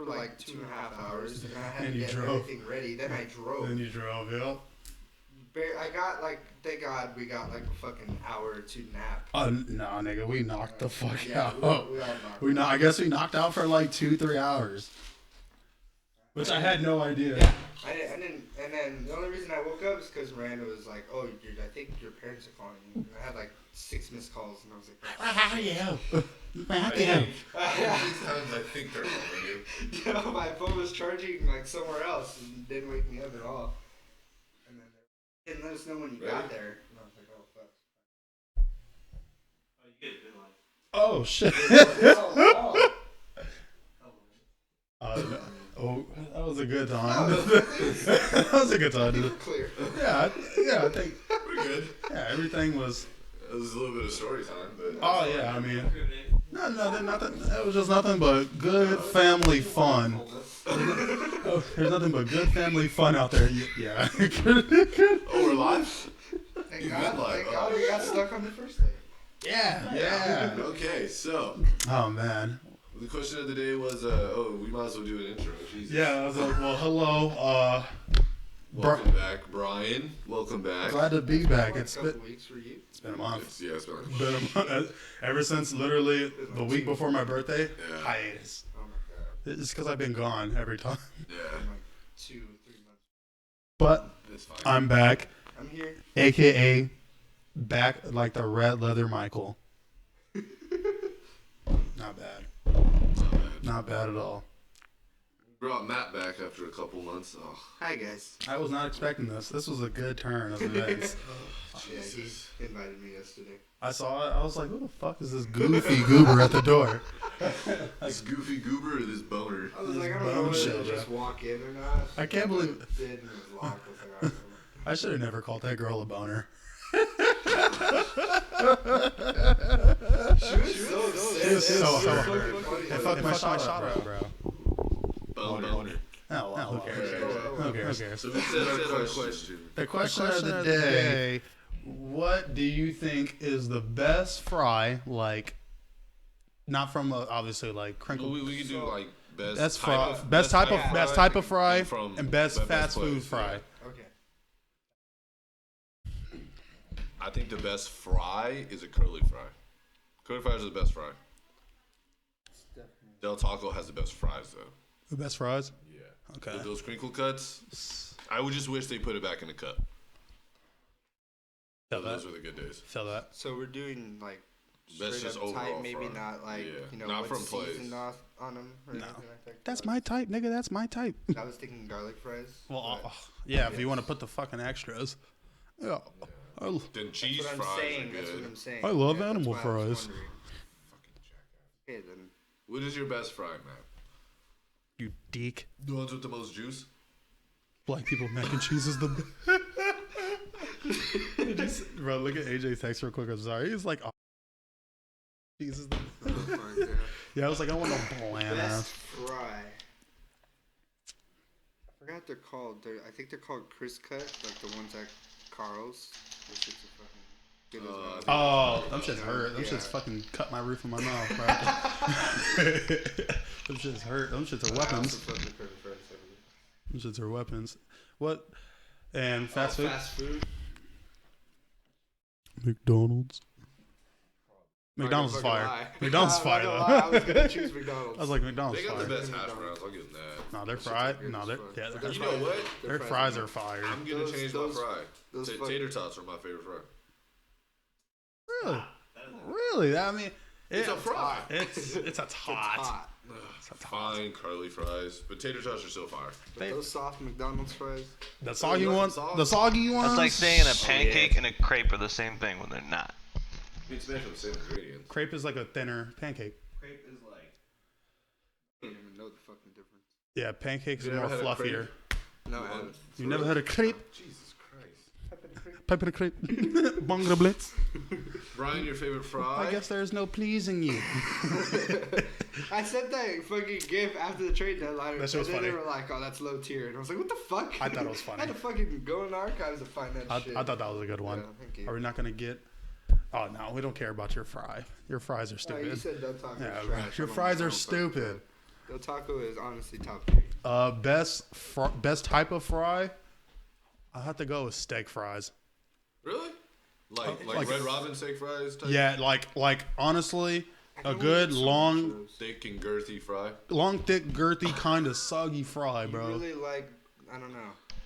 like 2.5 hours, and I had And to you get drove. everything ready. Then I drove. Then you drove, yeah. I got like, thank God we got like a fucking hour or two nap. No, nigga, we knocked the fuck Yeah, out. we all knocked I guess we knocked out for like 2-3 hours, which I had no idea. Yeah, I didn't. And then the only reason I woke up is because Miranda was like, "Oh, I think your parents are calling you." And I had like 6 missed calls, and I was like, How you? Sometimes I think they're calling you. You know, my phone was charging like somewhere else and didn't wake me up at all. And then they didn't let us know when you got there. And I was like, "Oh fuck." Oh, you get a good one. Oh shit. Oh, Oh, that was a good time. That was a good time, dude. clear. Yeah, I think. We're good. Yeah, everything was. It was a little bit of story time, but. Oh yeah, I mean, nothing. It was just nothing but good family fun. Oh, there's nothing but good family fun out there. Yeah. Oh, we're live? Thank God we got stuck on the first day. Yeah. Okay, so. Oh man. The question of the day was, we might as well do an intro. Jesus. Yeah, I was like, well, hello. Welcome back, Brian. Welcome back. Glad to be back. Like It's a couple weeks for you. been a month. Yeah, it's been like, Been a month. Ever since literally the week before my birthday. Yeah. Hiatus. Oh my God. It's because I've been gone every time. yeah. In like 2-3 months. But It's fine. I'm back, I'm here. aka back like the red leather Michael. Not bad. Not bad at all. Brought Matt back after a couple months. Oh, Hi guys. I was not expecting this. This was a good turn of events. Jesus. Yeah, he invited me yesterday. I saw it. I was like, who the fuck is this goofy goober at the door? This goofy goober or this boner? I was like, I don't know Bone whether show, to just bro. walk in or not. I can't believe- It did and it was locked. I was like, all right, I should have never called that girl a boner. She was so hurt. It fucked my shot up, bro. Boner. Oh, well, who cares? Who cares? So we said our question. The question of the day, what do you think is the best fry, like, not from, obviously, like, crinkle. We can do like Best type of fry and best fast food fry. Okay. I think the best fry is a curly fry. Curly fries are the best fry. Del Taco has the best fries though. The best fries? Yeah. Okay. With those crinkle cuts, I would just wish they put it back in the cup. Feel that. Those were the good days. Feel that. So we're doing like That's straight just up overall type, maybe fry. not like Yeah. not Not from place. seasoned off on them or No. anything like that. That's my type, nigga. That's my type. I was thinking garlic fries. Well, but yeah, if you want to put the fucking extras. Yeah. Then cheese that's what fries I'm saying. are That's what good. I'm saying. I love that's animal why I was fries. wondering. Fucking jackass. Okay then. What is your best fry, man? You deek. The ones with the most juice? Black people mac and cheese is the. Bro, look at AJ's text real quick. I'm sorry. He's like, oh, cheese is the. Oh my God. Yeah, I was like, I want no bland Best ass. fry. I forgot what they're called. I think they're called Chris Cut, like the ones at Carl's. Those shits are fucking good as well. Oh, them shits hurt. Them Yeah. shits fucking cut my roof of my mouth, bro. Them shits hurt. Them shits are I also weapons. fuck with curly fries heavily. Them shits are weapons. What? And fast food? Fast food. McDonald's. McDonald's is Not gonna fire. fucking lie. McDonald's is I'm fire, not though. gonna lie, I was gonna choose McDonald's. I was like, McDonald's They got fire. the best hash browns. I'll give them that. No, they're Those shits are fried. good No, as they're fuck. yeah, But they're You know what? their fries fries are fire. I'm gonna Those- change those- my fry. those fuck- Tater tots are my favorite fry. Really? Really? I mean, It's a fry. It's a It's tot. hot. It's a tot. Fine curly fries, but tater tots are still fire. But those soft McDonald's fries. The soggy You like one. sauce? The soggy one. That's like saying a pancake and a crepe are the same thing when they're not. It's made from the same ingredients. Crepe is like a thinner pancake. Crepe is like. I don't even know the fucking difference. Yeah, pancakes You are more ever had a crepe? fluffier. No, I What? haven't. You never had a crepe? Jesus Christ. Pipe in a crepe. Bongra blitz. Brian, your favorite fry? I guess there's no pleasing you. I sent that fucking gif after the trade deadline, That shit was and then they funny. were like, "Oh, that's low tier," and I was like, "What the fuck?" I thought it was funny. I had to fucking go in the archives to find that I shit. thought that was a good one. Yeah, thank you. Are we not gonna get? Oh no, we don't care about your fry. Your fries are Oh, stupid. you said don't talk Yeah, about bro. trash. Your I don't- fries I are don't fuck with stupid. Del Taco is honestly top 3. Best type of fry. I have to go with steak fries. Really? Like Red Robin steak fries type? Yeah, like honestly, a good long, thick and girthy fry. Long, thick, girthy, kind of soggy fry, bro. You really like, I don't know.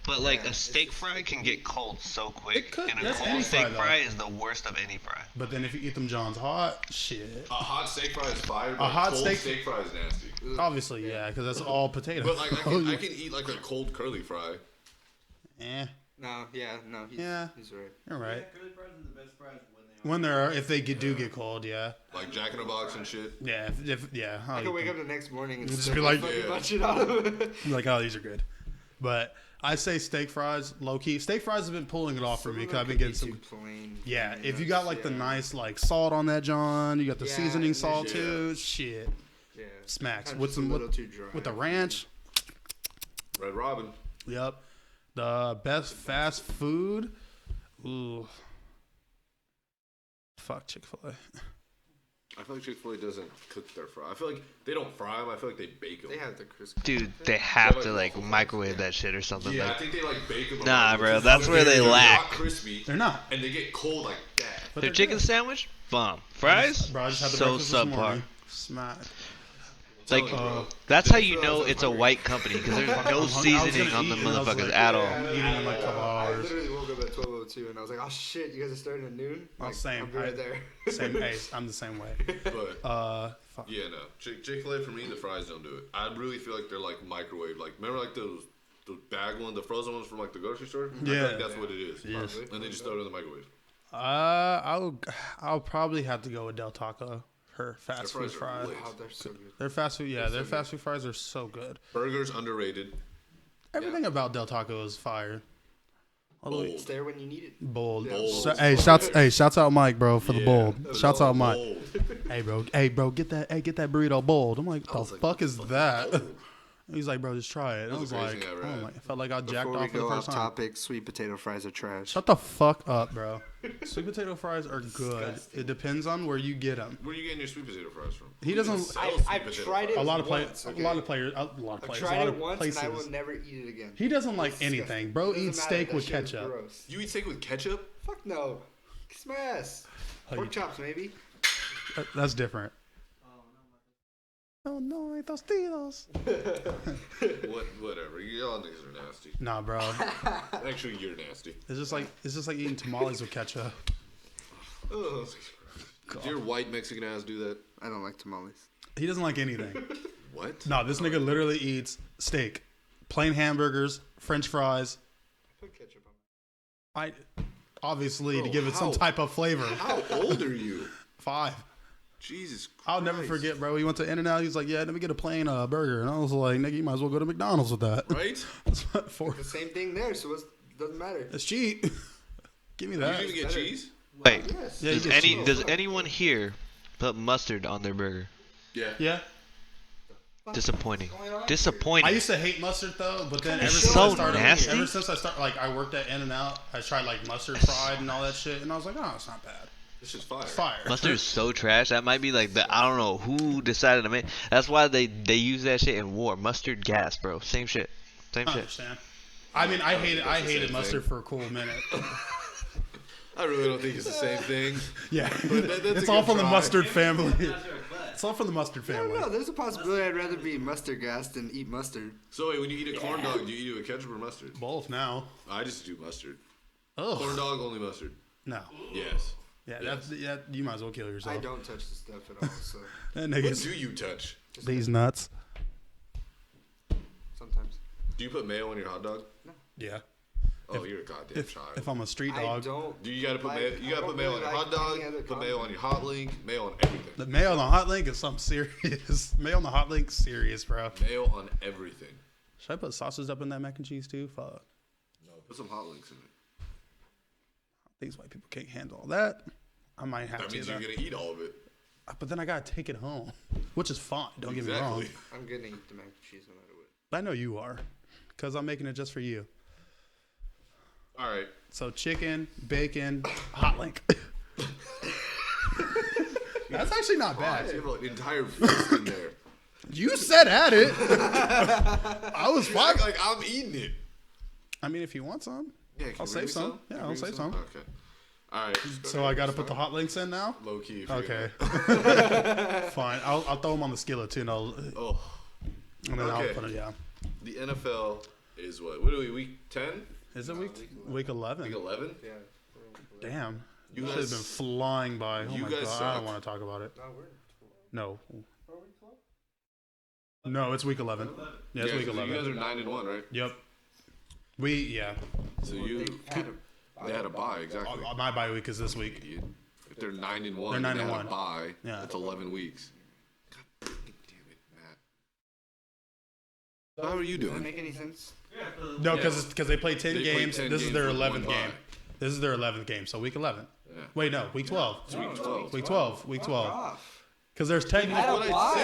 But like a steak fry can get cold so quick, and a That's any cold steak fry, fry is the worst of any fry. But then if you eat them Johns hot, shit. A hot steak fry is fire, but A hot cold steak fry is nasty. Obviously, yeah, because that's all potato. But like I can eat like a cold curly fry. Eh. No, he's right. You're right. Curly fries are the best fries If they do get cold, yeah. Like Jack in the Box and shit. Yeah, yeah. I can wake up the next morning and just be like, bunch it out of it. Like, oh, these are good. But I say steak fries, low key. Steak fries have been pulling it off for me because I've been getting some. Plain, Yeah, if you got like the nice like salt on that, John, you got the seasoning salt too. Shit, smacks with some with the ranch. Red Robin. Yep. The best fast food. Ooh. Fuck Chick-fil-A. I feel like Chick-fil-A doesn't cook their fry. I feel like they don't fry them. I feel like they bake them. They have the crisp. Dude, they have to like microwave that shit or something. Yeah, like, I think they like bake them. Nah, bro, that's where they lack. Not crispy. They're not. And they get cold like that. But Their they're chicken good. sandwich, bomb. Fries, Bro, I just had the so breakfast this subpar. morning. Smack. Like, that's how you know it's a white company because there's no seasoning on the motherfuckers at all. I'm eating in like a couple I hours. literally woke up at 12:02 and I was like, oh shit, you guys are starting at noon? Like, Same. I'm right there. Same. Hey, I'm the same way. But Fuck. yeah, no. Chick-fil-A for me, the fries don't do it. I really feel like they're like microwave. Like remember like those bag ones, the frozen ones from like the grocery store? I feel like that's what it is. Yes. And they just throw it in the microwave. I'll probably have to go with Del Taco. Her fast food fries. Wow, they're so good. Their fast food, their fast food fries are so good. Burgers underrated. Everything about Del Taco is fire. Bold. It's there when you need it. Bold. Bold. Shouts out Mike, bro, for the bold. Shouts out Mike. Bold. Hey, bro, get that burrito bold. I'm like, the was like, fuck is that? bold? He's like, bro, just try it. And I was the craziest like, thing I ever had. I felt like I jacked Before we off for the go first off time. topic, sweet potato fries are trash. Shut the fuck up, bro. Sweet potato fries are good. It depends on where you get them. Where are you getting your sweet potato fries from? He doesn't. I've tried it. A lot of once, players. okay? A lot of players. I've tried it once places. and I will never eat it again. He doesn't like It's anything. disgusting. Bro Doesn't eats matter, steak that with shit is ketchup. gross. You eat steak with ketchup? Fuck no. Kiss my ass. Pork chops, maybe. That's different. Oh no, ain't those Tito's. Whatever. Y'all niggas are nasty. Nah, bro. Actually, you're nasty. It's just like eating tamales with ketchup. Ugh. Did your white Mexican ass do that? I don't like tamales. He doesn't like anything. What? No, this nigga literally eats steak, plain hamburgers, French fries. Put ketchup on. Obviously to Bro, give it some how- type of flavor. How old are you? 5. Jesus Christ. I'll never forget, bro. He went to In-N-Out. He's like, yeah, let me get a plain burger. And I was like, nigga, you might as well go to McDonald's with that. Right? That's what for. The same thing there, so it doesn't matter. It's cheap. Give me You that. even get better. cheese? Wait, Yes. Yeah, you get cheese. does anyone here put mustard on their burger? Yeah. Yeah. Disappointing. going on? Disappointing. I used to hate mustard though, but then It's ever since so I started, nasty. ever since I started, like I worked at In-N-Out, I tried like mustard fried and all that shit, and I was like, oh, it's not bad. This is fire. It's fire. Mustard is so trash. That might be like I don't know who decided to make. That's why they use that shit in war. Mustard gas, bro. Same shit. Same I shit. understand. I mean, I hated the same mustard thing. for a cool minute. I really don't think it's the same thing. Yeah, But that's it's a all good from the try. mustard family. It's all from the mustard I don't family. know. There's a possibility I'd rather be mustard gassed than eat mustard. So wait, when you eat a corn dog, do you eat it with ketchup or mustard? Both now. I just do mustard. Oh Corn dog, only mustard. no. Yes. Yeah, Yes. you might as well kill yourself. I don't touch the stuff at all, so That What nigga's do you touch? these nuts. sometimes. Do you put mayo on your hot dog? Yeah. Oh, you're a goddamn If child. I'm a street I dog, don't. Do you gotta put like- mayo? You gotta I put don't mayo on really your hot like dog. any other Put mayo on condiment. your hot link. Mayo on everything. the mayo on the hot link is something serious. Mayo on the hot link, serious, bro. Mayo on everything. Should I put sausage up in that mac and cheese too? Fuck. No, put some hot links in it. These white people can't handle all that. I might have That to. means you're though. gonna eat all of it. But then I gotta take it home, which is fine. Don't get me wrong. Exactly. I'm gonna eat the mac and cheese no matter what. I know you are, cause I'm making it just for you. All right. So chicken, bacon, hot link. That's actually not bad. You have an entire feast in there. You said at it. I was You fine. act like I'm eating it. I mean, if you want some, Yeah, can I'll you bring save me some. Yeah, Can you I'll bring me save some. Okay. All right. So I got to put the hot links in now. Low key. Okay. Fine. I'll throw them on the skillet too, and Oh. then I'll Okay. put it. Yeah. The NFL is what? What are we? Week 10? Is it week 11? Week 11? Yeah. Damn. You You guys- should have been flying by. Oh you my guys god. I suck. don't want to talk about it. No, we're. No. No, it's week 11. Yeah, it's week 'cause 11. You guys are 9-1, right? Yep. Yeah. So they had a bye, exactly. My bye week is this week. Idiot. If they're 9-1, They're and 9 they and had a 1. bye. Yeah. That's 11 weeks. God damn it, Matt. How are you Does that doing? make any sense? No, because they play 10 They played games. 10 This is games their with 11th one game. bye. This is their 11th game. So week 11. Yeah. Wait, no, week 12. It's week 12. Week 12. Week 12. Off. Because there's 10. What I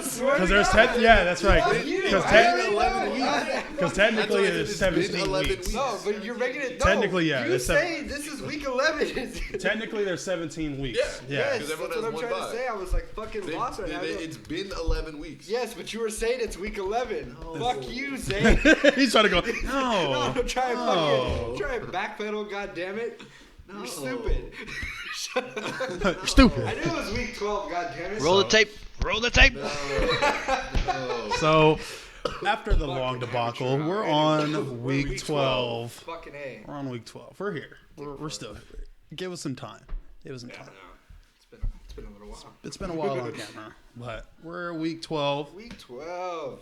said. Because there's 10. Yeah, that's right. Because That's technically why it's it's 17 been 11 weeks. No, but you're making it. No, Technically, yeah, You there's say this is week 11. Technically, there's 17 weeks. Yeah. Yeah. Yes, Because that's everyone what has I'm one trying bye. to say. I was like fucking lost right now. It's been 11 weeks. Yes, but you were saying it's week 11. Fuck you, Zane. He's trying to go. No, No. try and No. try and backpedal. God damn it. You're stupid. You're stupid. I knew it was week 12. God damn it. Roll the tape. Roll the tape. So, after the long debacle, we're on week 12. Fucking A. We're on week 12. We're here. We're still here. Give us some time. Give us some time. It's been a little while. It's been a while on camera, but we're week 12. Week 12.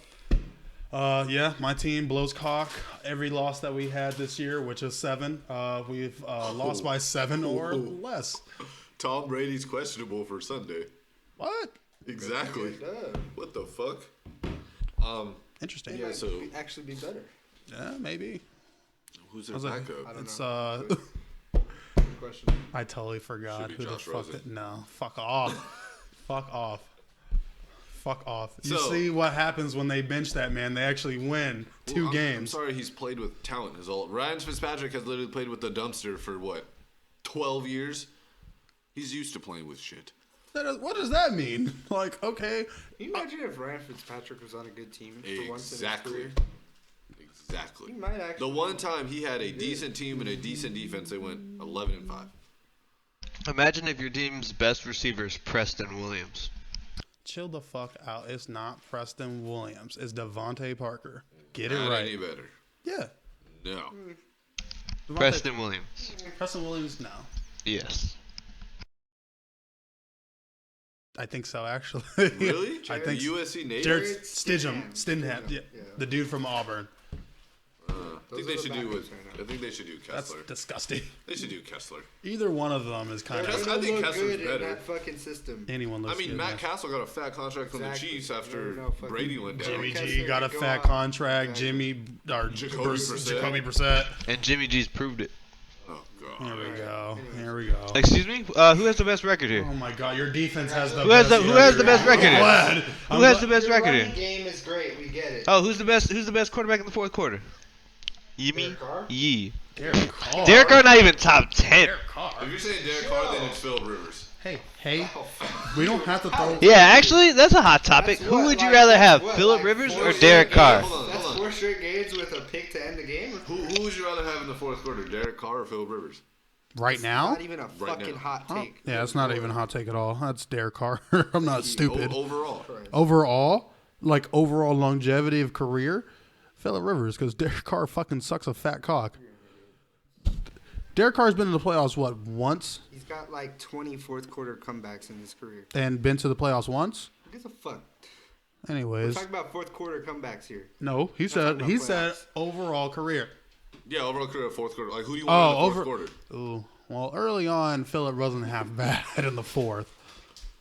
Yeah, my team blows cock every loss that we had this year, which is 7. We've lost by 7 or less. Tom Brady's questionable for Sunday. What? Exactly. What the fuck? Interesting. Yeah, so Actually be better. Yeah, maybe. who's their I was like, backup? It's Good question. I totally forgot Should be who the Josh fuck Rosen. it. No, fuck off. Fuck off. Fuck off. You So- see what happens when they bench that man? They actually win 2 I'm games. sorry, he's played with talent. Ryan Fitzpatrick has literally played with the dumpster for what, 12 years? He's used to playing with shit. What does that mean? Like, okay, Can you imagine if Ryan Fitzpatrick was on a good team for once in his Exactly. career? Exactly. He might The actually. one time he had a decent team and a decent defense, they went 11-5. Imagine if your team's best receiver is Preston Williams. chill the fuck out. It's not Preston Williams. It's Devontae Parker. Get it Not right. any better. Yeah. No. Preston Williams. Preston Williams, no. Yes. I think so, actually. Really? I think so. USC native? Jared Stidham. Yeah. Yeah. The dude from Auburn. I think they should do with. I think they should do That's Kessler. disgusting. They should do Kessler. Either one of them is kind They're of. I gonna think look Kessler's good in better. that fucking system. Anyone looks I mean, good, Matt man. Castle got a fat contract from Exactly. the Chiefs after No fucking- Brady went down. Jimmy Kessler G got a could go fat out. contract. Exactly. Jacoby Brissett. Jacoby Brissett. And Jimmy G's proved it. Oh Here god. we go. Anyways. Here we go. Excuse me? Who has the best record here? Oh my God, your defense has the. Who has the best record here? Glad. Who I'm has glad- the best Your record running here? game is great. We get it. Oh, who's the best quarterback in the fourth quarter? Yee. Derek Carr? Yee. Derek Carr. Derek Carr not even top 10. Derek Carr. If you're saying Derek Carr, then it's Philip Rivers. Hey, we don't have to throw. Yeah, actually, that's a hot topic. That's Who what, would you like, rather that's have, what, Philip like Rivers four or straight Derek games? Carr? Hold on, That's hold on. 4 straight games with a pick to end the game. Who would you rather have in the fourth quarter, Derek Carr or Philip Rivers? Right now? Not even a Right fucking now. hot take. Yeah, that's not even a hot take at all. That's Derek Carr. I'm not stupid. Overall. Overall, like overall longevity of career, Phillip Rivers, because Derek Carr fucking sucks a fat cock. Derek Carr's been in the playoffs, what, once? He's got like 20 fourth quarter comebacks in his career. And been to the playoffs once? Who gives a fuck? We're Anyways, talking about fourth quarter comebacks here. no, he talking about said playoffs. overall career. Yeah, overall career, fourth quarter. Like, who do you want in the fourth quarter? Ooh, well, early on, Phillip wasn't half bad in the fourth.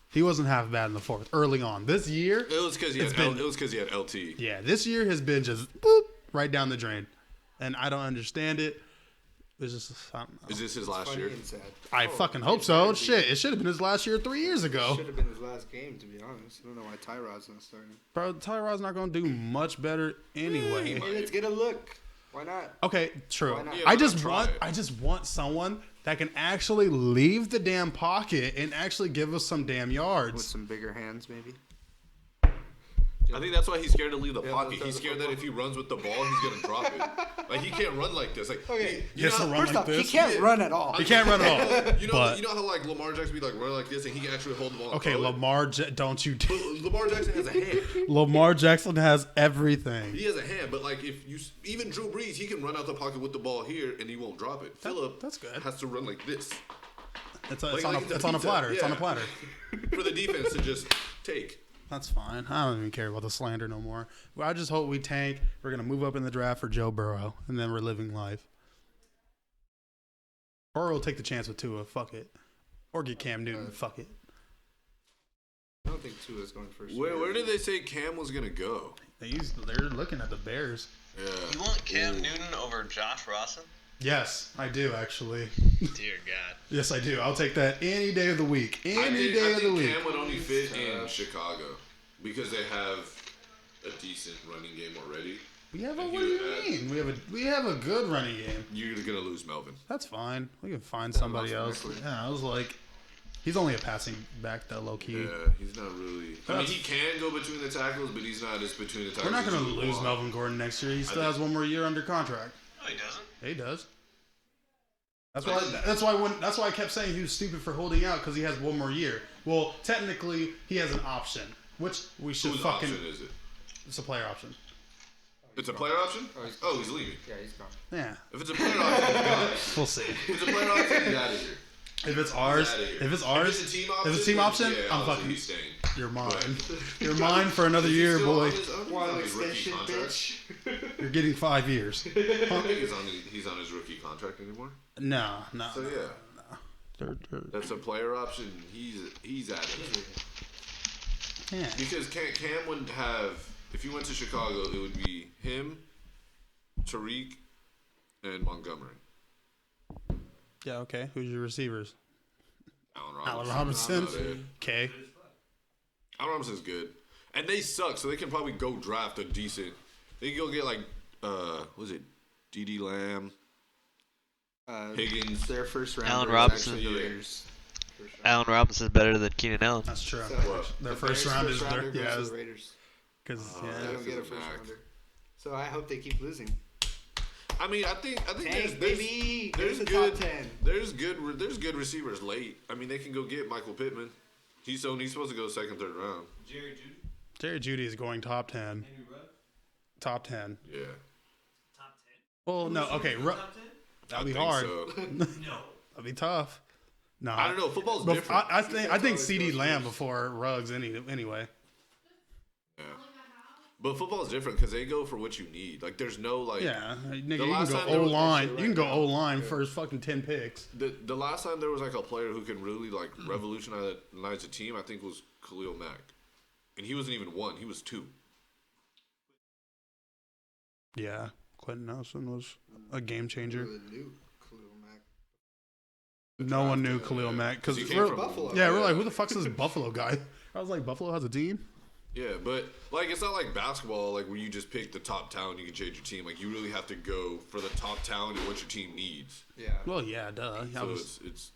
He wasn't half bad in the fourth. Early on, this year, It was because he It's had been- it was because he had LT. yeah, this year has been just boop right down the drain, and I don't understand it. It's just I don't know. Is this his last Funny year? and sad. I fucking hope so. Shit, it should have been his last year 3 years ago. Should have been his last game, to be honest. I don't know why Tyrod's not starting. Bro, Tyrod's not gonna do much better anyway. Hey, let's get a look. Why not? Okay, true. Why not? Yeah, I why just not try want it? I just want someone that can actually leave the damn pocket and actually give us some damn With yards. some bigger hands, maybe. I think that's why he's scared to leave the Yeah, pocket. that's He's the scared that football. if he runs with the ball, he's gonna drop it. Like he can't run like this. Like Okay. you Yes, know, to run First like off, he this. can't run at all. He can't run at all. But you know how like Lamar Jackson be like running like this, and he can actually hold the ball. and okay, throw it? don't you? Lamar Jackson has a hand. Lamar Jackson has everything. He has a hand, but like if you even Drew Brees, he can run out the pocket with the ball here, and he won't drop it. Phillip that's good. has to run like this It's Like on a pizza. platter. It's on a Yeah. platter. for the defense to just take. That's fine. I don't even care about the slander no more. Well, I just hope we tank. We're gonna move up in the draft for Joe Burrow, and then we're living life. Burrow will take the chance with Tua. Fuck it. Or get Cam Newton. Fuck it. I don't think Tua's going first. Where did they say Cam was gonna go? They're looking at the Bears. Yeah. You want Cam Newton over Josh Rosen? Yes, I do actually. Dear God. Yes, I do. I'll take that any day of the week. I Any day of the think week. Cam would only fit in Chicago because they have a decent running game already. We have a. And What do you you add- mean? We have a good running game. You're gonna lose Melvin. That's fine. We can find somebody else. Melvin. Yeah, I was like, he's only a passing back, though, low key. Yeah, he's not really. I mean, he can go between the tackles, but he's not as between the tackles. We're not going as to you lose want. Melvin Gordon next year. He still think- has one more year under contract. No, he doesn't. Yeah, he does. That's why I kept saying he was stupid for holding out because he has one more year. Well, technically, he has an option, which we should Whose fucking. option is it? It's a player option. It's a player option? Oh, He's leaving. Yeah, he's gone. Yeah, If it's a player option, he's gone. we'll see. If it's a player option, he's out of here. If it's ours, He's outta here. if it's ours, if it's a team if option, it's team option, yeah, I'm obviously fucking. he's staying. You're mine. But- You're mine for another Is he year, still boy. on his- I don't think he's Want on an his rookie extension, contract. bitch? You're getting 5 years. I don't think he's on his rookie contract anymore. No. So yeah, that's a player option. He's out of it. Yeah. Because Cam wouldn't have. If you went to Chicago, it would be him, Tariq, and Montgomery. Yeah. Okay. Who's your receivers? Allen Allen Robinson. Robinson. Okay. Allen Robinson's good, and they suck, so they can probably go draft a decent. They can go get like, what is it, D.D. Lamb, Higgins. Their first round. Allen is Robinson. actually the Yeah. Raiders. Allen Robinson's better than Keenan Allen. That's true. So, Their the first Bears' round is rounder their goes to the Raiders. because They yeah. don't get a That's first a rounder. So I hope they keep losing. I mean, I think Tank, there's baby. there's There's a good top 10. there's good receivers late. I mean, they can go get Michael Pittman. He's supposed to go second, third round. Jerry Judy is going top 10. Top 10. Yeah, Well, no. Okay. That'd be think hard. so. That'd be tough. No. I don't know. Football's But different. I think CD Lamb before Ruggs anyway. Yeah. But football's different because they go for what you need. Like, there's no like. Yeah, nigga, you can last go time there was- O line. right You can go now. O line for fucking 10 picks. The last time there was like a player who could really like revolutionize the team, I think was Khalil Mack, and he wasn't even one; he was two. Yeah, Quentin Nelson was a game changer. The new Khalil Mack. No one knew Khalil Mack because he came from Buffalo. yeah, we're like, who the fuck's this Buffalo guy? I was like, Buffalo has a team. Yeah, but like it's not like basketball, like where you just pick the top talent, you can change your team. Like you really have to go for the top talent and what your team needs. Yeah. Well, yeah, duh. I So was, it's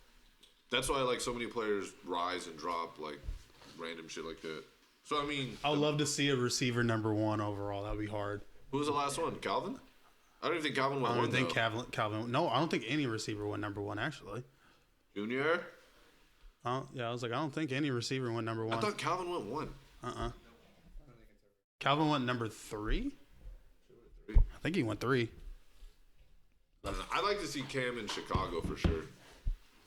that's why like so many players rise and drop like random shit like that. So I mean, I would love to see a receiver number 1 overall. That'd be hard. who was the last one? Calvin? I don't even think Calvin went I one. don't think though. Calvin. No, I don't think any receiver went number 1 actually. Junior. Yeah, I was like, I don't think any receiver went number 1. I thought Calvin went one. Calvin went number 3. I think he went 3. I'd like to see Cam in Chicago for sure.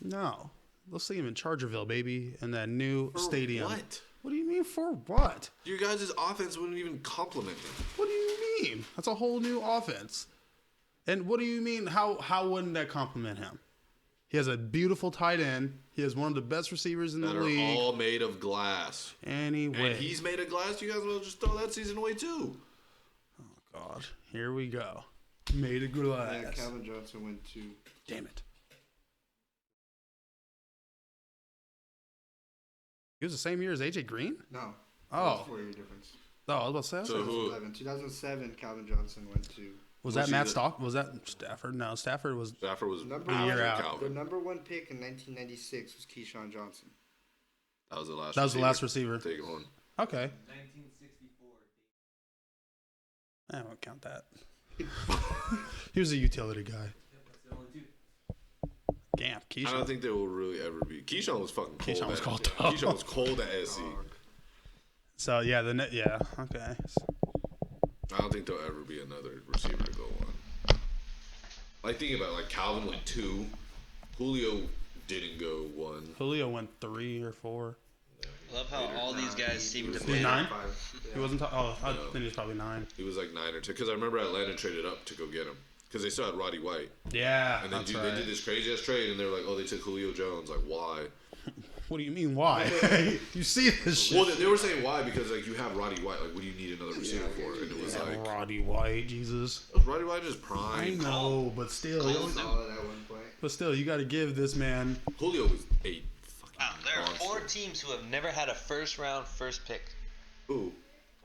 No, let's see him in Chargerville, baby, in that new stadium. What? What do you mean for what? Your guys' offense wouldn't even compliment him. What do you mean? That's a whole new offense. And what do you mean? How wouldn't that compliment him? He has a beautiful tight end. He has one of the best receivers in the That are league. all made of glass. Anyway, And he's made of glass. You guys will just throw that season away too. God, here we go. Made of glass. Yeah, Calvin Johnson went to. Damn it. He was the same year as AJ Green? No. Oh. 4-year difference. Oh, I was about to say. So who? 2007, Calvin Johnson went to. Was was that he Matt the- Stock? Was that Stafford? No, Stafford was. Stafford was Number A year out. The Calvin. number 1 pick in 1996 was Keyshawn Johnson. That was the last. That was the last receiver. Take one. Okay. 1964, I won't count that. He was a utility guy. Damn, Keyshawn. I don't think they will really ever be. Keyshawn was fucking cold. Keyshawn was cold. Keyshawn was cold at SC. So yeah, yeah, okay. I don't think there'll ever be another receiver to go on. Like think about it, like Calvin went 2, Julio didn't go 1. Julio went 3 or 4. I love how all these guys seem to He's be 9. Yeah. He wasn't. I think he was probably 9. He was like 9 or 10 because I remember Atlanta traded up to go get him because they still had Roddy White. Yeah, And then that's they right. did this crazy ass trade and they were like, oh, they took Julio Jones. Like why? What do you mean? Why? You see this shit? Well, they were saying why because like you have Roddy White. Like what do you need another receiver for? And it was Yeah, like Roddy White, Jesus. was Roddy White just I prime? know, but still, Solid at one point. you got to give this man. Julio was 8. Wow, there are monster. 4 teams who have never had a first-round first pick. Ooh.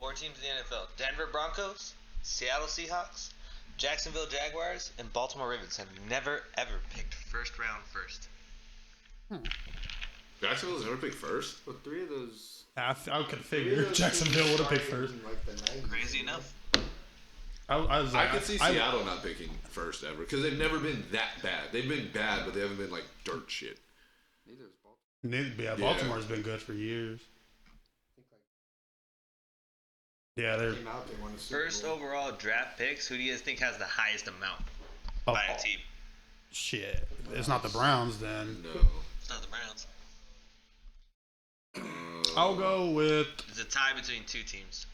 4 teams in the NFL: Denver Broncos, Seattle Seahawks, Jacksonville Jaguars, and Baltimore Ravens have never ever picked first-round first. Jacksonville's never picked first. But 3 of those. I could 3 of figure those Jacksonville teams would have picked started first. in, like, the 90s. Crazy enough. I was like, I could see Seattle not picking first ever because they've never been that bad. They've been bad, but they haven't been like dirt shit. Neither is Baltimore. Yeah, Baltimore's been good for years. Yeah, they're Came out, they won a Super First Bowl. overall draft picks. Who do you guys think has the highest amount oh, by a team? shit. It's not the Browns then. No. It's not the Browns. I'll go with. It's a tie between 2 teams.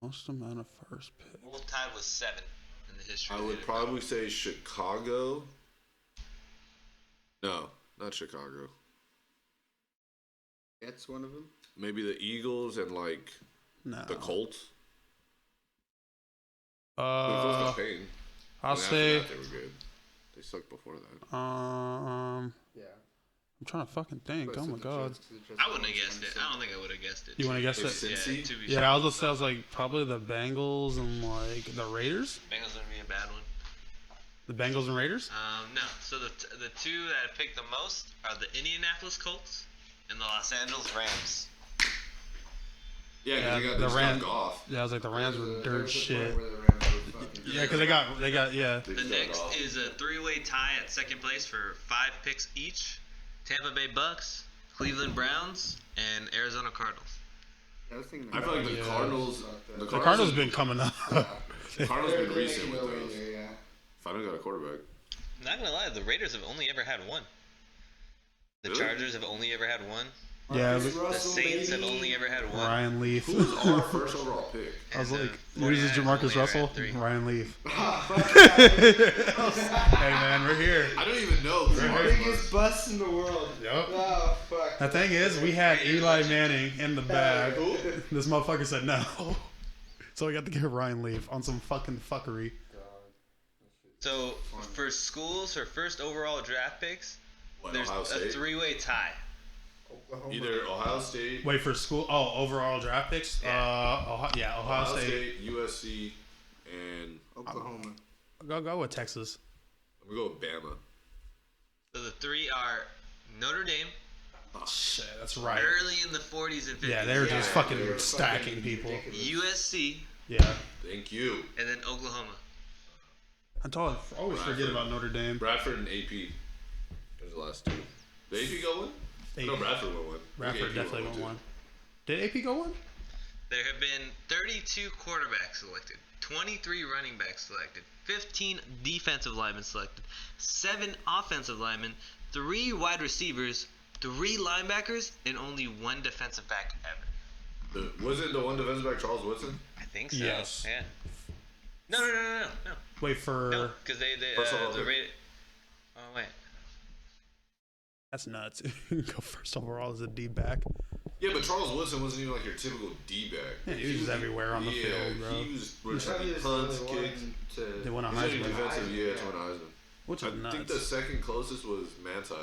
Most amount of first pick. Both tied with 7 in the history. I of would the NFL. probably say Chicago. No, not Chicago. That's one of them. Maybe the Eagles and like No. the Colts. The Colts got paid. I'll And after say. that, they were good. They sucked before that. Yeah. I'm trying to fucking think. But Oh it's my the god. Jets, 'cause the Jets I wouldn't have won guessed it. 27. I don't think I would have guessed it. You want to guess It's it? Cincy? Yeah, to be Yeah, I was gonna say I was like probably the Bengals and like the Raiders. Bengals gonna be a bad one. The Bengals and Raiders. No. So the 2 that have picked the most are the Indianapolis Colts and the Los Angeles Rams. Yeah, Yeah, because they got the this Rams- off. Yeah, I was like the Rams were There dirt was a point shit. where the Rams were fucking- Yeah, because they got yeah. They The sucked next off. is a 3-way tie at second place for 5 picks each: Tampa Bay Bucks, Cleveland Browns, and Arizona Cardinals. I was thinking I feel like the Yeah. Cardinals. The Cardinals been coming up. Cardinals been recent with go those. in there, yeah. If I don't got a quarterback. I'm not gonna lie, the Raiders have only ever had 1. The Really? Chargers have only ever had 1. Yeah, Marcus but- The Russell, Saints have baby. only ever had 1. Ryan Leaf. Who was our first overall pick? I was And like, the who's this 49ers Jamarcus only ever Russell? had 3. Ryan Leaf. Fuck Hey man, we're here. I don't even know who that. ours was. Biggest bust in the world. Yep. Oh, fuck. The thing is, we had Eli Manning in the bag. Who? This motherfucker said no. So we got to give Ryan Leaf on some fucking fuckery. So for schools for first overall draft picks, What, there's Ohio a State? 3-way tie. Oklahoma. Either Ohio State, Wait for school. Oh, overall draft picks. Ohio State. USC, and Oklahoma. Go with Texas. I'm gonna go with Bama. So the 3 are Notre Dame, Shit, that's right. early in the 40s and 50s. Yeah, they were just Yeah, fucking they were stacking fucking people. ridiculous. USC, Yeah. Thank you, and then Oklahoma. I always forget about Notre Dame. Bradford and AP. Those are the last 2. Did AP go one? No, Bradford won one. I think Bradford AP definitely won too. one. Did AP go one? There have been 32 quarterbacks selected, 23 running backs selected, 15 defensive linemen selected, 7 offensive linemen, 3 wide receivers, 3 linebackers, and only 1 defensive back ever. Wasn't the one defensive back Charles Woodson? I think so. Yes. Yeah. No. Wait for. No, because they First overall the pick. rated. Oh wait. That's nuts. Go first overall as a D back. Yeah, but Charles Woodson wasn't even like your typical D-back. Yeah, he was just everywhere on the field, bro. He was He's probably returning just punts, the only kicks. one They to. won a He's only Heisman, defensive, Heisman, yeah, yeah. to win a Heisman. which I is think the nuts. second closest was Manti.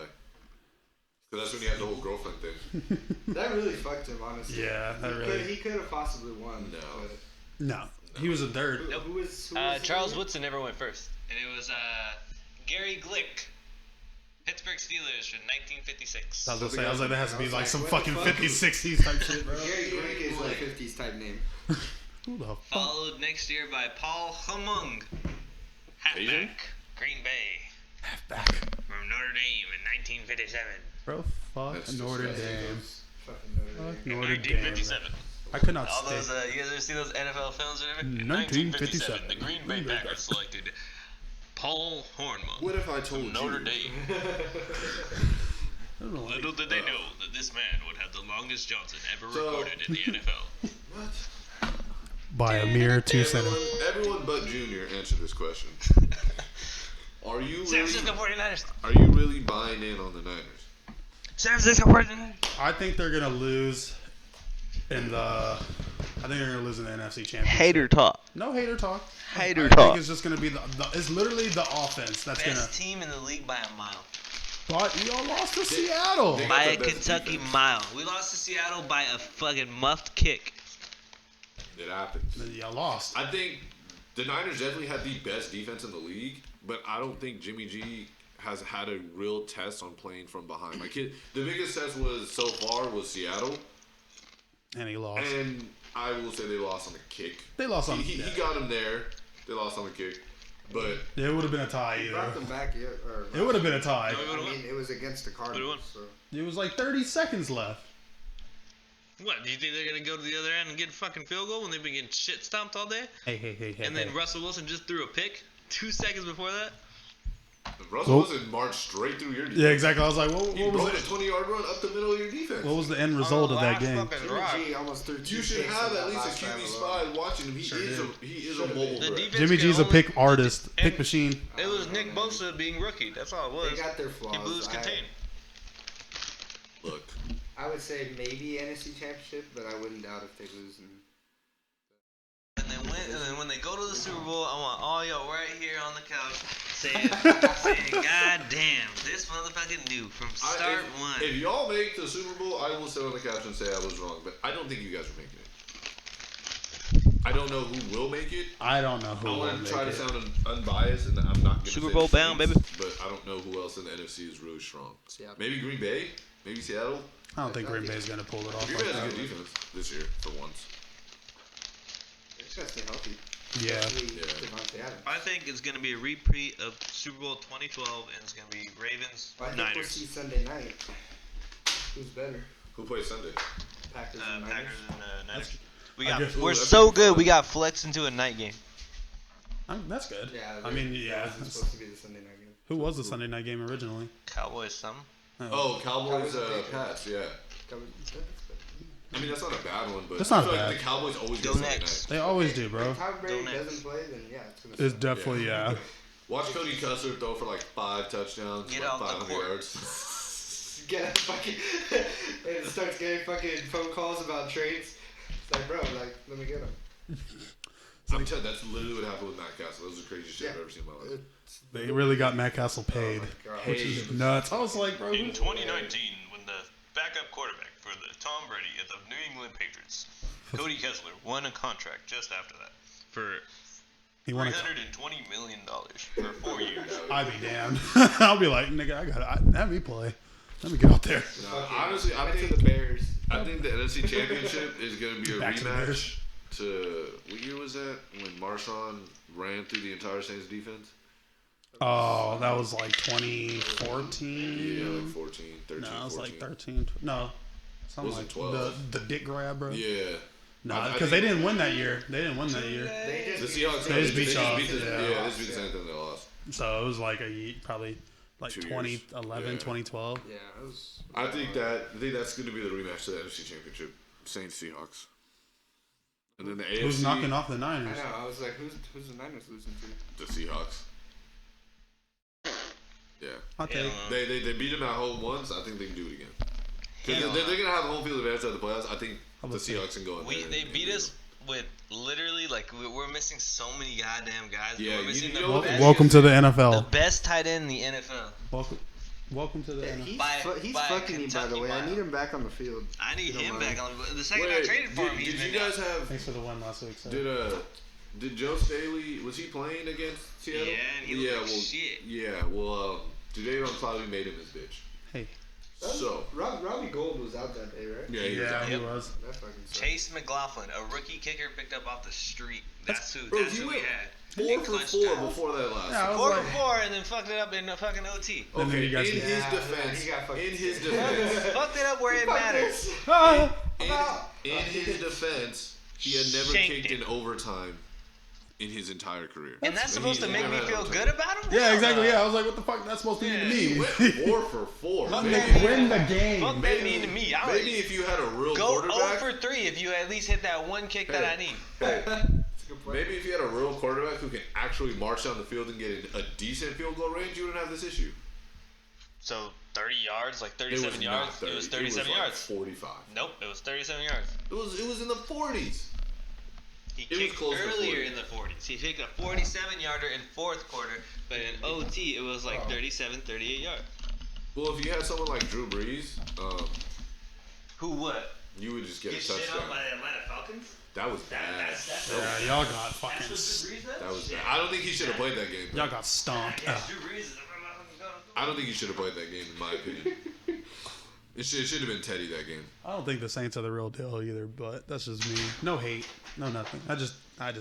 Because that's when he had the whole girlfriend thing. That really fucked him, honestly. Yeah, that He really. could have possibly won. No. but- No, he was a third. Who was Charles the- Woodson never went first, and it was Gary Glick. Pittsburgh Steelers from 1956. I was gonna say, I was like, that has to be like some what the fucking fuck? 50s, 60s type shit, bro. Gary Grink is like 50s type name. Who the fuck? Followed next year by Paul Humung, Asian? halfback, Green Bay, Back. from Notre Dame in 1957. Bro, fuck That's Notre disgusting. Dame. Fucking Notre Dame. Fuck Notre Dame. 1957. I could not All stay. those, you guys ever see those NFL films or whatever? In 1957, the Green Bay Packers selected Paul Hornman What if I told from Notre you? Dame. I don't know, like, Little did they know that this man would have the longest Johnson ever So- recorded in the NFL. What? by a mere 2 seconds. Everyone but Junior answer this question. Are you San really, Francisco 49ers. are you really buying in on the Niners? San Francisco 49ers. I think they're gonna lose in the. I think they're gonna lose in the NFC Championship. Hater talk. No hater talk. Hater I talk. think it's just gonna be the. It's literally the offense that's gonna. Best team in the league by a mile. But y'all lost to Seattle. they- By the a best Kentucky defense. mile. We lost to Seattle by a fucking muffed kick. It happens. Y'all lost. I think the Niners definitely had the best defense in the league, but I don't think Jimmy G has had a real test on playing from behind. Like the biggest test so far was Seattle, And he lost. and I will say they lost on the kick. They lost on. He got him there. They lost on the kick, but It would have been a tie He brought either. them back. It would have been a tie. I mean, it was against the Cardinals. So. It was like 30 seconds left. What, do you think they're going to go to the other end and get a fucking field goal when they've been getting shit stomped all day? Hey. And then Russell Wilson just threw a pick 2 seconds before that? Russell Oh. Wilson marched straight through your defense. Yeah, exactly. I was like, what He was broke a it? 20-yard run up the middle of your defense. What was the end result of that game? Jimmy G almost threw 2 You should picks have in at that least last a drive QB alone. spy watching him. He is a mobile The threat. defense Jimmy could G's a only- pick artist, pick machine. It was Nick Bosa being rookie. That's all it was. They got their flaws. He blew his contain. Look, I would say maybe NFC Championship, but I wouldn't doubt if they lose. And then when they go to the Super Bowl, I want all y'all right here on the couch saying, God damn, this motherfucking knew from start one. if y'all make the Super Bowl, I will sit on the couch and say I was wrong, but I don't think you guys are making it. I don't know who will make it. I don't know who I will want to make try to it. sound unbiased, and I'm not going to Super say Bowl the bound, Saints, baby. But I don't know who else in the NFC is really strong. Seattle. Maybe Green Bay, maybe Seattle. I don't think Green Bay's gonna pull it off. Green Like Bay has a that. good defense this year for once. They just gotta stay healthy. Yeah. Especially Yeah. Devontae Adams. I think it's going to be a repeat of Super Bowl 2012, and it's going to be Ravens, Well, I think we'll Niners. see Sunday night. Who's better? Who plays Sunday? Packers and Niners? Packers and Niners. I guess- We're that's so gonna be good, fun. we got flexed into a night game. That's good. Yeah. I mean, that yeah. wasn't supposed to be the Sunday night game. Who was the Sunday night game originally? Cowboys, some. Oh, Cowboys, Cowboys and Patriots. Pats, yeah. I mean, that's not a bad one, but That's not I feel bad. like the Cowboys always Go get Sunday next. night. They always do, bro. If Tom Brady Go next. doesn't play, then yeah, it's gonna It's suck. definitely yeah. Watch Cody Kessler throw for like 5 touchdowns, Get like out the 500 court. yards. Get fucking and it starts getting fucking phone calls about trades. It's like, bro, like, let me get him. I'm telling you, that's literally what happened with Matt Castle. That was the craziest shit I've ever seen in my life. They really got Matt Castle paid, Oh my God. which is nuts. I was like, bro. In 2019, when the backup quarterback for the Tom Brady of the New England Patriots, Cody Kessler, won a contract just after that for He won a. $320 million for 4 years. I'd be damned. I'll be like, nigga, have me play. Let me get out there. No, honestly, I Back to think the Bears. the NFC Championship is going to be a Back to the rematch Bears. to what year was that when Marshawn ran through the entire Saints defense? Oh, that was like 2014. Yeah, like 14, 13, No, it was 14. like 13. No, something Was it like 12? the dick grab, bro. Yeah. No, I because they think- didn't win that year. They didn't win that year. They The just Seahawks They just beat y'all. the, Yeah. they just beat the Saints and they lost. So it was like probably like 2 years. 2011, Yeah. 2012. Yeah, it was. I think that's going to be the rematch to the NFC Championship, Saints Seahawks, and then the AFC. Who's knocking off the I Niners? know. I was like, who's the Niners losing to? The Seahawks. Yeah, I'll take. they beat them at home once. I think they can do it again. 'Cause Hell they're going to have home field advantage at the playoffs. I think How the about that? Seahawks can go in there. They and beat beat us them. with literally, like, we're missing so many goddamn guys. Yeah, we're missing you the, know best, Welcome to the the NFL. best tight end in the NFL. Welcome to the Yeah, NFL. he's by fucking me, by Kentucky the way. I mile. need him back on the field. I need You don't him mind. back on the second Wait, I traded for him. did He's you been guys out. have? Thanks for the win last week, sir. Did Joe Staley was he playing against Seattle? Yeah, and he looked like shit. Yeah, well, Today on Cloudy made him his bitch. Hey. So Robbie Gold was out that day, right? yeah, he was out. He was. That fucking sucks. Chase McLaughlin, a rookie kicker picked up off the street. That's who. Bro, That's he who we went had. 4 In for clutch 4 time. before that last. Yeah, I was 4 like, for 4, and then fucked it up in a fucking OT. And then Okay, you guys in get- his Yeah, defense, he got fucking in his scared. defense, Fucked it up where it matters. in his defense, he had never Shanked kicked it. in overtime in his entire career. And that's supposed to He make never me had feel overtime. good about him? Yeah, Hell exactly. no. Yeah, I was like, what the fuck? That's supposed to Yeah. mean He to me. went 4 for 4. Fuck Maybe, that. Win the game. Fuck that mean to me. I maybe if you had a real go 0 quarterback, for 3 if you at least hit that one kick that I need. hey, That's a good point. maybe if you had a real quarterback who can actually march down the field and get in a decent field goal range, you wouldn't have this issue. So 30 yards, like It was 37 not yards. 30. It was 37 like yards. 45. Nope, it was 37 yards. It was in the 40s. He It was kicked close to earlier 40. in the 40s. He kicked a 47-yarder in fourth quarter, but in OT it was like 37, 38 yards. Well, if you had someone like Drew Brees, Who what? you would just get a Get shit touchdown. on by the Atlanta Falcons? That was bad. That's Yeah, y'all got fucking. That's what Drew Brees does? That was bad. I don't think he should have played that game. Y'all got stomped. Yeah, Drew Brees is I don't think he should have played that game, in my opinion. It should have been Teddy that game. I don't think the Saints are the real deal either, but that's just me. No hate, no nothing. I just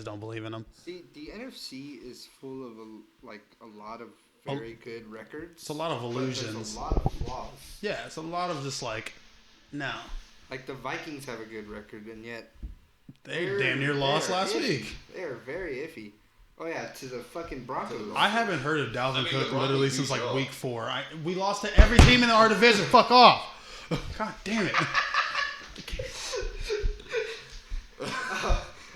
don't believe in them. See, the NFC is full of a lot of very good records. It's a lot of but illusions. There's a lot of flaws. Yeah, it's a lot of just like, no. Like the Vikings have a good record, and yet They damn near lost last iffy. week. They're very iffy. Oh yeah, to the fucking Broncos. I haven't heard of Dalvin I mean, Cook the Broncos literally beat since like y'all. week 4. We lost to every team in our division. Fuck off. God damn it.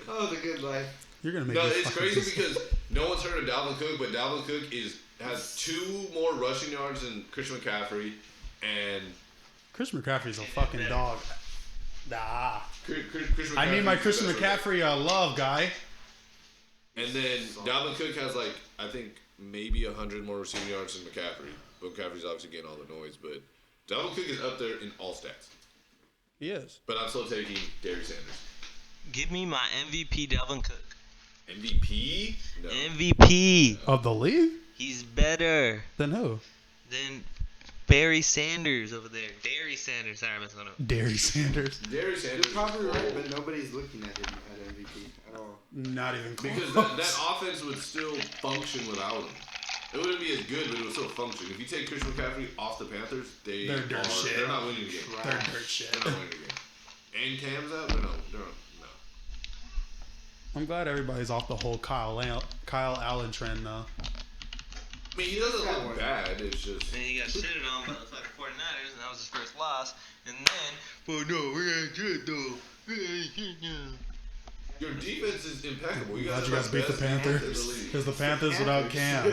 Oh, the good life. You're gonna make No, me it's fucking crazy piss- because no one's heard of Dalvin Cook, but Dalvin Cook has 2 more rushing yards than Christian McCaffrey, and Chris McCaffrey's a fucking dog. Nah. Christian I need my McCaffrey's Christian the best McCaffrey love guy. And then Dalvin Cook has like, I think maybe 100 more receiving yards than McCaffrey. But McCaffrey's obviously getting all the noise. But Dalvin Cook is up there in all stats. He is. But I'm still taking Darius Sanders. Give me my MVP, Dalvin Cook. MVP? No. MVP. Of the league? He's better Then who? than Barry Sanders over there. Dairy Sanders. Sorry, I messed that up. Darius Sanders. Darius You're Sanders. probably right, but nobody's looking at him at MVP at all. Not even close. Because that offense would still function without him. It wouldn't be as good, but it would still function. If you take Christian McCaffrey off the Panthers, They're dirt shit. They're not winning the game. They're dirt shit. They're not winning the game. And Cam's out? No. I'm glad everybody's off the whole Kyle Allen trend though. I mean, he doesn't That look one. bad. It's just. And he got shitted on by the fucking 49ers, and that was his first loss. And then, but no, we ain't good though. Your defense is impeccable. I'm You glad guys you are guys beat the best defense in the Panthers. league. Because the Panthers without Cam.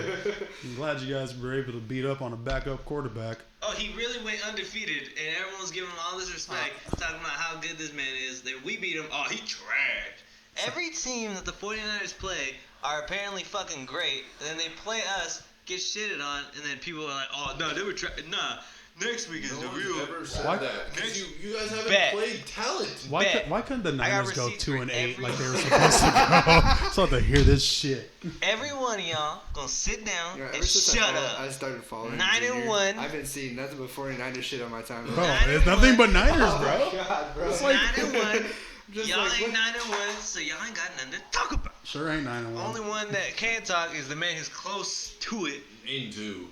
I'm glad you guys were able to beat up on a backup quarterback. Oh, he really went undefeated, and everyone was giving him all this respect, talking about how good this man is. Then we beat him. Oh, he trash. Every team that the 49ers play are apparently fucking great, and then they play us, get shitted on, and then people are like, oh, no, they were nah, next week is No the one's real. ever said Why- that. Because you guys haven't Bet. played talent. Why, Bet. why couldn't the I got Niners go receipts 2 for and 8 every- like they were supposed to go? So I have to hear this shit. Every one of y'all gonna sit down You know, and ever since shut I up. started following 9-1. I've been seeing nothing but 49ers shit on my timeline. Bro, 9-1. it's nothing but Niners, Oh bro. my God, bro. It's like- 9-1. Just Y'all like, ain't what- 9-1, so y'all ain't got nothing to talk about. Sure ain't 9-1. Only one that can talk is the man who's close to it. Into.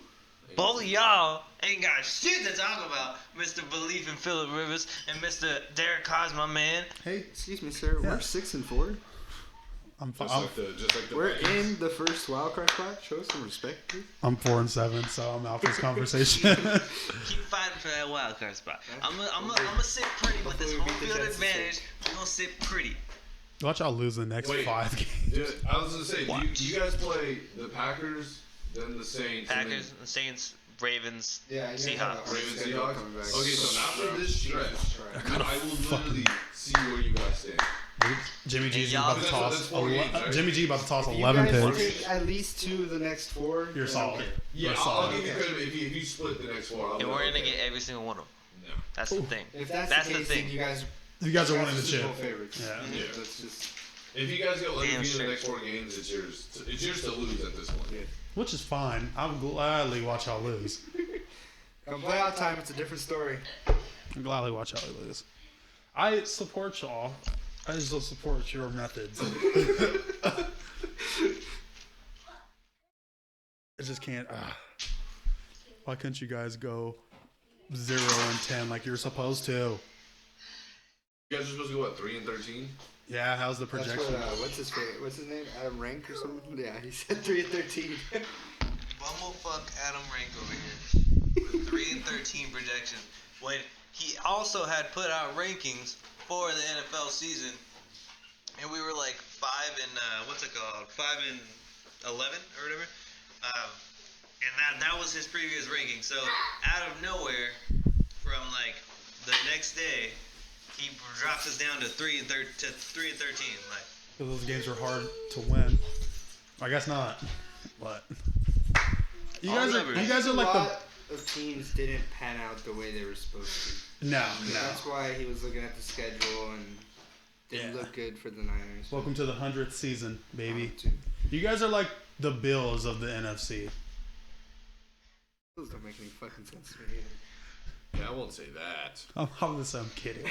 Both of y'all ain't got shit to talk about, Mr. Belief in Phillip Rivers and Mr. Derek Carr's my man. Hey, Excuse me, sir. Yeah. We're 6-4. I'm Just like the We're Vikings. in the first wild card spot. Show some respect, please. I'm 4-7, so I'm out for this conversation. Keep fighting for that wild card spot. I'm gonna sit pretty with this Hopefully home we beat the field Jets advantage. We're gonna sit pretty. Watch y'all lose the next Wait. 5 games. I was gonna say, do you guys play the Packers, then the Saints, and Packers, Saints, Ravens, Yeah, you Seahawks. have a Ravens, schedule Seahawks. coming back. Okay, so after this stretch, Right. I will literally see where you guys stand. Jimmy G's y'all- about to toss. That's 4 games, right? Jimmy G about to toss If you 11 guys picks. take at least 2 of the next 4. You're then solid. okay. You're I'll solid. give you credit if you split the next 4. I'll be And like, we're gonna okay. get every single one of them. No. That's the thing. If that's That's the the case, thing. then you guys You guys are are winning the Super chip. Bowl favorites. Yeah. Yeah. That's just. If you guys go Damn undefeated in the straight. next 4 games, it's yours. It's yours to lose at this point. Yeah. Which is fine. I'll gladly watch y'all lose. Come playoff time, it's a different story. I'll gladly watch y'all lose. I support y'all. I just don't support your methods. I just can't. Why couldn't you guys go 0-10 like you're supposed to? You guys are supposed to go, what, 3-13? Yeah, how's the That's projection? what, what's his name? Adam Rank or something? Yeah, he said 3-13. Bumblefuck Adam Rank over here with 3-13 projection. When he also had put out rankings for the NFL season, and we were like 5-11 or whatever. And that was his previous ranking. So out of nowhere, from like the next day, he drops us down to 3-13. Like, Because those games are hard to win. I guess not. But you guys are like a lot of teams didn't pan out the way they were supposed to. No. That's why he was looking at the schedule and didn't look good for the Niners. Welcome to the 100th season, baby. Too. You guys are like the Bills of the NFC. Those don't make any fucking sense to me either. Yeah, I won't say that. I'm kidding.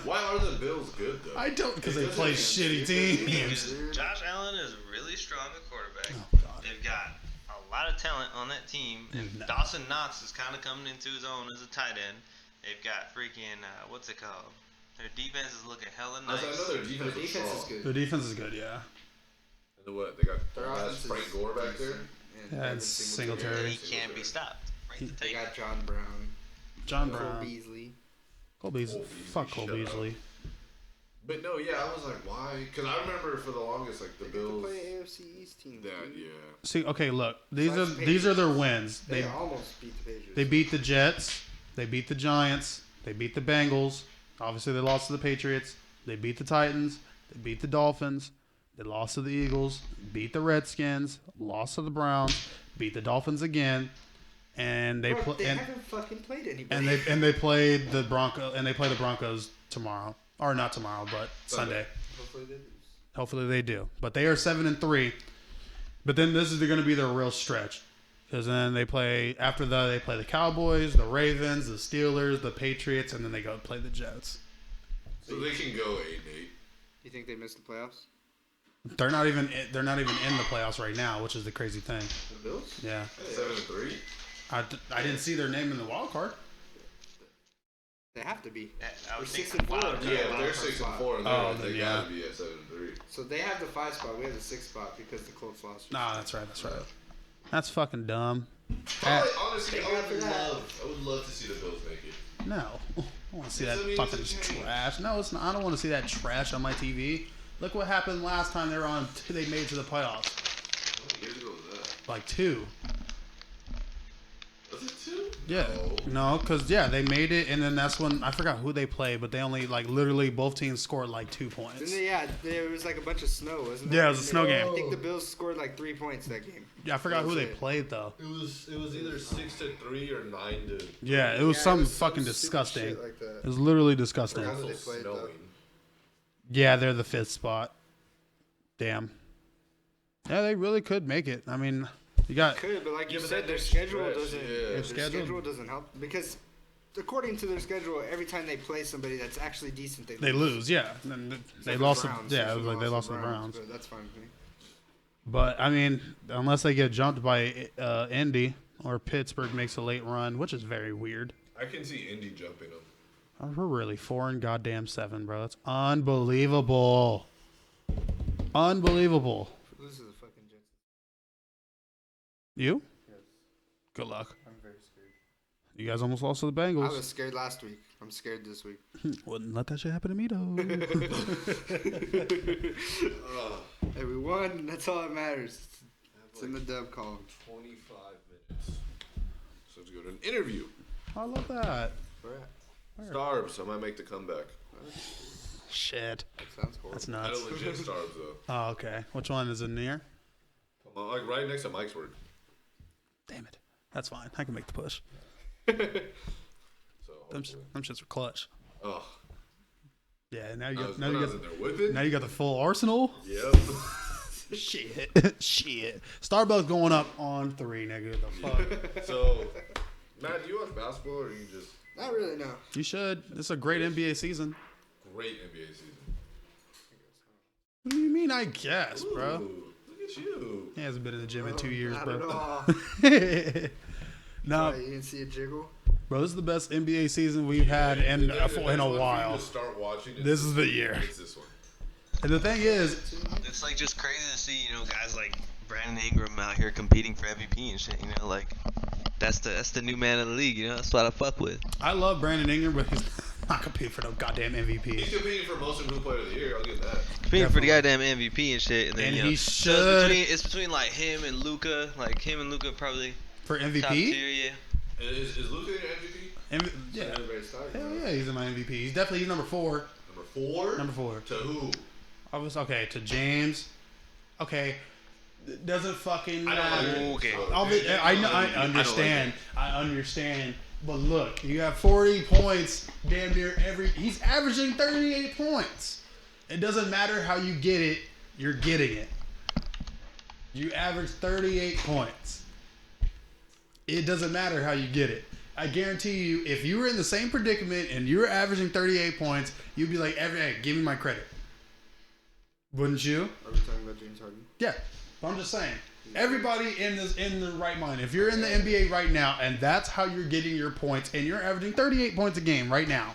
Why are the Bills good, though? I don't, because they It play doesn't shitty teams. Josh Allen is really strong at quarterback. Oh, God. They've got a lot of talent on that team. And No. Dawson Knox is kind of coming into his own as a tight end. They've got freaking, what's it called? Their defense is looking hella I nice. know their Their defense, was defense is strong. good. The defense is good, yeah. And then what? They got Their offense Frank is Gore back there? decent, Yeah, Evan and Singletary. And he can't be stopped. Right to They take. got John Brown. John Cole Brown. Beasley. Cole Beasley. Cole Beasley, Fuck Cole shut up. Beasley. But no, yeah, I was like, why? Because I remember for the longest, like, the They Bills. play AFC East team. That, dude. yeah. See, okay, look. These Besides are their wins. They almost beat the Patriots. They beat the Jets. They beat the Giants. They beat the Bengals. Obviously, they lost to the Patriots. They beat the Titans. They beat the Dolphins. They lost to the Eagles. Beat the Redskins. Lost to the Browns. Beat the Dolphins again. And they Bro, play. they haven't fucking played anybody. And they played the Broncos. And they play the Broncos tomorrow, or not tomorrow, but Sunday. Hopefully they lose. Hopefully they do. But they are 7-3. But then this is going to be their real stretch. Because then they play, after that, they play the Cowboys, the Ravens, the Steelers, the Patriots, and then they go play the Jets. So they can go 8-8. You think they missed the playoffs? They're not even in the playoffs right now, which is the crazy thing. The Bills? Yeah. 7-3? I didn't see their name in the wild card. They have to be. I They're would 6 think and 4. wild Yeah, card. if they're 6-4, and Oh, they then gotta be at 7-3. So they have the 5 spot. We have the 6 spot because the Colts lost. Nah, that's right. That's fucking dumb. Honestly, Thank God for that. I would love to see the Bills make it. No. I want to see Yes, that I mean, fucking it's a change. trash. No, it's not. I don't want to see that trash on my TV. Look what happened last time they were on. They made it to the playoffs. How many years ago was that? Like 2. Was it 2? Yeah. No, because, they made it, and then that's when, I forgot who they played, but they only, literally, both teams scored, 2 points. Didn't they, there was a bunch of snow, wasn't Yeah, there? it was a snow game. I think the Bills scored 3 points that game. Yeah, I forgot who they That's it. played, though. It was either 6-3 or 9-. Yeah, it was Yeah, something it was some fucking stupid disgusting. shit like that. It was literally disgusting. Forgot who they Also played, though. snowing. Yeah, they're the 5th spot. Damn. Yeah, they really could make it. I mean, you got... Could, but like you but said, that their next schedule stretch, doesn't. yeah. Their Schedule- schedule doesn't help because, according to their schedule, every time they play somebody that's actually decent, They lose, yeah. And they Except for lost. the Browns. Yeah, it was like they lost to the the Browns. But that's fine with me. But I mean, unless they get jumped by Indy or Pittsburgh makes a late run, which is very weird. I can see Indy jumping them. We're really 4-7, bro. That's unbelievable. Unbelievable. This is a fucking Jets. You? Yes, Good luck. I'm very scared. You guys almost lost to the I Bengals. was scared last week. I'm scared this week. Wouldn't let that shit happen to me though. Hey, we won. And that's all that matters. It's in the dub column. 25 minutes. So let's go to an interview. I love that. Where at? Starbs, I might make the comeback. Shit. That sounds horrible. That's I nuts. don't legit Starbs though. Oh, okay. Which one is it near? Come on, right next to Mike's word. Damn it. That's fine. I can make the push. So Them shits are clutch. oh, Yeah, now you I got was, now when you I was got in there whipping. now you got the full arsenal. Yep. Shit. Starbucks going up on 3, nigga. The fuck. So, Matt, do you watch basketball or you just Not really, no. You should. This is a great NBA season. great NBA season? What do you mean? I guess, bro. Ooh, look at you. He hasn't been in the gym in 2 years, Not bro. at all. No, You didn't see a jiggle? bro. This is the best NBA season we've had in If there's a one for you while. to start watching, This is the year. It's this one. And the thing is, It's like just crazy to see, guys like Brandon Ingram out here competing for MVP and shit. Like that's the new man of the league. That's what I fuck with. I love Brandon Ingram, but he's not competing for no goddamn He's MVP. competing for most improved player of the year. I'll get that. Competing for the Definitely. goddamn MVP and shit. And then And he so should. it's between like him and Luca. Like him and Luca probably For top MVP? tier. Yeah. Is Luka your MVP? Yeah. Everybody's talking Hell about it. yeah, he's in my MVP. He's number 4. Number 4. Number 4. To who? I was okay to James. Okay, doesn't fucking I don't like matter. it. Okay. I know. I understand. I understand. But look, you have 40 points. Damn near He's averaging 38 points. It doesn't matter how you get it. You're getting it. You average 38 points. It doesn't matter how you get it. I guarantee you, if you were in the same predicament and you were averaging 38 points, you'd be like, hey, give me my credit. Wouldn't you? Are we talking about James Harden? Yeah. But I'm just saying. Everybody in the right mind. If you're in the NBA right now and that's how you're getting your points and you're averaging 38 points a game right now,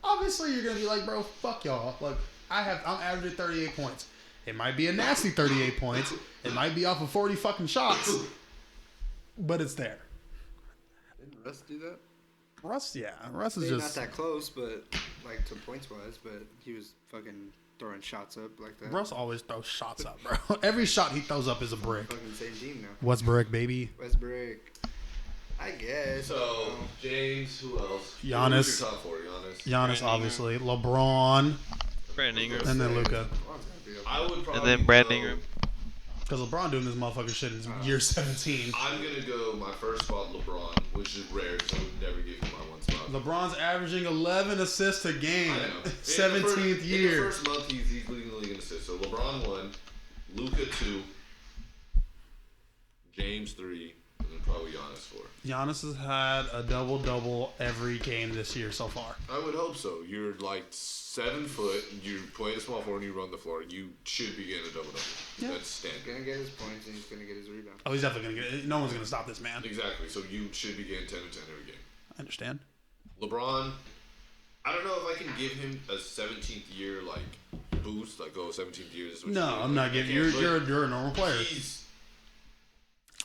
obviously you're gonna be like, bro, fuck y'all. Like I'm averaging 38 points. It might be a nasty 38 points. It might be off of 40 fucking shots. But it's there. Didn't Russ do that? Russ is Maybe just not that close, but like to points wise, but he was fucking throwing shots up like that. Russ always throws shots up, bro. Every shot he throws up is a brick. Fucking same team now. Westbrook, baby. Westbrook. I guess. So, James, who else? Giannis. Who's your top 4, Giannis? Giannis, obviously. LeBron, Brandon Ingram. and then Luka. I would probably And then Brandon go- Ingram. Because LeBron doing this motherfucking shit in year 17. I'm going to go my first spot, LeBron, which is rare because I would never give him my one spot. LeBron's averaging 11 assists a game. I know. 17th In the year. first month, he's leading the league in assists. So LeBron 1, Luka 2, James 3, and then probably Giannis 4. Giannis has had a double-double every game this year so far. I would hope so. You're like 7 foot, you play the small forward, and you run the floor. You should be getting a double-double. Yeah. That's standard. He's gonna get his points and he's gonna get his rebound. Oh, he's definitely going to get it. No one's going to stop this man. Exactly. So you should be getting 10 and 10 every game. I understand. LeBron, I don't know if I can give him a 17th year like boost, like 17th year. This is what No, you do. I'm not I giving can't, you. but You're a normal player.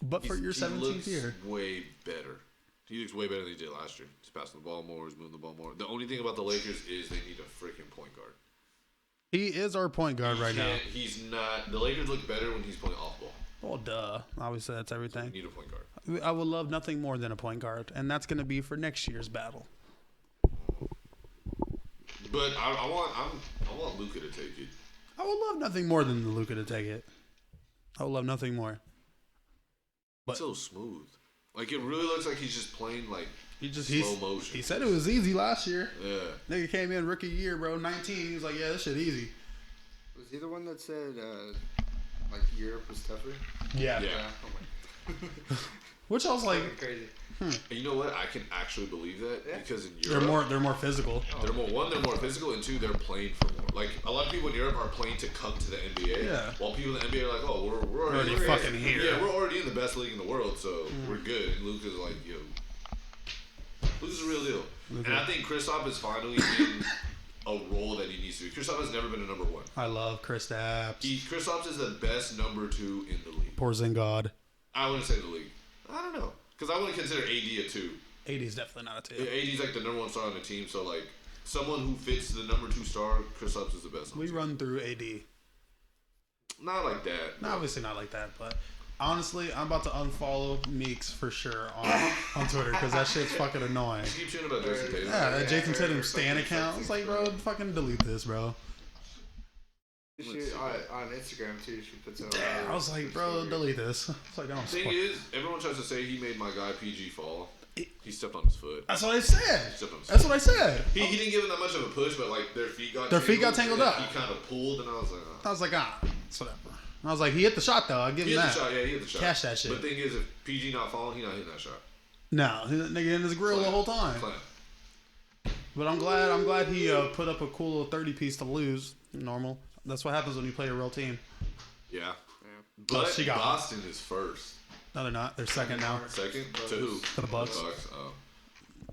But for he your 17th looks year. way better. He looks way better than he did last year. He's passing the ball more. He's moving the ball more. The only thing about the Lakers is they need a freaking point guard. He is our point guard right now. He's not. The Lakers look better when he's playing off ball. Well, duh. Obviously, that's They everything. need a point guard. I would love nothing more than a point guard, and that's going to be for next year's battle. But I want Luka to take it. I would love nothing more than Luka to take it. I would love nothing more. But It's so smooth. Like it really looks like he's just playing like slow motion. He said it was easy last year. Yeah. Nigga came in rookie year, bro, 19. He was like, yeah, this shit easy. Was he the one that said like Europe was tougher? Yeah. Yeah. Oh my. Which I was like, Fucking crazy. And you know what? I can actually believe that Yeah. because in they're Europe, more physical. they're more physical, and 2, they're playing for more. Like a lot of people in Europe are playing to come to the NBA. Yeah. While people in the NBA are like, oh, we're already already fucking here. Yeah, we're already in the best league in the world, so we're good. And Luka's like, yo, Luka's a real deal. Luka. And I think Kristaps is finally in a role that he needs to be. Kristaps has never been a number 1. I love Kristaps. Kristaps is the best number 2 in the league. Porzingis. I wouldn't say the league. I don't know. Because I wouldn't consider AD a 2. 80 is definitely not a 2. AD's like the number 1 star on the team, so like someone who fits the number 2 star, Kristaps is the best. We run through AD. Not like that. No, obviously not like that, but honestly, I'm about to unfollow Meeks for sure on Twitter because that shit's fucking annoying. Just keep shooting about Jason Tatum. Yeah, that Jason Yeah, Tatum or stan fucking account. something. It's like, bro, fucking delete this, bro. On Instagram too, she puts out. I was like, bro, delete this. It's like, I don't Thing fuck. is, everyone tries to say he made my guy PG fall. He stepped on his foot. That's what I said. He didn't give him that much of a push, but like their feet got tangled up. He kind of pulled, and I was like, it's whatever. I was like, he hit the shot though. I give him that. He hit the shot. Cash that shit. But the thing is, if PG not falling, he not hitting that shot. No, that nigga in his grill the whole time. But I'm glad he put up a cool little 30-piece to lose. Normal. That's what happens when you play a real team. Yeah. But she got Boston is first. No, they're not. They're second now. Second? To who? To the Bucks. Oh.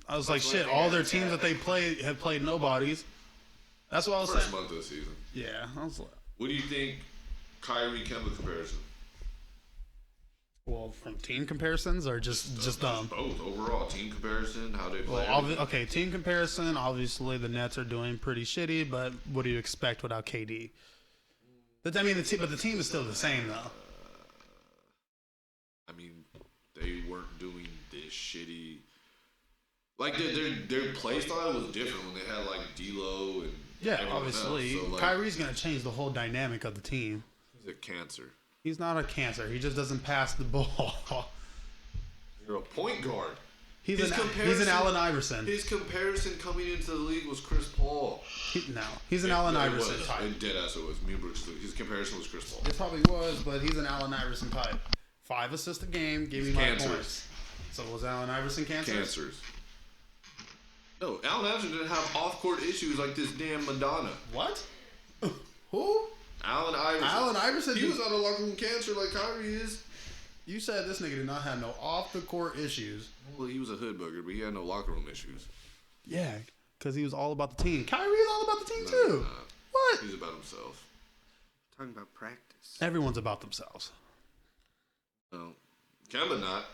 I was like, shit, all their teams that they played have played nobodies. That's what I was saying. First month of the season. Yeah. I was like, what do you think Kyrie Kemba comparison? well, from team comparisons or just both overall team comparison, how they play. Well, team comparison. Obviously, the Nets are doing pretty shitty, but what do you expect without KD? But I mean, the team is still the same though. I mean, they weren't doing this shitty. Like their play style was different when they had like D'Lo and obviously, else. So, like, Kyrie's gonna change the whole dynamic of the team. He's a cancer. He's not a cancer. He just doesn't pass the ball. You're a point guard. He's an Allen Iverson. His comparison coming into the league was Chris Paul. He's an Allen Iverson type. Deadass it was. Me and Brooks. His comparison was Chris Paul. It probably was, but he's an Allen Iverson type. 5 assists a game, gave me my points. So was Allen Iverson cancers? No, Allen Iverson didn't have off-court issues like this damn Madonna. What? Who? Allen Iverson. Allen Iverson. He was not a locker room cancer like Kyrie is. You said this nigga did not have no off-the-court issues. Well, he was a hood bugger, but he had no locker room issues. Yeah, because he was all about the team. Kyrie's all about the team too. What? He's about himself. Talking about practice. Everyone's about themselves. No, Kemba not.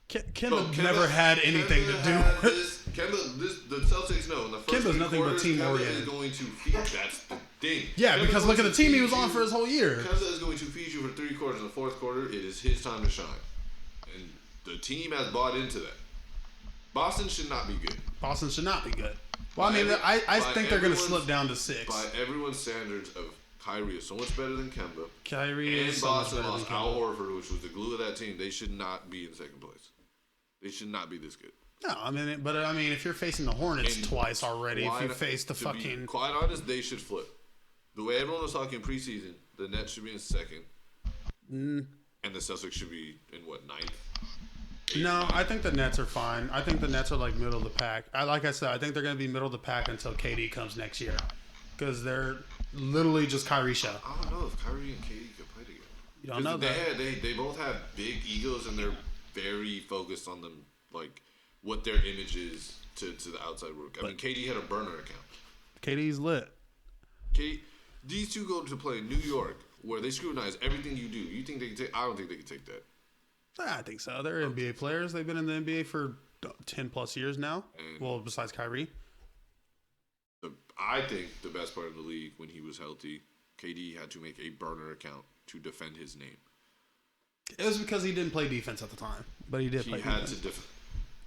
Kemba never had anything to do with the Celtics know. In the first Kemba's nothing but team Kemba oriented. is going to feed. That's the thing. Yeah, Kemba's because look at the team he was on for his whole year. Kemba is going to feed you for 3 quarters. In the fourth quarter, it is his time to shine, and the team has bought into that. Boston should not be good. Boston should not be good. Well, I mean, I think they're going to slip down to 6. By everyone's standards, of Kyrie is so much better than Kemba. Kyrie and is so Boston much better lost than Al Kemba. Horford, which was the glue of that team. They should not be in second place. They should not be this good. No, I mean, if you're facing the Hornets twice already, if you face the fucking... Quite honest, they should flip. The way everyone was talking preseason, the Nets should be in second. And the Celtics should be in, what, 9th? No, I think the Nets are fine. I think the Nets are like middle of the pack. Like I said, I think they're going to be middle of the pack until KD comes next year. Because they're literally just Kyrie show. I don't know if Kyrie and KD could play together. You don't know that. They both have big egos, and they're very focused on them, like what their image is to the outside world. I mean, KD had a burner account. KD's lit. These two go to play in New York, where they scrutinize everything you do. You think they can take? I don't think they can take that. I think so. They're NBA players. They've been in the NBA for 10 plus years now. Well, besides Kyrie. I think the best part of the league when he was healthy, KD had to make a burner account to defend his name. It was because he didn't play defense at the time, but he did play defense. He had to defend.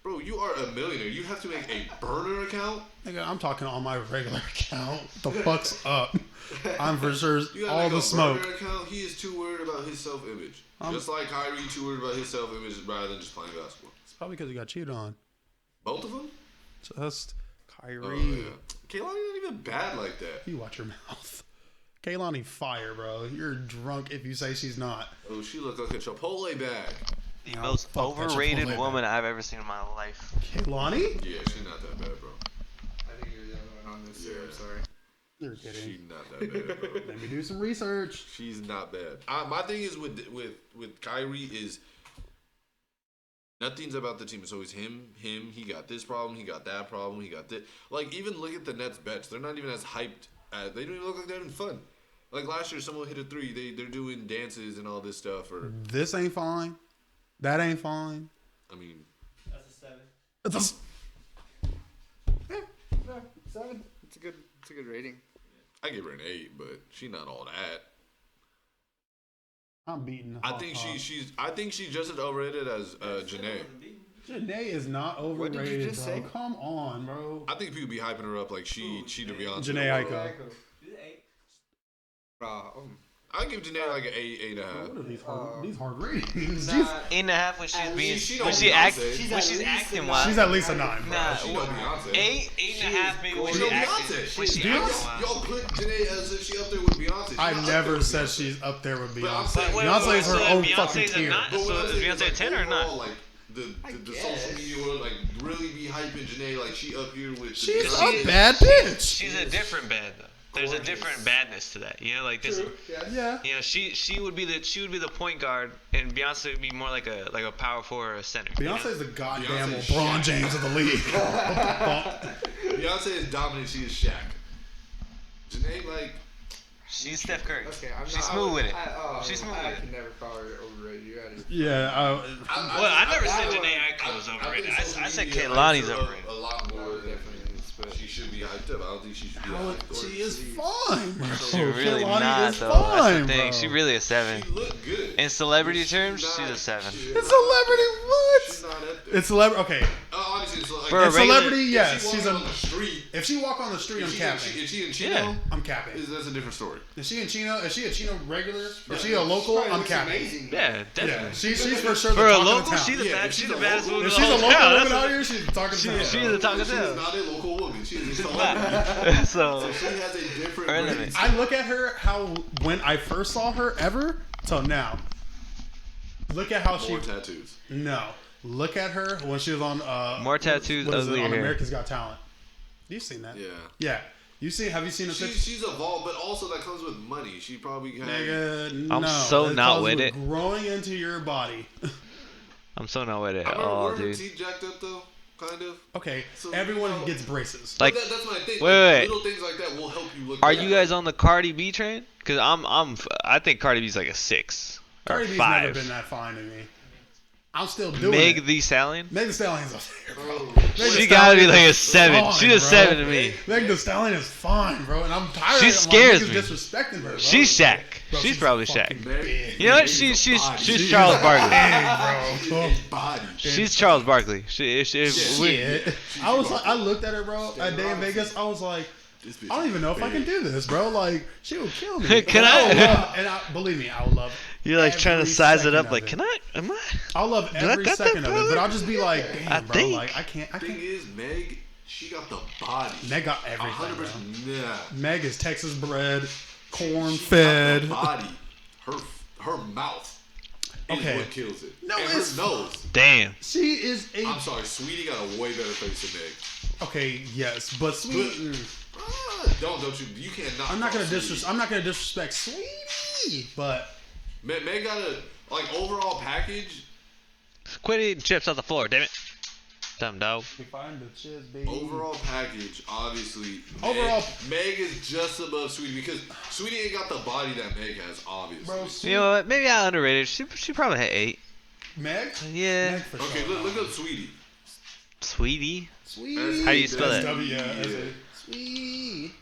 Bro, you are a millionaire. You have to make a burner account? Nigga, I'm talking on my regular account. The fuck's up? I'm for sure you all the smoke. Burner account, he is too worried about his self-image. Just like Kyrie, too worried about his self-image rather than just playing basketball. It's probably because he got cheated on. Both of them? Just Kyrie. Oh, yeah. Kaylani not even bad like that. You watch your mouth. Kaylani fire, bro. You're drunk if you say she's not. Oh, she looked like a Chipotle bag. The most overrated woman I've ever seen in my life. Kaylani? Yeah, she's not that bad, bro. I think you're the only one on this here. I'm sorry. You're kidding. She's not that bad, bro. Let me do some research. She's not bad. My thing is with Kyrie is nothing's about the team. It's always him. He got this problem. He got that problem. He got this. Like, even look at the Nets bench. They're not even as hyped. They don't even look like they're having fun. Like last year, someone hit a 3. They're doing dances and all this stuff. Or this ain't fine. That ain't fine. I mean, That's a 7. It's Yeah, 7. It's a good rating. I give her an 8, but she's not all that. I'm beating. I think she's just as overrated as Janae. Janae is not overrated, What did you just bro. say? Come on, bro. I think people be hyping her up like she the Beyonce. Janae Aiko. I I'd give Janae like an 8.5. What are these hard ratings? Nah, 8.5 when she's being she when don't she Beyonce. act She's when at she's least acting a wild. She's at least a 9, bro. Nah, She know Beyonce. 8.5 maybe when She she know acting. Beyonce. When she Do you? acting wild. Y'all put Janae as if she up there with Beyonce. She's I not up never there with said Beyonce. she's up there with But I'm Beyonce. saying- Beyonce is her so own Beyonce's fucking a tier. not- But what So I'm is saying Beyonce like, a 10 or not? overall, Like the social media world, like really be hyping Janae like she up here with. She's Beyonce. a bad bitch. She's a different bad though. There's a different badness to that. You know, like this. Yeah. You know, she would be the point guard, and Beyonce would be more like a power forward or a center. you know? Beyonce's the goddamn Beyonce's LeBron Shaq. James of the league. What the fuck? Beyonce is dominant. She is Shaq. Janae like. She's Steph Curry. Okay, I'm She's not, smooth with it. She's smooth I with it. can never call her overrated. You gotta. Yeah. Well, I never said Janae Aiko was overrated. I said Kehlani's overrated. A lot more than Definitely is, but she should be hyped up. I don't think she should be hyped. She is fine, bro. She's really Kehlani not is though. That's fine, the thing. bro. She really a 7. She look good. In celebrity terms, She's she's a not- 7. she- It's celebrity. She's What? not up there. It's celebrity. Okay. Honestly, it's like For a It's regular- celebrity. Yes. If she She's walk a. on the street. If she walk on the street, I'm capping. Is she in Chino? Yeah. I'm capping. That's a different story. Is she in Chino? Is she a Chino regular? Is she a local? I'm capping. amazing. Yeah, Yeah, definitely. she's for sure the For a talk of local, the town. she's the Yeah, bad. if She's she's the a baddest local- woman. If in she's the a whole local town. woman That's out here, she's the talk of the town. She's bro. the talk of She's town. not a local woman. She's a celebrity. So So she has a different Her rating. limits. I look at her how when I first saw her ever till now. Look at how More she. tattoos. No, look at her when she was on. More tattoos, what is it, uglier on hair. America's Got Talent. You've seen that? Yeah. Yeah. You see? Have you seen a picture? She's evolved, but also that comes with money. She probably has. Nigga, I'm no. so That not comes with it. Growing into your body. I'm so not with it I at remember all, her dude. teeth jacked up though, kind of. Okay, So, everyone you know- gets braces. Like, That's my thing. wait. Little things like that will help you look. Are better. you guys on the Cardi B train? Cause I think Cardi B's like a 6 or Cardi B's never 5. been that fine to me. I'm still doing Meg it. Thee Stallion. Meg Thee Stallion's up there, bro. Meg Thee She gotta be Stallion like a is 7. fine, She's a bro. 7 to me. Meg Thee Stallion is fine, bro, and I'm tired. She of scares niggas me. disrespecting her, bro. She's Shaq. Bro, She's probably fucking Shaq. big. You know what? Meg's She's a body. she's She Charles is a Barkley. Big, bro. Body. She's Charles Barkley. If we- Shit. I was like, I looked at her, bro, that day in Vegas. I was like, This bitch I don't is even know if I can big. do this, bro. Like, she would kill me. Can And I- would love, and believe me, I would love. You're like trying to every size it second up. of Like, it. can I? Am I? I'll love I every got that second of it, power? but I'll just be like, damn, I bro. think. Like, I can't. Thing is, Meg, she got the body. Meg got everything. 100%. Yeah. Meg is Texas bred, corn She fed. got the body. Her mouth is Okay. what kills it. No, and it's- her nose. Damn. She is a. I'm sorry, Sweetie got a way better face than Meg. Okay, yes, but sweet. Don't you? You can't knock. I'm not gonna off Sweetie. I'm not gonna disrespect Sweetie, but Meg got a overall package. Quit eating chips off the floor, damn it. Dumb dog. we find the chiz, baby. Overall package, obviously. Overall- Meg is just above Sweetie because Sweetie ain't got the body that Meg has, obviously. bro. You know what? Maybe I underrated. She probably had 8. Meg. Yeah. Meg for Okay, sure. look up Sweetie. Sweetie. Sweet. How do you spell that? S-W-E-E. Sweet.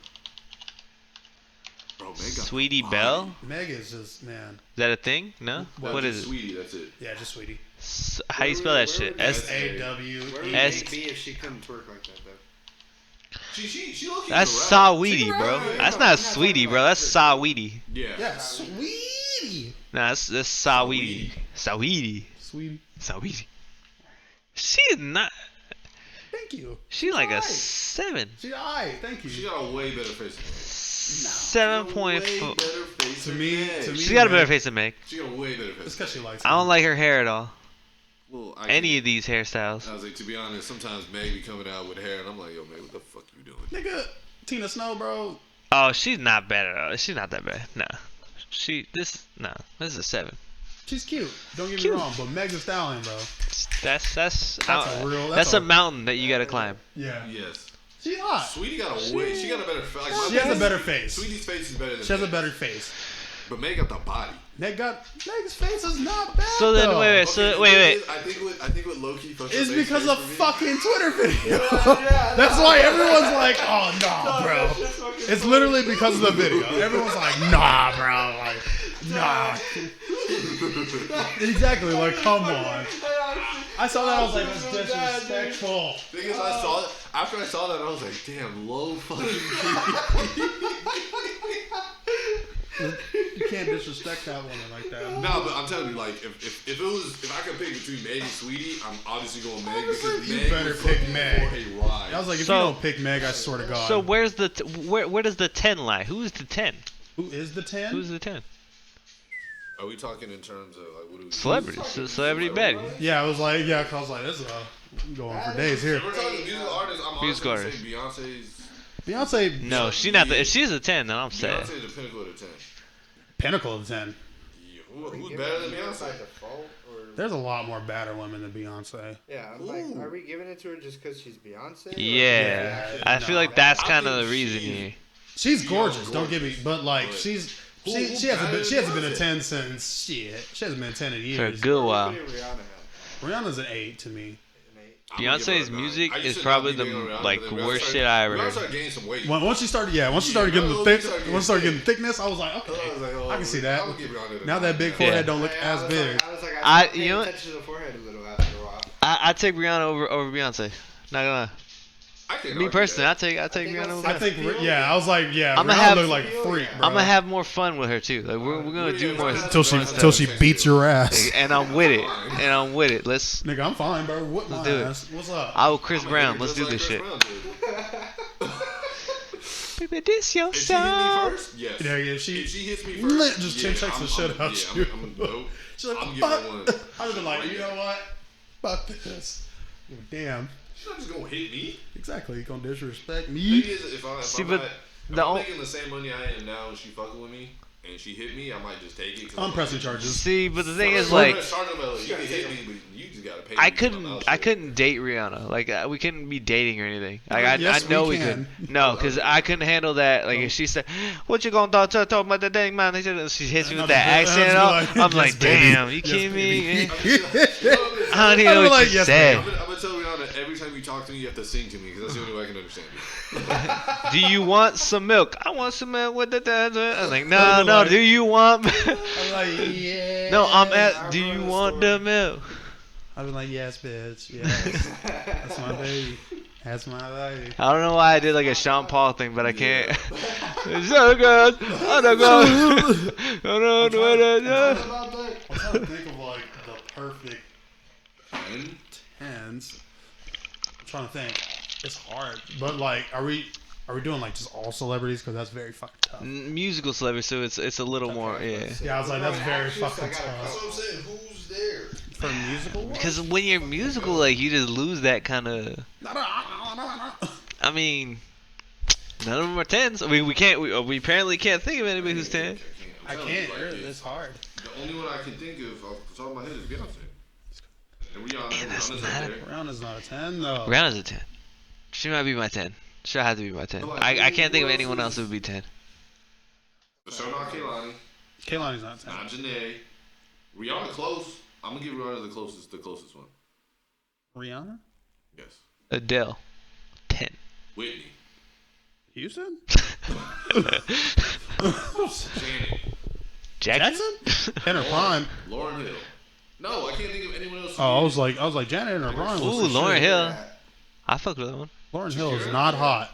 Bro, Meg got the Sweetie body. Belle. Meg is just man. Is that a thing? No. That's What is it? Sweetie, that's it. Yeah, just Sweetie. How do you spell that shit? S S. A W Where would E. S- it be if she couldn't twerk like that, though? She low-key That's can rap. Saweetie, bro. rap. That's not Sweetie, bro. That's Saweetie. Yeah. Yeah, Sweetie. Nah, that's Saweetie. Saweetie. Sweetie. Saweetie. She is not. Thank you. She like a Alright. 7. She's alright. Thank you. She got a way better face than Meg. 7.4. Way better face To than me- Meg. to me- She got a better face than Meg. She got a way better face. It's because she likes. I don't like her hair at all. Well, Any of these hairstyles. I was like, to be honest, sometimes Meg be coming out with hair, and I'm like, yo, Meg, what the fuck you doing? Nigga, Tina Snow, bro. Oh, she's not bad at all. She's not that bad. Nah. This is a 7. She's cute. Don't get me Cute. wrong, but Meg Thee Stallion, bro. That's a real- that's a mountain that you gotta climb. Yeah. Yes. She's hot. Sweetie got a way. She got a better face. Like, my She has a face- better face. Sweetie's face is better than She has a Meg's. better face. But Meg got the body. Meg's face is not bad. So then, though. wait. Okay, So the wait. thing is, I think what low-key fucks It's with Meg's because face of for me- fucking Twitter video. That's why everyone's like, oh, nah, bro. It's literally because of the video. Everyone's like, nah, bro. Like, nah. Exactly, like, come on. I saw that, I was like, that's disrespectful. Thing is, after I saw that, I was like, damn, low fucking You can't disrespect that woman like that. No, but I'm telling you, like, if I could pick between Meg and Sweetie, I'm obviously going Meg because You Meg better was pick fucking Meg. for a ride. I was like, if So- you don't pick Meg, I swear to God. So where's the where does the 10 lie? Who's the 10? Who is the 10? Who's the 10? Are we talking in terms of like what do we? Celebrities. Celebrity Betty. Yeah, I was like, cause I was like, this is going for days here. If we're talking musical artists, I'm Musical honestly gonna say Beyonce's. Beyonce, No, she's not. If she's a 10, then I'm sad. Beyonce's the pinnacle of the 10. pinnacle of 10. Yeah, who's better than Beyonce? By default, or There's a lot more badder women than Beyonce. yeah, I'm like, Ooh. are we giving it to her just because she's Beyonce? Or- Yeah, I feel like that's kind of the reason here. She's She gorgeous. is Don't get me, but like But she who hasn't been a Beyonce? 10 since shit. She hasn't been a 10 in For a years. good Where are while. we putting Rihanna at? Rihanna's an 8 to me. An 8. I'm gonna give her Beyonce's a 9. music I used is to probably not be the big on Rihanna, like but then worst Rihanna shit I ever Rihanna heard. started gaining some weight. Once she started getting the once once she started getting thickness, I was like, I okay, was like, oh, I can see I'm that. gonna give Rihanna the Now 9. that big Yeah. forehead don't look I as was big. I was like, I- I you know what? attention to the forehead a little after a while. I take Rihanna over Beyonce. Not gonna lie. I can't Me argue personally, that. I take think Rihanna that's over I Beyonce. think, yeah, I was like, yeah, I'ma Rihanna have- looked like a freak, bro. I'm gonna have more fun with her too. Like we're gonna do more. Until she beats your ass. And I'm with it. Let's. Nigga, I'm fine, bro. What my Let's do it. ass? What's up? I will Chris I'm Brown. gonna Let's hit do her this just shit. like Chris Brown did. Baby, this your If she hit me song. first, yes. Yeah, yeah, she hits me lit first, just yeah, chin checks the shit out yeah, you. nope. She's like, I'm fuck. giving her one. I would have been like, you know what? Fuck this. Damn. She's not just gonna hit me. Exactly. You gonna disrespect Thing me? is, if See, I'm, but not, if the I'm ol- making the same money I am now and she fucking with me and she hit me, I might just take it. I'm pressing charges. See, but the thing I'm is, not like, gonna charge them, like, you can hit me, but you just gotta pay I me. couldn't date Rihanna. Like, we couldn't be dating or anything. Like, Yes, I know we we can. could. No, because I couldn't handle that. Like, if she said, "What you gonna talk about the dang man?" She hits me with that accent and all. I'm like, "Damn, you kidding me?" I don't even know I'm what like, you yes, said. I'm gonna tell Rihanna every time you talk to me, you have to sing to me because that's the only way I can understand you. Do you want some milk? I want some milk with the dad. I'm like, no, I'm no. like- Do you want? I'm like, yeah. No, I'm at. I Do you remember the want story. the milk? I've been like, yes, bitch. Yes. That's my baby. That's my baby. I don't know why I did like a Sean Paul thing, but I can't. It's so good. Oh no, God. Oh no, no, no, no. About that. I'm trying to think of like the perfect And tens. I'm trying to think. It's hard, but like, are we doing like just all celebrities? Because that's very fucking tough. Musical celebrity, so it's a little more, yeah. Yeah, I was like, that's very Actress, I fucking gotta tough. that's what I'm saying. Who's there? For musical ones? Because when you're musical, like you just lose that kind of. I mean, none of them are tens. I mean, we apparently can't think of anybody who's 10. I can't. It's hard. The only one I can think of off the top of my head is Beyonce. And Rihanna. Man, that's Rihanna's not- up there. Rihanna's not a 10 though. Rihanna's a 10. She might be my 10. She'll have to be my 10. I can't think of anyone else who would be 10. So not Kehlani, Kaylani's not a 10. not Janae. Rihanna close. I'm gonna give Rihanna the closest one. Rihanna? Yes. Adele, 10. Whitney. Houston? Janet. Jackson? In her prime. Lauryn Hill. No, I can't think of anyone else. Oh, I was like Janet in her prime. was Ooh, for Lauryn sure. Hill. I fuck with that one. Lauryn Hill is not hot.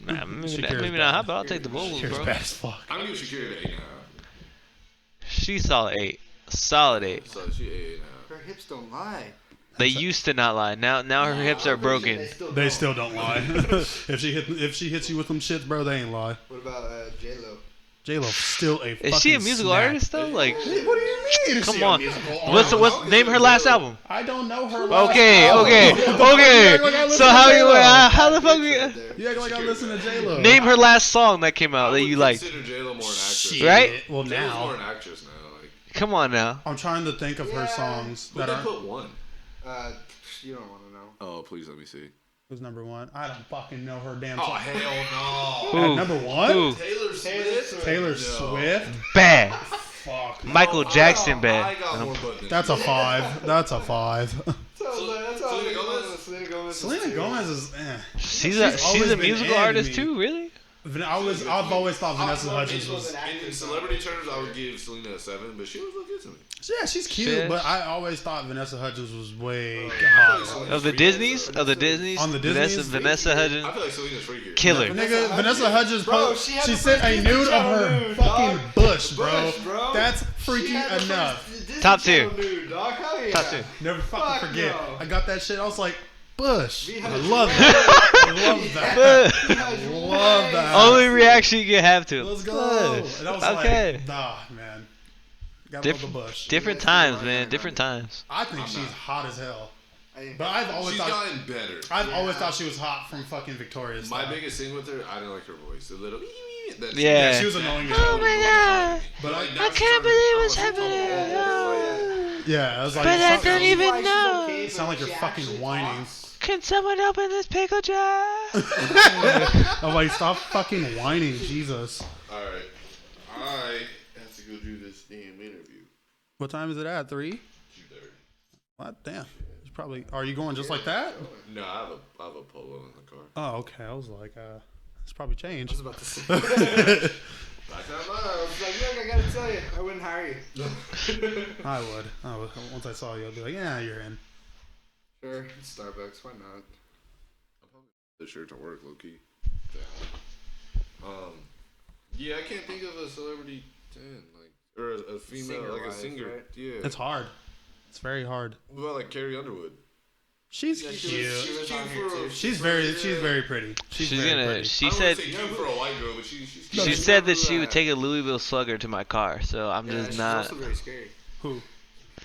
Nah, maybe Shakira's maybe bad. not hot, but I'll take the vocals, She's bro. bad as fuck. I'm gonna give Shakira the 8 now. She's solid 8. Solid 8. So she 8 now. Her hips don't lie. They used to not lie. Now her hips are broken. They still don't lie. if she hits you with them shits, bro, they ain't lie. What about J Lo? J Lo's still a fucking Is she a musical snack. artist though? Like, What do you mean? Is come she a on. musical What's artist? name her last album? I don't know her. Last Okay, album. okay, What the fuck? You okay. act like I listen So to J-Lo. how the fuck we You act like I listen to J Lo. name her last song that came out that you liked? Consider J Lo more an actress. Shit. Right? Well, J-Lo's more now an actress now. Like, Come on now. I'm trying to think of her Yeah. songs who that they are. put one? You don't want to know. Oh, please let me see. Who's number one? I don't fucking know her damn Oh song. hell Who? At number one? Who? no. Taylor Swift. Taylor No. Swift. Bad. Fuck. Michael Jackson I bad. got more buttons. That's a 5. That's a 5. That's all Selena Gomez? Selena Gomez. Selena Gomez is. She's a always been musical and artist me. too, really? I've always thought Vanessa Hudgens was. In celebrity terms, I would give Selena a 7, but she was look good to me. Yeah, she's cute, Shit. but I always thought Vanessa Hudgens was way I hotter. feel like Of the Disneys? Of the Disneys? On the Disneys? Vanessa I Hudgens. feel like Selena's freakier. Killer. Nigga, Vanessa Hudgens, Bro, she she sent a Disney nude of her Channel nude, fucking dog. bush, bro. Bush, bro. That's She freaky had the enough. first Disney Top tier. Channel nude, dog. Hell yeah. Top tier. Never fucking Fuck forget. no. I got that shit. I was like, Bush. We I had a love trend. that. I love that. Guys, Love that. Only reaction you can have to. Let's go. Bush. And I was Okay. like, nah, man. Gotta love the Bush. Different times, man. Different times. I think she's hot as hell. I- But I've always She's thought gotten better. I've always thought she was hot from fucking Victoria's. My style. biggest thing with her, I didn't like her voice. A little. That Yeah. Yeah, she was annoying. as Oh hell. my god. But Like, I now she's can't starting to- believe I what's don't know, she's happening. talking- yeah, I was like, But I sound- don't even Why she's know. okay, sound like but you're she fucking actually whining. talks. Can someone open this pickle jar? I'm like, stop fucking whining, Jesus. Alright. I have to go do this damn interview. What time is it at? 3? 2:30. What? Damn. It's probably. Are you going just like that? No, I have a polo in the car. Oh, okay. I was like, it's probably I changed. was about to say. Back I was like, look, I gotta tell you, I wouldn't hire you. I would. Once I saw you, I'd be like, yeah, you're in. Sure, it's Starbucks, why not? The shirt to work, low key. Yeah, I can't think of a celebrity 10, like, or a female, Singer like a wise, singer. right? Yeah. It's hard. It's very hard. What about like Carrie Underwood? She's Yeah, cute. she was on here too. She's very pretty. She's She's very gonna. pretty. She I don't said. wanna say cute for a white girl, but she's She cute. said that she would take a Louisville Slugger to my car, so I'm Yeah, just she's not. also very scary. Who?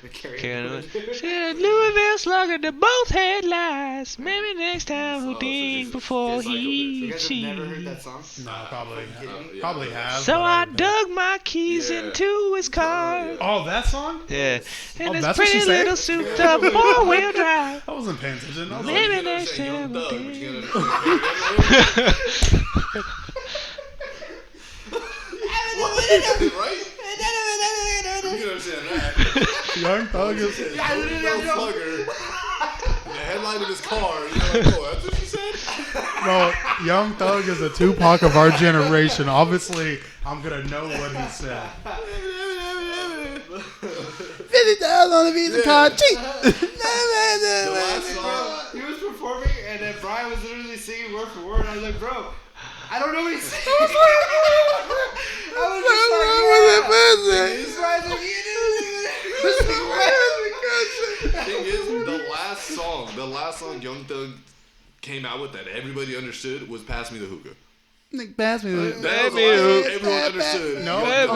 The Carrie Karen Underwood. She said Louisville Slugger to both headlights. Maybe next time we'll so think she's- before she's like a bitch. he You guys have never heard cheats. that song? No, probably. kidding me? Probably have. So but I haven't. dug my keys Yeah. into his car. yeah. Oh, that song? Yeah, and Oh, his that's what she pretty said? little souped up four-wheel drive. I wasn't paying attention. I was Maybe like, next time Young we'll Thug, but you think. can't understand right? You can understand that. Young Thug is. Young Slugger. The headline of his car. You're like, oh, that's what she said? Bro, Young Thug is a Tupac of our generation. Obviously, I'm gonna know what he said. 50,000 on the Visa card. Cheap. The last song. He was performing, and then Brian was literally singing word for word. I was like, bro, I don't know what he's saying. I was just like, yeah. This guy's like, The thing is, the last song Young Thug came out with that everybody understood was "Pass Me the Hookah." Nick, pass me the. That was the last song everyone understood. No, Young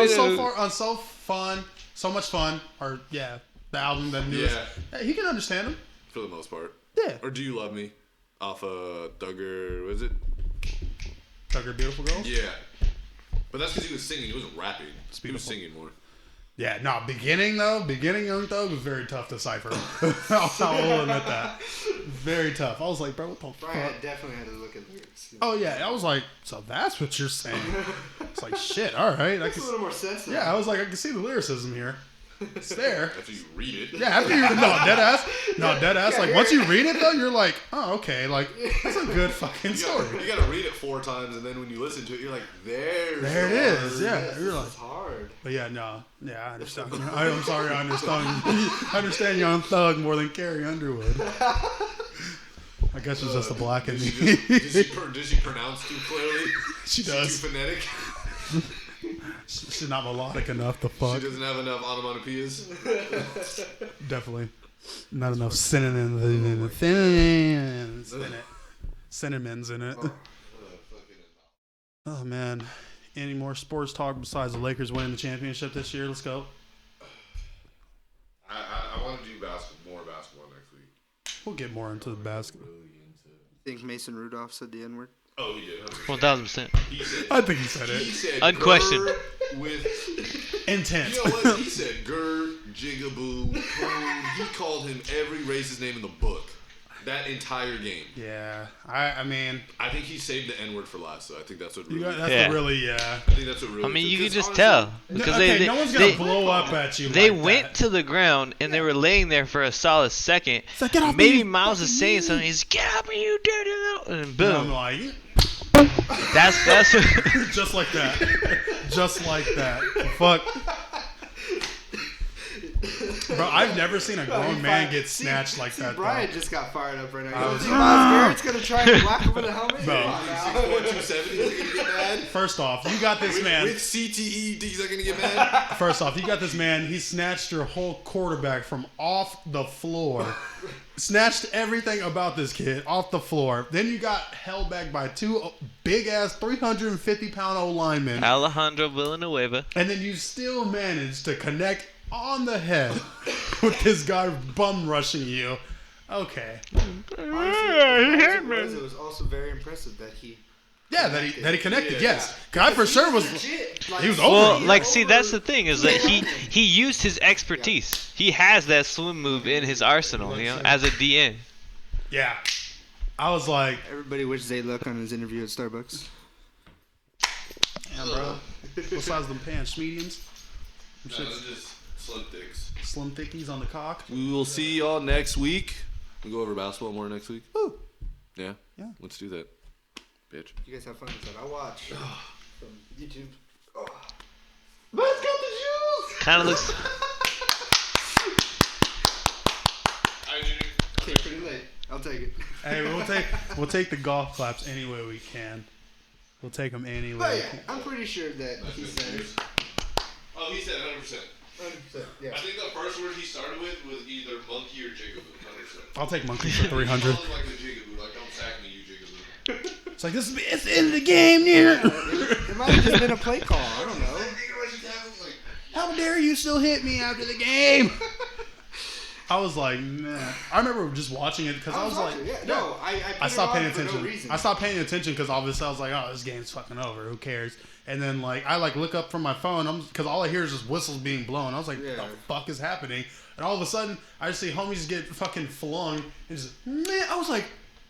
on Thug- so much fun, or yeah, the album that newest. Yeah. He can understand him. for the most part. Yeah. Or Do You Love Me? Off Thugger, was it? Tucker, Beautiful Girls. Yeah. But that's because he was singing. He wasn't rapping. He was beautiful. singing more. Yeah, no, beginning Young Thug was very tough to cipher. I'll admit that. Very tough. I was like, bro, what the Brian fuck? definitely had to look at lyrics. Oh yeah, I was like, so that's what you're saying. It's like shit. All right, I Makes can. a little more sense now. Yeah, I was like, I can see the lyricism here. It's there. After you read it. Yeah, after you dead ass. Like once you read it though, you're like, oh okay, like that's a good fucking story. You gotta read it 4 times, and then when you listen to it, you're like, there There it is. Yeah, Yes, you're this like. is hard. But yeah, no, yeah, I understand. I'm sorry, I understand. I understand Young Thug more than Carrie Underwood. I guess it's just the black in me. Does she pronounce too clearly? She Too does. phonetic? She's not melodic enough to fuck. She doesn't have enough onomatopoeias? Definitely not enough synonyms in it. Oh man, any more sports talk besides the Lakers winning the championship this year? Let's go. I want to do more basketball next week. We'll get more into the basketball. Think Mason Rudolph said the N word? Oh, he did. 1000%. He said, I think he said he it. said Unquestioned. "Grr" with, Intent. you know what? He said "Gur," "Jigaboo," "Poon." He called him every racist name in the book. That entire game. Yeah, I mean, I think he saved the N word for last, so I think that's what you really. got, that's Yeah. the really yeah. I think that's what really. I mean, you can because just honestly, tell because Okay, they no one's gonna they, blow up at you. they like went that. to the ground and they were laying there for a solid second. It's like, get off me, Maybe you Miles is fucking saying idiot. something. He's get off me, you dirty little, and And boom. I'm like, That's Just like that. Just like that. Fuck. Bro, I've never seen a grown man get snatched like that. Brian just got fired up right now. I You was- think Miles Garrett's gonna try and whack him with a helmet? Bro. Come on now. 270, he's gonna get mad. First off, you got this man. With CTE, he's not gonna get mad. First off, you got this man. He snatched your whole quarterback from off the floor. Snatched everything about this kid off the floor. Then you got held back by two big ass 350-pound old linemen. Alejandro Villanueva. And then you still managed to connect on the head with this guy bum rushing you. Okay. Honestly, it was also very impressive that he. Yeah, that he connected. Yes, guy for sure was. Legit. Like, He was over. Well, him. like, see, that's the thing is that he used his expertise. He has that swim move in his arsenal, you know, as a DN. Yeah. I was like, Everybody wishes they look on his interview at Starbucks. damn, bro. What size of them pants? Mediums? No, they're just slim dicks. Slim thickies on the cock? We will see y'all next week. We'll go over basketball more next week. Woo. Yeah? Yeah. Let's do that. Bitch. You guys have fun with that. I watch from YouTube. Oh. Let's get the juice! Kind of looks. Okay, pretty late. I'll take it. Hey, we'll take the golf claps any way we can. We'll take them any way But we yeah, can. I'm pretty sure that he said it. Oh, he said 100%. 100%. Yeah. I think the first word he started with was either monkey or jigaboo. 100%. I'll take monkey for 300. Like a jigaboo. Like, don't sack me, you jigaboo. It's like, it's the end of the game, nigga. It might have just been a play call. I don't know. How dare you still hit me after the game? I was like, man. I remember just watching it because I was like, watching, yeah. No, I put I stopped it paying on for attention. no reason. I stopped paying attention because obviously I was like, oh, this game's fucking over. Who cares? And then like I like look up from my phone, because all I hear is just whistles being blown. I was like, Yeah. what the fuck is happening? And all of a sudden, I just see homies get fucking flung. And just man, I was like,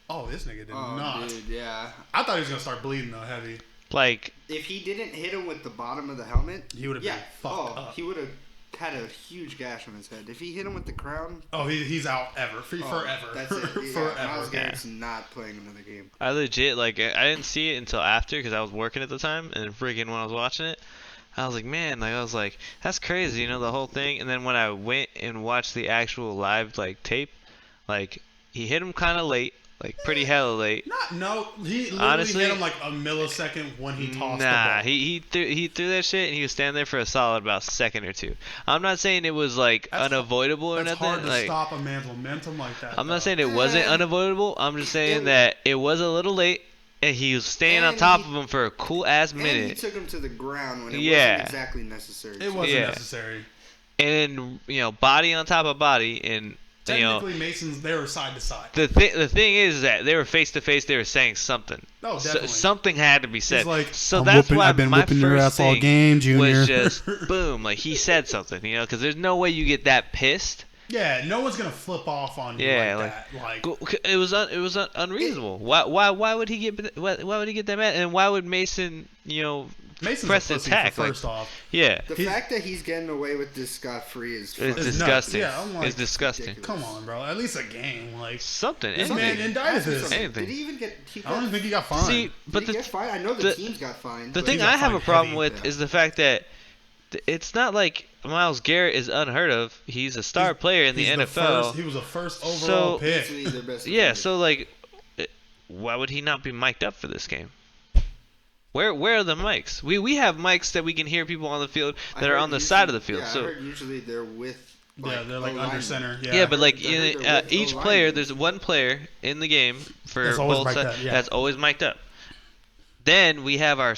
oh, this nigga did not. Dude, yeah. I thought he was gonna start bleeding though, heavy. Like, If he didn't hit him with the bottom of the helmet, He would have been fucked up. he would have had a huge gash on his head. If he hit him with the crown, Oh, he's out ever, forever. That's it. Yeah, Forever. Miles Garrett's not playing another game. I legit, like, I didn't see it until after because I was working at the time, and freaking when I was watching it, I was like, man, like, I was like, that's crazy, you know, the whole thing. And then when I went and watched the actual live, like, tape, like, he hit him kind of late, like, pretty hella late. He literally Honestly, hit him like a millisecond when he tossed the Nah, ball. he threw that shit, and he was standing there for a solid about a second or two. I'm not saying it was like That's- unavoidable or That's nothing. hard to like, stop a man's momentum like that. I'm though. not saying it wasn't unavoidable. I'm just saying that it was a little late, and he was staying on And top he- of him for a cool ass And he minute. took him to the ground when it Yeah. wasn't exactly necessary. It wasn't Yeah. necessary. And you know, body on top of body, and you know, Technically, Masons, they were side to side. the thing is that they were face to face. They were saying something. Oh, So, definitely. something had to be said. He's like, so "I'm that's whooping- why I've been my whooping your first ass all thing game, Junior." was just boom, like he said something, you know, because there's no way you get that pissed. Yeah, no one's gonna flip off on you Yeah, like that. Like, It was unreasonable. Why would he get why would he get that mad? And why would Mason, you know, Mason's press a his pussy tack? for first off. Yeah, The fact that he's getting away with this scot-free is it's fucking nuts. disgusting. Yeah, I'm like, It's disgusting. ridiculous. Come on, bro. At least a game. Like, Something. this anything. man indicted Ask me this. something. Anything. Did he even get? He I don't got, think he got fined. See, but did he the get fined? I know the- the teams got fined. the but- thing got I have a fined problem heavy. with Yeah. is the fact that it's not like Myles Garrett is unheard of. He's a star player in the He's NFL. he was a first overall So- pick. Easily their best Yeah, defender. so like, why would he not be mic'd up for this game? Where are the mics? We have mics that we can hear people on the field I that are heard on the usually- side of the field. Yeah, so I heard usually they're with. Yeah, they're like O-linemen. under center. Yeah, yeah, but like I heard in, they're with each O-linemen. player, there's one player in the game for That's always both mic'd sides up, yeah. that's always mic'd up. Then we have our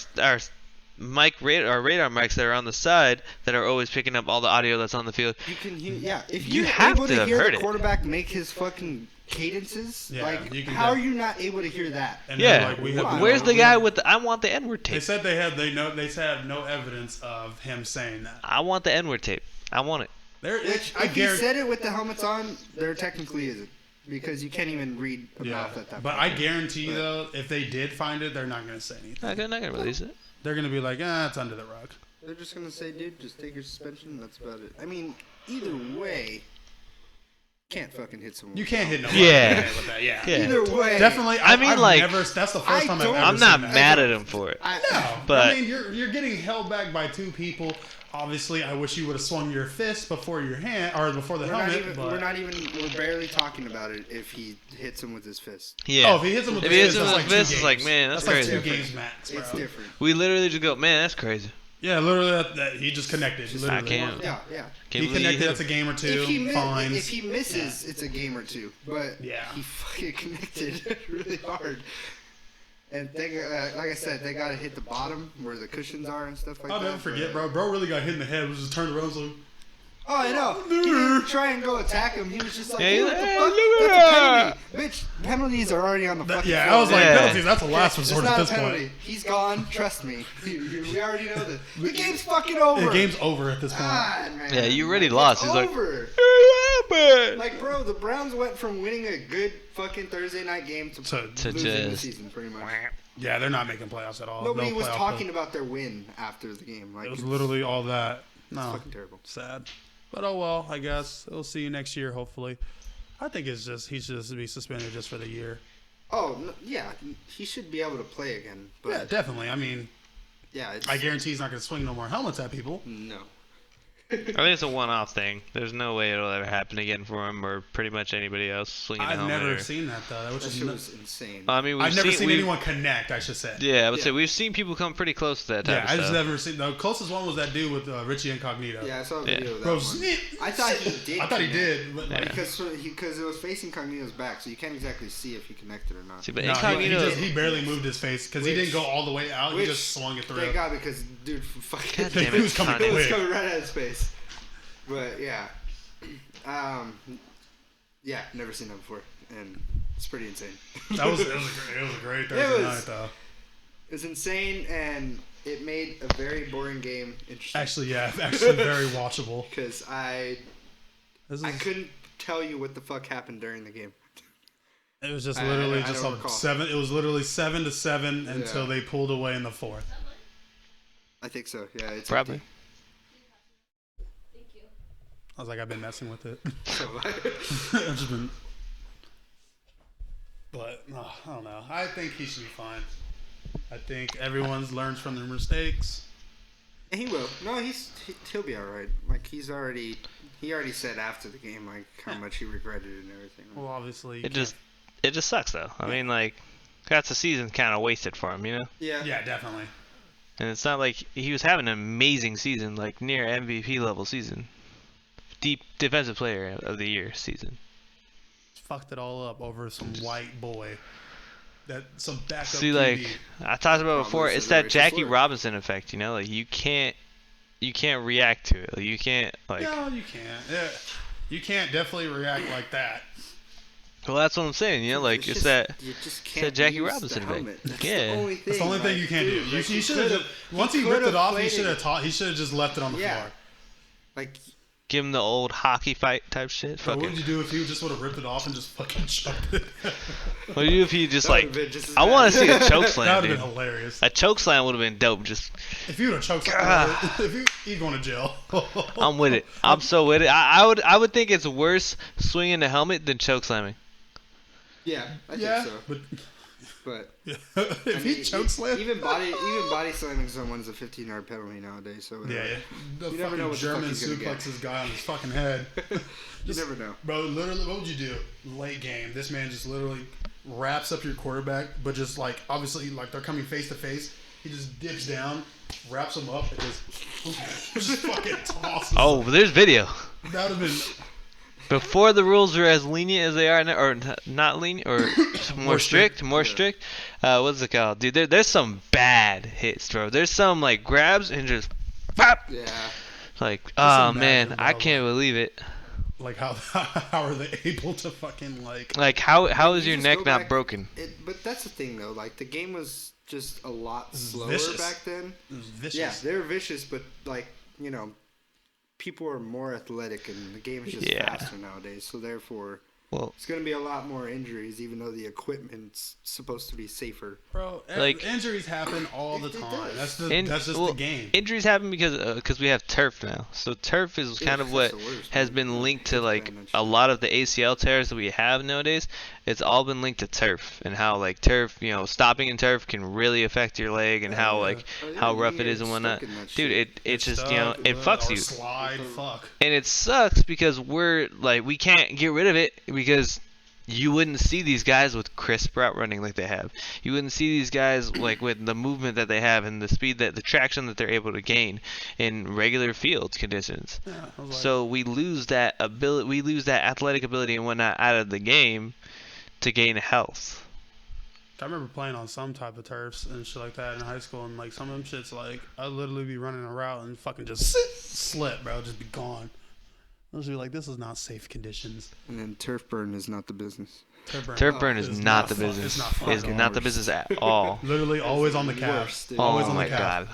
radar mics that are on the side that are always picking up all the audio that's on the field. You can hear, yeah. If You you're have able to to have hear heard the it. quarterback make his fucking cadences, Yeah, like you can how def- are you not able to hear that? And they're Yeah, like, we have where's the we guy have- with the? I want the N-word They tape. said they said no evidence of him saying that. I want the N-word tape. I want it. Which, I if he guarantee. said it with the helmets on, there technically isn't, because you can't even read a Yeah, mouth at that but point. I guarantee you though, if they did find it, they're not gonna say anything. They're not gonna release it. They're gonna be like, it's under the rug. They're just gonna say, dude, just take your suspension. That's about it. I mean, either way, can't fucking hit someone. You can't hit no Yeah. with that. Yeah. Either way. Definitely. I mean, I've like, never, that's the first time I've ever I'm seen not that. mad at him for it. No, But- I mean, you're getting held back by two people. Obviously, I wish you would have swung your fist before your hand or before the helmet. We're barely talking about it if he hits him with his fist. Yeah. Oh, if he hits him with If his he fist, hits him that's with like his fist, two it's like, games. man, that's like crazy. 2 games max, bro. It's different. We literally just go, man, that's crazy. Yeah, literally, that he just connected. Literally. I can't. Yeah. Can't He believe connected. hit That's a him. game or two. If he misses, it's a game or two. But Yeah. he fucking connected really hard. And like I said, they gotta hit the bottom where the cushions are and stuff like I'll that. never forget, bro. Bro really got hit in the head. Was just turned around, was like, Oh, I know. He didn't try and go attack him. He was just like, Yeah, hey, he's what the like, fuck? hey, That's a look at penalty. Bitch, penalties are already on the fucking yeah, field. I was like, Yeah. penalties. That's the last It's resort not at a this penalty. point. He's gone. Trust me. We already know this. The game's fucking over. The game's over at this point. God, man. Yeah, you already Like, lost. It's He's like, over. "What Like, bro, the Browns went from winning a good fucking Thursday night game to To losing the just- season, pretty much. Yeah, they're not making playoffs at all. Nobody No was playoff talking push. about their win after the game. Like, It was it's literally all that. No, fucking terrible. sad. But oh well, I guess we'll see you next year. Hopefully, I think it's just he should just be suspended just for the year. Oh, no, yeah, he should be able to play again. But Yeah, definitely. I mean, yeah, it's, I guarantee he's not going to swing no more helmets at people. no. I think it's a one-off thing. There's no way it'll ever happen again for him or pretty much anybody else swinging a I've helmet. never or- seen that though. Which That is shit was insane. I mean, I've never seen we've- anyone connect. I should say. Yeah, I would Yeah. say we've seen people come pretty close to that type Yeah, of I just stuff. never seen. The closest one was that dude with Richie Incognito. Yeah, I saw a Yeah. video of that Bro, one. I thought he did. I thought he connect. did. But Yeah. Because it was facing Cognito's back, so you can't exactly see if he connected or not. See, but no, Incognito, he barely moved his face because he Which- didn't go all the way out. He which, just swung it through. Thank God, because dude, fucking, God damn He was coming Connie. it was quick. coming right at his face. But yeah, yeah, never seen that before, and it's pretty insane. It was a great It Thursday was- night though. It's insane, and it made a very boring game interesting. Actually, yeah, actually very watchable. Because I This I is, couldn't tell you what the fuck happened during the game. it was just I literally don't just recall. a 7. It was literally 7-7 until Yeah. they pulled away in the 4th. I think so. Yeah, it's Probably. empty. I was like, I've been messing with it. So, I've just been. But I don't know. I think he should be fine. I think everyone's learns from their mistakes. and he will. No, he'll be all right. Like he already said after the game like how much he regretted it and everything. Well, obviously, it just sucks though. I mean, like that's a season kind of wasted for him, you know. Yeah. yeah, definitely. And it's not like he was having an amazing season, like near MVP level season, deep defensive player of the year season. Fucked it all up over some white boy. That some backup. See, QB. like I talked about before, Robinson, it's that racist Jackie word. Robinson effect, you know. Like you can't react to it. Like, you can't like. No, you can't. Yeah, you can't definitely react like that. Well, that's what I'm saying. You know, like it's just, that. you just that can't Jackie use Robinson the thing. helmet. That's Yeah. the only thing. That's the only thing like, you can do. dude, You like, should have could've- once he ripped could've it off. He played should have it. taught. He should have just left it on the Yeah. floor. Like Give him the old hockey fight type shit. Bro, what would Fucking. you do if he just would have ripped it off and just fucking chucked it? What do you do if he just that like? would've been just as I want to bad. see a choke That slam, would have dude. been hilarious. A choke slam would have been dope. Just If he would have choked God. something, if he's going to jail. I'm with it. I'm so with it. I would think it's worse swinging the helmet than choke slamming. Yeah, I Yeah, think so. but But if I he mean, choke slammed, even body slamming someone's a 15-yard penalty nowadays. So yeah, whatever. the You never know fucking what the fuck German he's gonna get. suplexes guy on his fucking head. You never know. Bro, literally, what would you do? Late game, this man just literally wraps up your quarterback, but just like obviously like they're coming face to face. He just dips down, wraps him up, and just fucking tosses. Oh, there's video. That would have been. Before the rules were as lenient as they are now, or not lenient, or more strict, more strict. What's it called, dude? There's some bad hits, bro. There's some like grabs and just, pop. Yeah. Like, oh imagine, man, bro, I can't believe it. Like how are they able to fucking like? Like, how is You your just neck go not back- broken? But that's the thing though. Like the game was just a lot slower vicious. back then. It was vicious. Yeah, they were vicious, but like people are more athletic, and the game is just Yeah. faster nowadays. So therefore, Well, It's going to be a lot more injuries, even though the equipment's supposed to be safer. Bro, Like- injuries happen all the It time. does. That's just the game. Injuries happen because we have turf now. So turf is kind of what That's the worst, has man. been linked to It's like bad and a shit. lot of the ACL tears that we have nowadays. It's all been linked to turf and how like turf, stopping in turf can really affect your leg and how like Oh, yeah, how you rough it get is and whatnot. stuck in that Dude, shit. it just Stuck, it fucks or you. Slide, fuck. And it sucks because we're like we can't get rid of it because you wouldn't see these guys with crisp route running like they have. You wouldn't see these guys like with the movement that they have and the speed the traction that they're able to gain in regular field conditions. Yeah, I was like, So we lose that ability, we lose that athletic ability and whatnot out of the game to gain health. I remember playing on some type of turfs and shit like that in high school, and like some of them shits, like I'd literally be running a route and fucking just slip, bro, just be gone. I was like, this is not safe conditions. And then turf burn is not the business. Turf burn is not the fun. business. It's not fun. It's not the business at all. Literally always on the calf. Worst, dude. Always Oh on the my calf. god.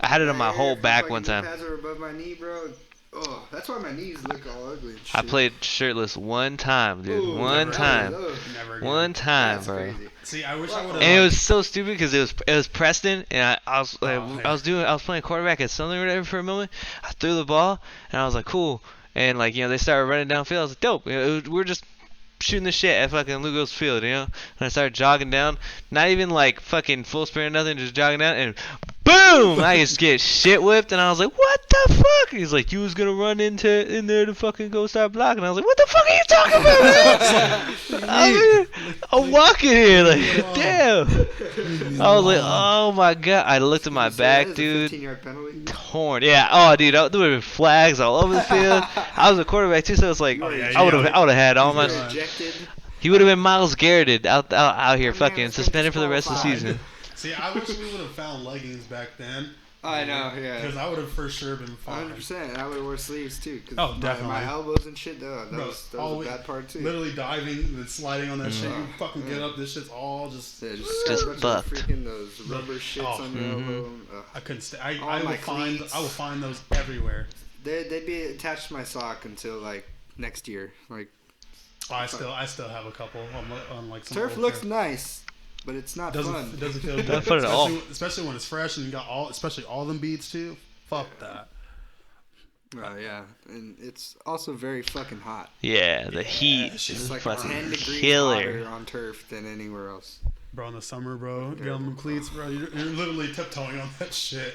I had it on my Yeah, whole if back fucking one knee time. pads are above my knee, bro. Oh, that's why my knees look all ugly and shit. I played shirtless one time, dude. Ooh, One never time. again. Ugh. Never again. One time, That's bro. crazy. See, I wish I would have. And it was so stupid because it was Preston, and I was like, Oh, I was playing quarterback at Southern or whatever for a moment. I threw the ball, and I was like, cool. And like they started running downfield. I was like, dope. We're just shooting the shit at fucking Lugo's field, And I started jogging down, not even like fucking full sprint or nothing, just jogging down, and boom! I just get shit whipped, and I was like, what the fuck? And he's like, you was gonna run in there to fucking go start blocking. I was like, what the fuck are you talking about, man? I'm walking here, like, damn. I was like, oh my god. I looked at my So that back, is a dude. 15-yard penalty. Torn. Yeah. Oh, dude, there would have been flags all over the field. I was a quarterback too, so it's like Oh, yeah, I would have had all my. He's Ejected. He would have been Miles Garretted out here, Man, fucking it's been suspended for the rest of the disqualified. season. See, I wish we would have found leggings back then. I know, yeah. Because I would have for sure been fine. 100%. I would have wore sleeves too. Cause Oh, definitely. My elbows and shit, that Bro, was always- a bad part too. Literally diving and sliding on that shit. You fucking get Yeah. up. This shit's all just. Yeah, Just just a bunch of buffed. freaking those rubber shits Oh, on your elbow. Ugh. I couldn't stay. All I my will find. cleats. I will find those everywhere. They'd be attached to my sock until like next year. Like I still have a couple on like some turf old looks turf. nice, but it's not fun. It doesn't feel good. Not fun at all. Especially when it's fresh and you got especially all them beads too. Fuck that. Yeah, and it's also very fucking hot. Yeah, the heat it's is It's like fucking 10 degrees killer. hotter on turf than anywhere else. Bro, in the summer, bro, get on them cleats, bro. You're literally tiptoeing on that shit.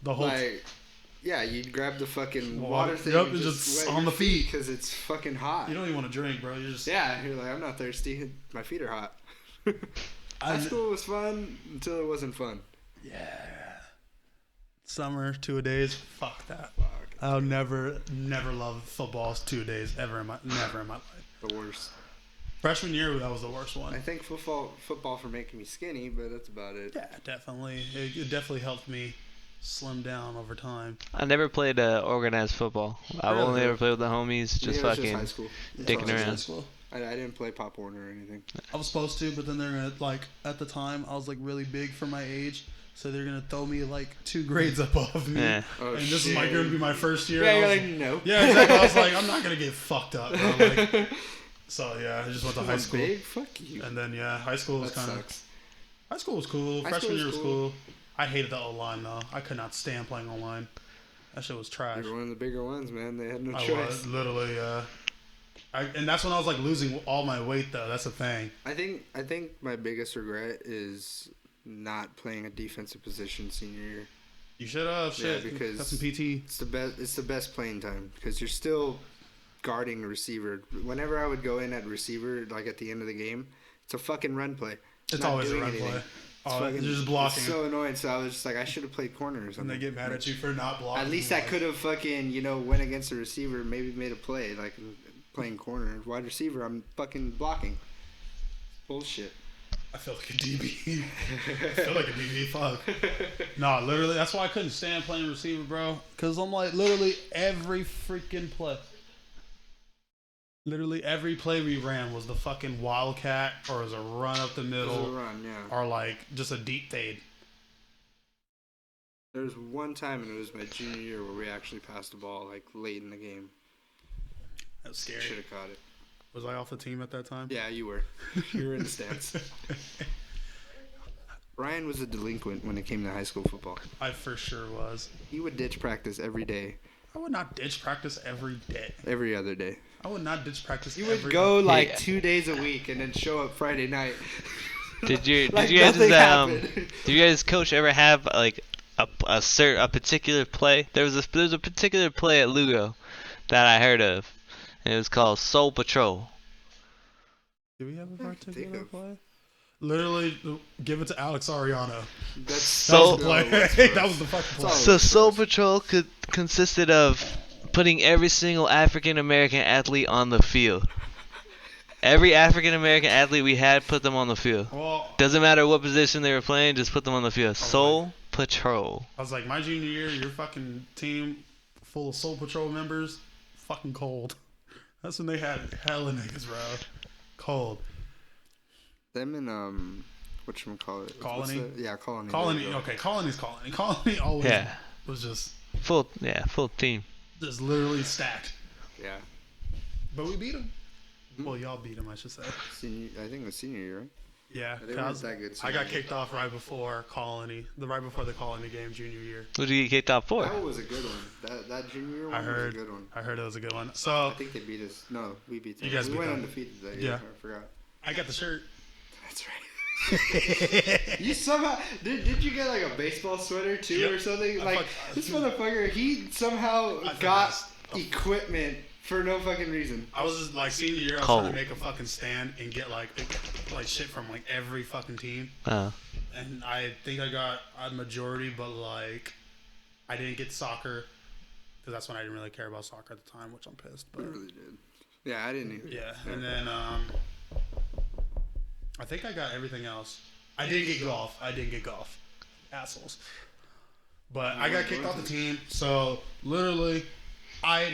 The whole. Like, yeah, you'd grab the fucking Water- water thing yep, and and just just wet on your the feet. because it's fucking hot. You don't even want to drink, bro. You just. Yeah, you're like, I'm not thirsty. My feet are hot. High school was fun until it wasn't fun. Yeah. Summer, 2 days. Fuck that. I'll never love football 2 days never in my life. The worst. Freshman year, that was the worst I one. think football for making me skinny, but that's about it. Yeah, definitely. It definitely helped me slim down over time. I never played organized football. I've Really? only ever played with the homies, just Yeah, it was fucking high school. dicking High around. school. I didn't play Pop Warner or anything. I was supposed to, but then they're gonna at the time I was like really big for my age, so they're gonna throw me like 2 grades above me. Yeah. Oh, And this is shit. gonna be my first year. Yeah, and I you're was like, no. yeah, exactly. I was like, I'm not gonna get fucked up, bro. Like, so yeah, I just went to high I'm school, big? Fuck you. and then yeah, high school was That kind of. sucks. High school was cool. High Freshman school year was was cool. cool. I hated the O-line though. I could not stand playing O-line. That shit was trash. You're one of the bigger ones, man. They had no I choice. was literally. And that's when I was like losing all my weight though. That's the thing. I think my biggest regret is not playing a defensive position senior year. You should have. Yeah, Shit. because Got some PT. It's the best playing time because you're still guarding the receiver. Whenever I would go in at receiver, like at the end of the game, it's a fucking run play. It's not always a doing run anything. play. It's Oh, fucking- you're just blocking. It's so annoying. So I was just like, I should have played corner or And something. they get mad at you for not blocking. At least I could have fucking went against the receiver, maybe made a play like playing corner. Wide receiver, I'm fucking blocking. Bullshit. I feel like a DB. I feel like a DB. Fuck. No, literally, that's why I couldn't stand playing receiver, bro. Cause I'm like literally every freaking play. Literally every play we ran was the fucking wildcat or was a run up the It was middle a run, yeah. or like just a deep fade. There was one time, and it was my junior year, where we actually passed the ball like late in the game. That was Should scary. have caught it. Was I off the team at that time? Yeah, you were. You were in the stands. Ryan was a delinquent when it came to high school football. I for sure was. He would ditch practice every day. I would not ditch practice every day. Every other day. I would not ditch practice He every would go day. like 2 days a week and then show up Friday night. Did you Like guys nothing happened. did you guys coach ever have like a particular play? There's a particular play at Lugo that I heard of, and it was called Soul Patrol. Do we have a Think particular of- play? Literally, give it to Alex Ariano. That's That was So- the play. That was the fucking play. all- So Soul Patrol consisted of putting every single African American athlete on the field. Every African American athlete we had, put them on the field. Well, Doesn't matter what position they were playing, just put them on the field. Soul Patrol. I was like, my junior year, your fucking team full of Soul Patrol members, fucking cold. That's when they had hella niggas, bro. Cold. them and whatchamacallit? Colony? Yeah, Colony. Colony, There you go. okay, Colony's Colony. Colony always Yeah. was just Full team. literally stacked. Yeah. But we beat them. Well, y'all beat them, I should say. I think it was senior year, right? Yeah, They weren't that good I got senior kicked off right before Colony, right before the Colony game junior year. What did you get kicked off for? That one was a good one. That junior year one I heard, was a good one. I heard it was a good one. I So think they beat us. No, we beat them. You guys we beat went them. undefeated that year. Yeah. I forgot. I got the shirt. That's right. You somehow did you get like a baseball sweater too Yep. or something? I Like fuck- this motherfucker, he somehow I got finessed. equipment for no fucking reason. I was just like senior year, I was Cold. trying to make a fucking stand and get like shit from like every fucking team. And I think I got a majority, but like I didn't get soccer because that's when I didn't really care about soccer at the time, which I'm pissed. I But really did. Yeah, I didn't even. yeah, and then I think I got everything else. I didn't get golf. Assholes. But I got kicked off the team, so literally,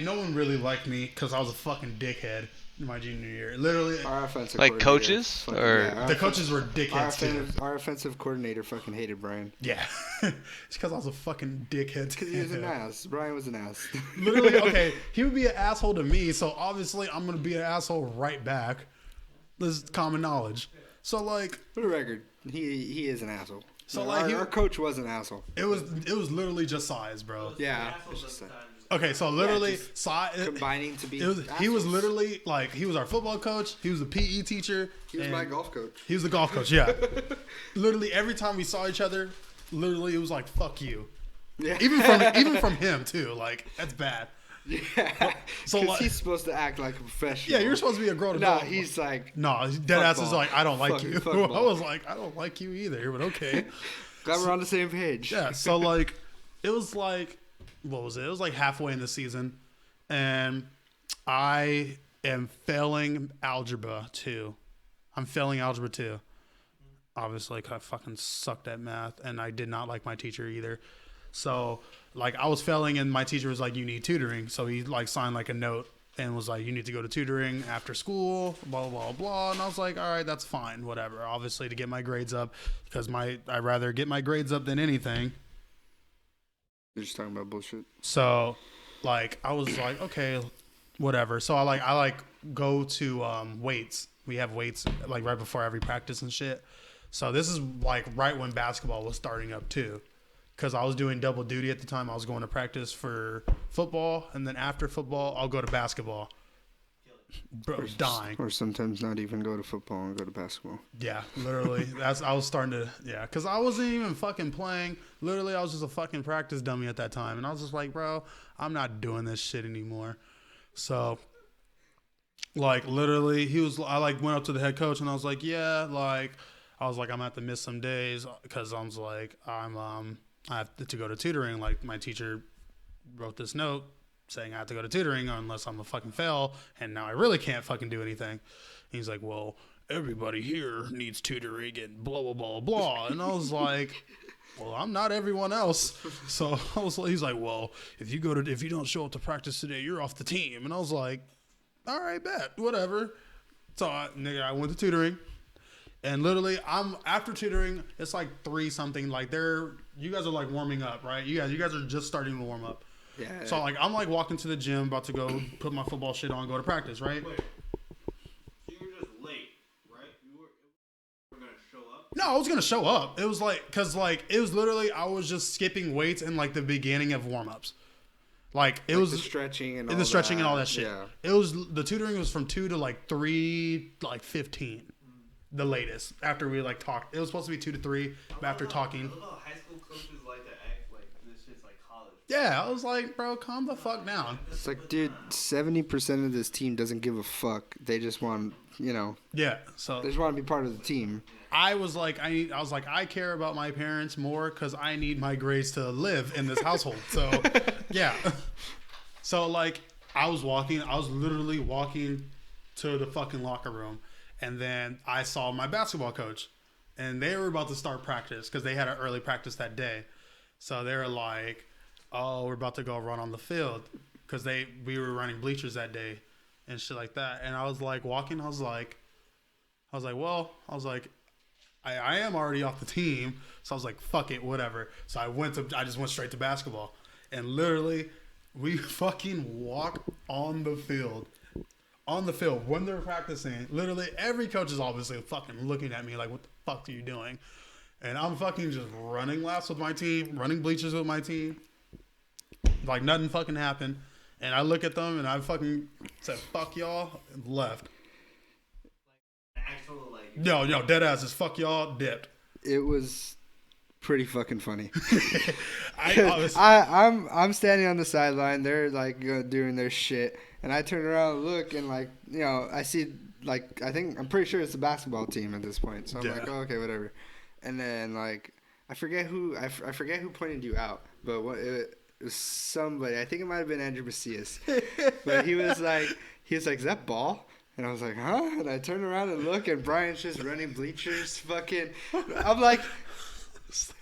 no one really liked me because I was a fucking dickhead in my junior year. Literally, Our offensive Like coordinator coaches? fucking- Or- yeah, the coaches were dickheads too. Our offensive coordinator fucking hated Brian. Yeah, it's because I was a fucking dickhead. Because he was an ass. Brian was an ass. Literally, okay, he would be an asshole to me, so obviously I'm gonna be an asshole right back. This is common knowledge. So like, For the record, he is an asshole. So, No, like, our coach was an asshole. it was literally just size, bro. Yeah. Okay, so literally just size. Combining to be. He was assholes. literally like he was our football coach. He was a PE teacher. He was and my golf coach. He was the golf coach. Yeah. Literally every time we saw each other, literally it was like fuck you. Yeah. Even from him too. Like that's bad. Yeah. So, So like- he's supposed to act like a professional. Yeah, you're supposed to be a grown No, adult. he's like. No, dead ass is ball. like I don't like Fucking you. fuck I ball. was like I don't like you either, but okay. Glad we're on the same page. Yeah, so like it was like what was it? It was like halfway in the season and I am failing algebra 2. I'm failing algebra 2. Obviously, 'cause I fucking sucked at math and I did not like my teacher either. So, like I was failing and my teacher was like you need tutoring. So he like signed like a note and was like you need to go to tutoring after school, blah blah blah, and I was like all right, that's fine, whatever. Obviously to get my grades up because I'd rather get my grades up than anything. You're just talking about bullshit. So, like, I was like, okay, whatever. So I go to weights. We have weights like right before every practice and shit. So this is like right when basketball was starting up too, because I was doing double duty at the time. I was going to practice for football, and then after football, I'll go to basketball. Bro, dying. Or sometimes not even go to football and go to basketball. Yeah, literally. I was starting to, because I wasn't even fucking playing. Literally, I was just a fucking practice dummy at that time. And I was just like, bro, I'm not doing this shit anymore. So, like, literally, I like went up to the head coach and I was like, yeah, like, I'm going to have to miss some days because I was like, I have to go to tutoring. Like, my teacher wrote this note saying I have to go to tutoring unless I'm a fucking fail, and now I really can't fucking do anything. And he's like, well, everybody here needs tutoring and blah, blah, blah, blah. And I was like, well, I'm not everyone else. So he's like, well, if you don't show up to practice today, you're off the team. And I was like, all right, bet, whatever. So I went to tutoring. And literally, after tutoring, it's like 3 something. Like you guys are like warming up, right? You guys are just starting to warm up. Yeah. So like I'm like walking to the gym, about to go put my football shit on, go to practice, right? I was gonna show up. It was like, cause like it was literally I was just skipping weights in like the beginning of warm ups. Like it was the stretching and all the stretching that. and all that shit. Yeah. It was the tutoring was from 2 to like 3, like 15, the latest. After we like talked, it was supposed to be 2 to 3. But after talking, I love how high school coaches like to act like this shit's like college. yeah, I was like, bro, calm the fuck down. It's like, dude, 70% of this team doesn't give a fuck. They just want, Yeah, so they just want to be part of the team. I was like, I care about my parents more because I need my grades to live in this household. So, yeah. So, like, I was literally walking to the fucking locker room, and then I saw my basketball coach, and they were about to start practice because they had an early practice that day. So they were like, "Oh, we're about to go run on the field," because we were running bleachers that day and shit like that. And I was like walking. I was like, I am already off the team, so I was like, fuck it, whatever. So I just went straight to basketball, and literally, we fucking walk on the field when they're practicing. Literally, every coach is obviously fucking looking at me like, what the fuck are you doing? And I'm fucking just running laps with my team, running bleachers with my team, like nothing fucking happened. And I look at them and I fucking said, fuck y'all, and left. Actual like. No, dead ass is fuck y'all, dipped. It was pretty fucking funny. I I'm standing on the sideline. They're like doing their shit, and I turn around and look, and like I see like I'm pretty sure it's the basketball team at this point. So I'm like, oh, okay, whatever. And then like I forget who pointed you out, but it was somebody. I think it might have been Andrew Macias, but he was like, is that ball? And I was like, huh? And I turn around and look, and Brian's just running bleachers. Fucking, I'm like, this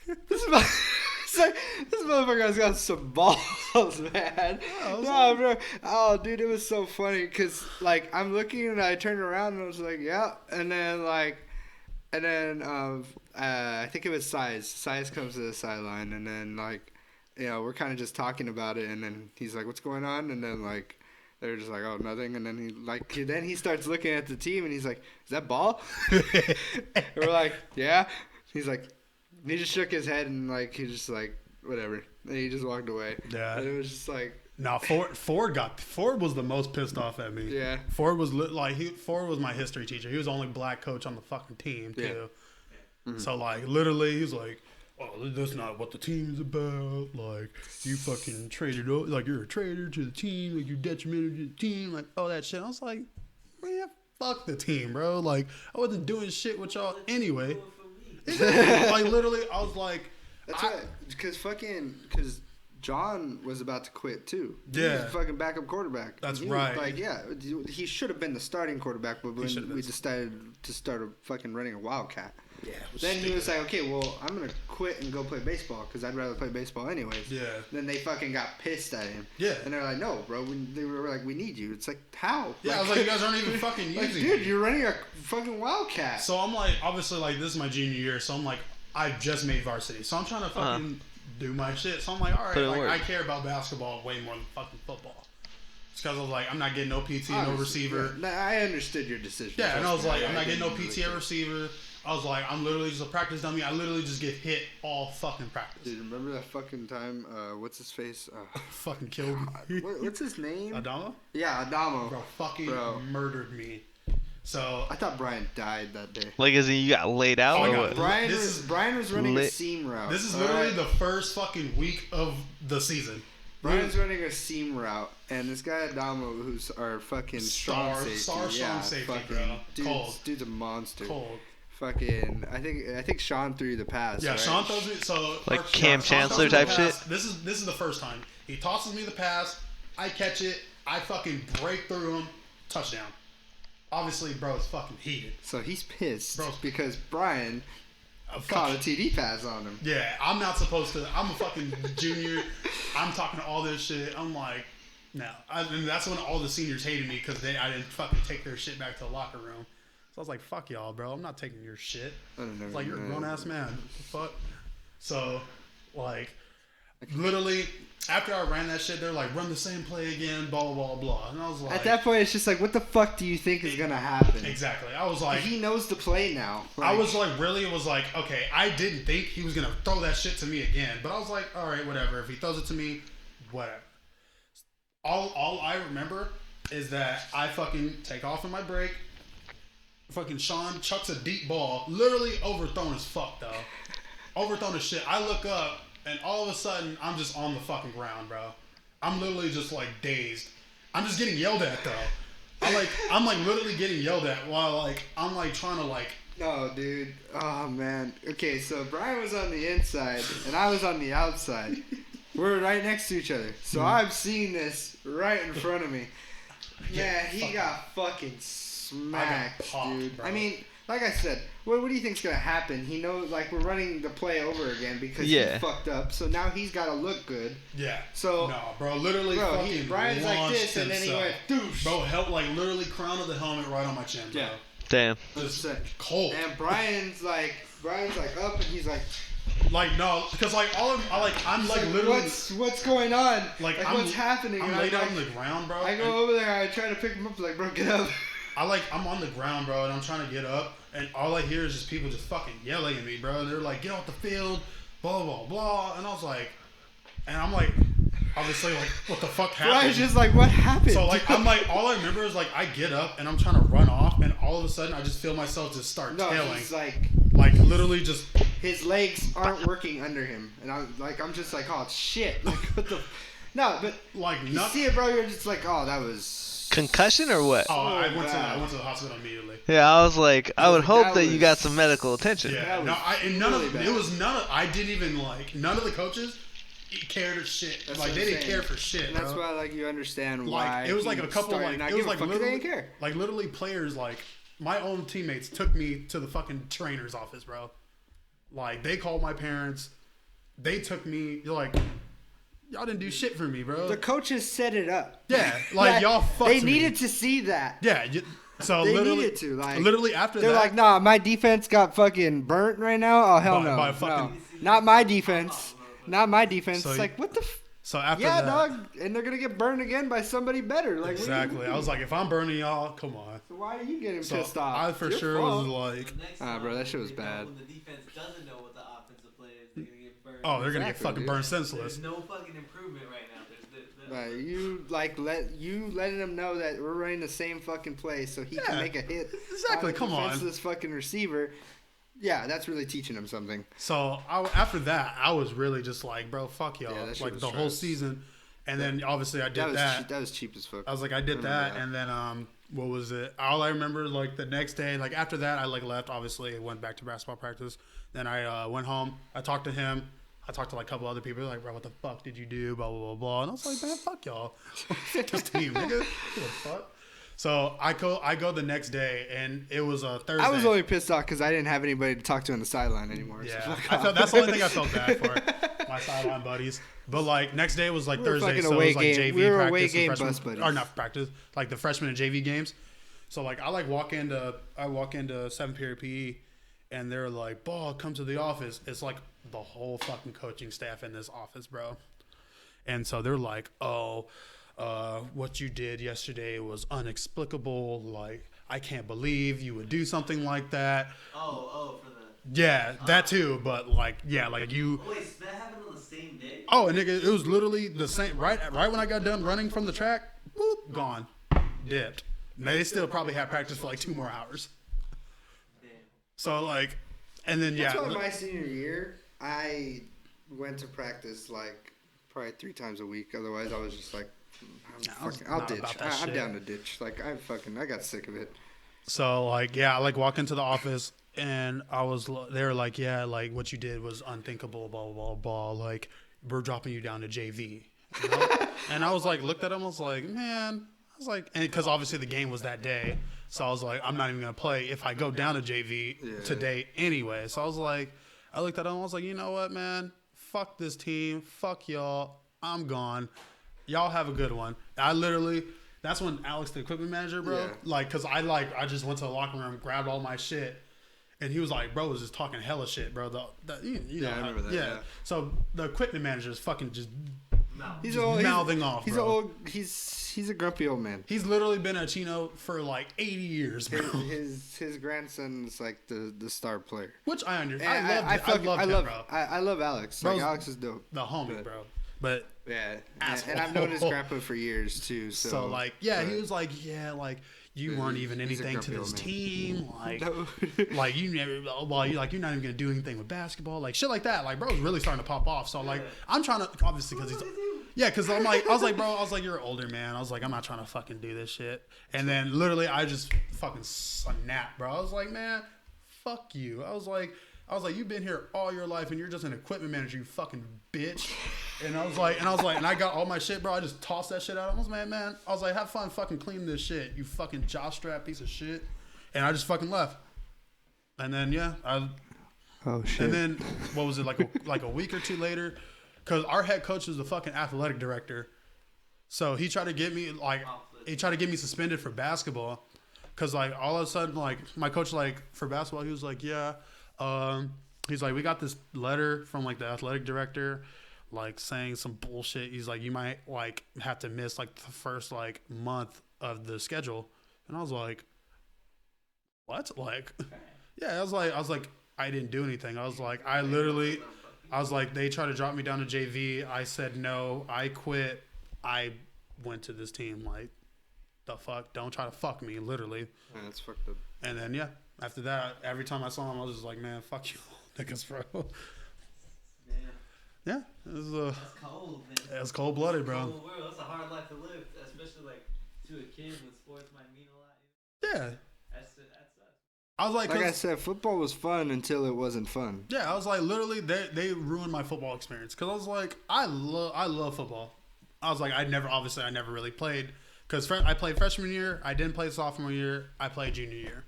motherfucker has got some balls, man. No, bro. Oh, dude, it was so funny because, like, I'm looking and I turned around and I was like, yeah. And then, I think it was Size. Size comes to the sideline, and then, like, we're kind of just talking about it, and then he's like, what's going on? And then, like, they're just like, oh, nothing. And then he starts looking at the team, and he's like, is that ball? And we're like, yeah. He's like, he just shook his head, and like he just like whatever. And he just walked away. Yeah. And it was just like. No, Ford was the most pissed off at me. Yeah. Ford was Ford was my history teacher. He was the only black coach on the fucking team too. Yeah. Mm-hmm. So like literally, he's like, oh, that's not what the team's about. Like, you fucking traded, like, you're a traitor to the team. Like, you're detrimental to the team. Like, all that shit. I was like, man, fuck the team, bro. Like, I wasn't doing shit with y'all anyway. Like, literally, I was like. That's right. Because John was about to quit, too. Yeah. He was a fucking backup quarterback. That's right. Like, yeah, he should have been the starting quarterback, but when we decided to start fucking running a Wildcat. Yeah. Then he was like, okay, well, I'm going to quit and go play baseball because I'd rather play baseball anyways. Yeah. Then they fucking got pissed at him. Yeah. And they're like, no, bro. They were like, we need you. It's like, how? Yeah, I was like, you guys aren't even fucking using me. Dude, you're running a fucking Wildcat. So I'm like, obviously, like, this is my junior year. So I'm like, I just made varsity. So I'm trying to fucking do my shit. So I'm like, all right, like, I care about basketball way more than fucking football. It's because I was like, I'm not getting no PT, no receiver. Yeah, I understood your decision. Yeah, and I was like, I'm not getting no PT or receiver. I was like, I'm literally just a practice dummy. I literally just get hit all fucking practice. Dude, remember that fucking time? What's his face? Fucking killed me. What's his name? Adamo? Yeah, Adamo. Bro, murdered me. So I thought Brian died that day. Like, as in you got laid out? Oh, or what? Brian was running a seam route. This is literally the first fucking week of the season. Brian's running a seam route, and this guy Adamo, who's our fucking strong safety, bro. Dude's a monster. Cold. Fucking, I think Sean threw the pass. Yeah, right? Sean throws me. So like Cam Chancellor type shit. This is the first time he tosses me the pass. I catch it. I fucking break through him. Touchdown. Obviously, bro's fucking heated. So he's pissed because Brian caught a TD pass on him. Yeah, I'm not supposed to. I'm a fucking junior. I'm talking all this shit. I'm like, no. And that's when all the seniors hated me because I didn't fucking take their shit back to the locker room. So I was like, fuck y'all, bro. I'm not taking your shit. It's like, you're a grown-ass man. What the fuck? So, like, literally, after I ran that shit, they're like, run the same play again, blah, blah, blah. And I was like... At that point, it's just like, what the fuck do you think is going to happen? Exactly. I was like... He knows the play now. I was like, really? It was like, okay, I didn't think he was going to throw that shit to me again. But I was like, all right, whatever. If he throws it to me, whatever. All I remember is that I fucking take off in my break. Fucking Sean chucks a deep ball. Literally overthrown as fuck, though. Overthrown as shit. I look up, and all of a sudden, I'm just on the fucking ground, bro. I'm literally just, like, dazed. I'm just getting yelled at, though. I'm literally getting yelled at while, like, I'm, like, trying to, like... No, dude. Oh, man. Okay, so Brian was on the inside, and I was on the outside. We're right next to each other. So I'm seeing this right in front of me. Yeah, he got fucking smacked, popped, dude. bro. I mean, like I said, what do you think's gonna happen? He knows, like, we're running the play over again because he fucked up. So now he's gotta look good. Yeah. So no, bro, literally fucking Brian's like this, launched and then he himself. went douche. Bro, help, like, literally crown of the helmet right on my chin, bro. Yeah. Damn. Just cold. And Brian's like up, and he's like, like, no, because, like, I'm like literally... What's going on? Like, what's happening? I'm And laid like, on the ground, bro. I go over there, I try to pick him up, like, bro, get up. I'm on the ground, bro, and I'm trying to get up, and all I hear is just people just fucking yelling at me, bro. And they're like, get off the field, blah, blah, blah. And I was like, and I'm like, obviously, like, what the fuck happened? Brian's just like, what happened? So, like, I'm like, all I remember is, like, I get up, and I'm trying to run off, and all of a sudden, I just feel myself just start tailing. He's like, literally just... his legs aren't working under him. And I'm just like, oh, shit. Like, what the... No, but, like, you see it, bro, you're just like, oh, that was... Concussion or what? Oh, I went to the hospital immediately. Yeah, I was like, I would hope that you was- got some medical attention. Yeah, That no, was really bad. I didn't even, like, none of the coaches cared or shit. That's like, what they I'm didn't saying. care for shit, And that's bro. why, like, you understand Like, why it was like he a couple, started like, not it was giving a like fuck 'cause they literally, didn't care. like, literally players, like, my own teammates took me to the fucking trainer's office, bro. Like, they called my parents. They took me, like, y'all didn't do shit for me, bro. The coaches set it up. Yeah, like, y'all fucked They me. needed to see that. Yeah, so They literally, needed to, like, literally after They're that, like, nah, my defense got fucking burnt right now. Oh, hell no. by fucking- No. Not my defense. Not my defense. So it's like, what the so after yeah, that, dog. And they're going to get burned again by somebody better. Like, exactly. I was like, if I'm burning y'all, come on. So why are you getting So pissed off? I for It's your sure was fault. like, Bro, that shit was They know bad. When the defense doesn't know what the offensive play is, they're gonna get burned. oh, they're gonna get Exactly, fucking dude. burned There's senseless. no fucking improvement right now. Right, you letting him know that we're running the same fucking play so he Yeah, can make a hit. exactly, come on. Defenseless fucking receiver. Yeah, that's really teaching him something. So after that, I was really just like, bro, fuck y'all, Yeah, that shit like was the whole trash. season. And then obviously I did that. That was cheap as fuck. I was like, I did remember that, that. and then what was it? All I remember, like the next day, like after that, I like left. Obviously, went back to basketball practice. Then I went home. I talked to him. I talked to like a couple other people. They're like, bro, what the fuck did you do? Blah blah blah blah. And I was like, man, fuck y'all. Fuck this team, nigga. What the fuck? So I go the next day, and it was a Thursday. I was only pissed off because I didn't have anybody to talk to on the sideline anymore. So Yeah, fuck I off. felt, that's the only thing I felt bad for. My sideline buddies. But like next day was like We were Thursday, fucking so it away was like game. JV We were practice away and game freshman, bus buddies. or not practice, like the freshman and JV games. So like I walk into 7th period PE, and they're like, "Ball, come to the office." It's like the whole fucking coaching staff in this office, bro. And so they're like, "Oh, what you did yesterday was inexplicable. Like I can't believe you would do something like that." Oh, for the. Yeah, that too. But like, yeah, like you. Wait, so that happened on the same day? Oh, and nigga, it was literally the same. Right when I got done running from the track, boop, gone, dipped. And they still probably had practice for like 2 more hours. Damn. So like, and then yeah, That's why my senior year, I went to practice like probably 3 times a week. Otherwise, I was just like, I'll not ditch. about that I'm shit. down to ditch. Like I got sick of it. so like yeah, I like walk into the office and they were like, yeah, like what you did was unthinkable, blah blah blah blah. Like we're dropping you down to JV. You know? And I was like, looked at him, I was like, man, I was like, and because obviously the game was that day, so I was like, I'm not even gonna play if I go down to JV today anyway. So I was like, I looked at him, I was like, you know what, man, fuck this team, fuck y'all, I'm gone. Y'all have a good one. That's when Alex, the equipment manager, bro, Yeah. like, cause I just went to the locker room, grabbed all my shit, And he was like, bro was just talking hella shit, bro. You know I how, remember that. Yeah. So the equipment manager is fucking just He's mouthing off, He's bro. old. He's a grumpy old man. He's literally been at Chino for like 80 years, bro. His grandson's like the star player. Which I understand. I him, love bro. I love Alex. Like, Alex is dope. The homie, bro. But yeah, asshole. and I've known his grandpa for years too. So like, yeah, he was like, yeah, like you weren't even anything to this team, like, like you never, well, you're not even gonna do anything with basketball, like shit like that. Like, bro's really starting to pop off. So like, I'm trying to obviously because he's. Yeah, because I was like, bro, you're an older man. I was like, I'm not trying to fucking do this shit. And then literally, I just fucking snapped, bro. I was like, man, fuck you. I was like, you've been here all your life, and you're just an equipment manager, you fucking bitch. And I was like, and I got all my shit, bro. I just tossed that shit out. I was like, man, I was like, have fun fucking cleaning this shit, you fucking jockstrap piece of shit. And I just fucking left. And then oh shit. And then what was it like a week or two later? Because our head coach is the fucking athletic director. So he tried to get me, suspended for basketball. Because, like, all of a sudden, like, my coach, like, for basketball, he was like, yeah. He's like, we got this letter from, like, the athletic director, like, saying some bullshit. He's like, you might, like, have to miss, like, the first, like, month of the schedule. And I was like, what? Like, yeah, I was like, I didn't do anything. I was like, they tried to drop me down to JV. I said no. I quit. I went to this team. Like, the fuck? Don't try to fuck me, literally. Yeah, that's fucked up. And then, yeah, after that, every time I saw him, I was just like, man, fuck you, niggas, bro. Yeah, it was That's cold, man. It's cold-blooded, bro. Cold world. That's a hard life to live, especially, like, to a kid when sports might mean a lot. Yeah. That's sucks. I was like I said, football was fun until it wasn't fun. Yeah, I was like, literally, they ruined my football experience. Because I was like, I love football. I was like, I never really played. Because I played freshman year. I didn't play sophomore year. I played junior year.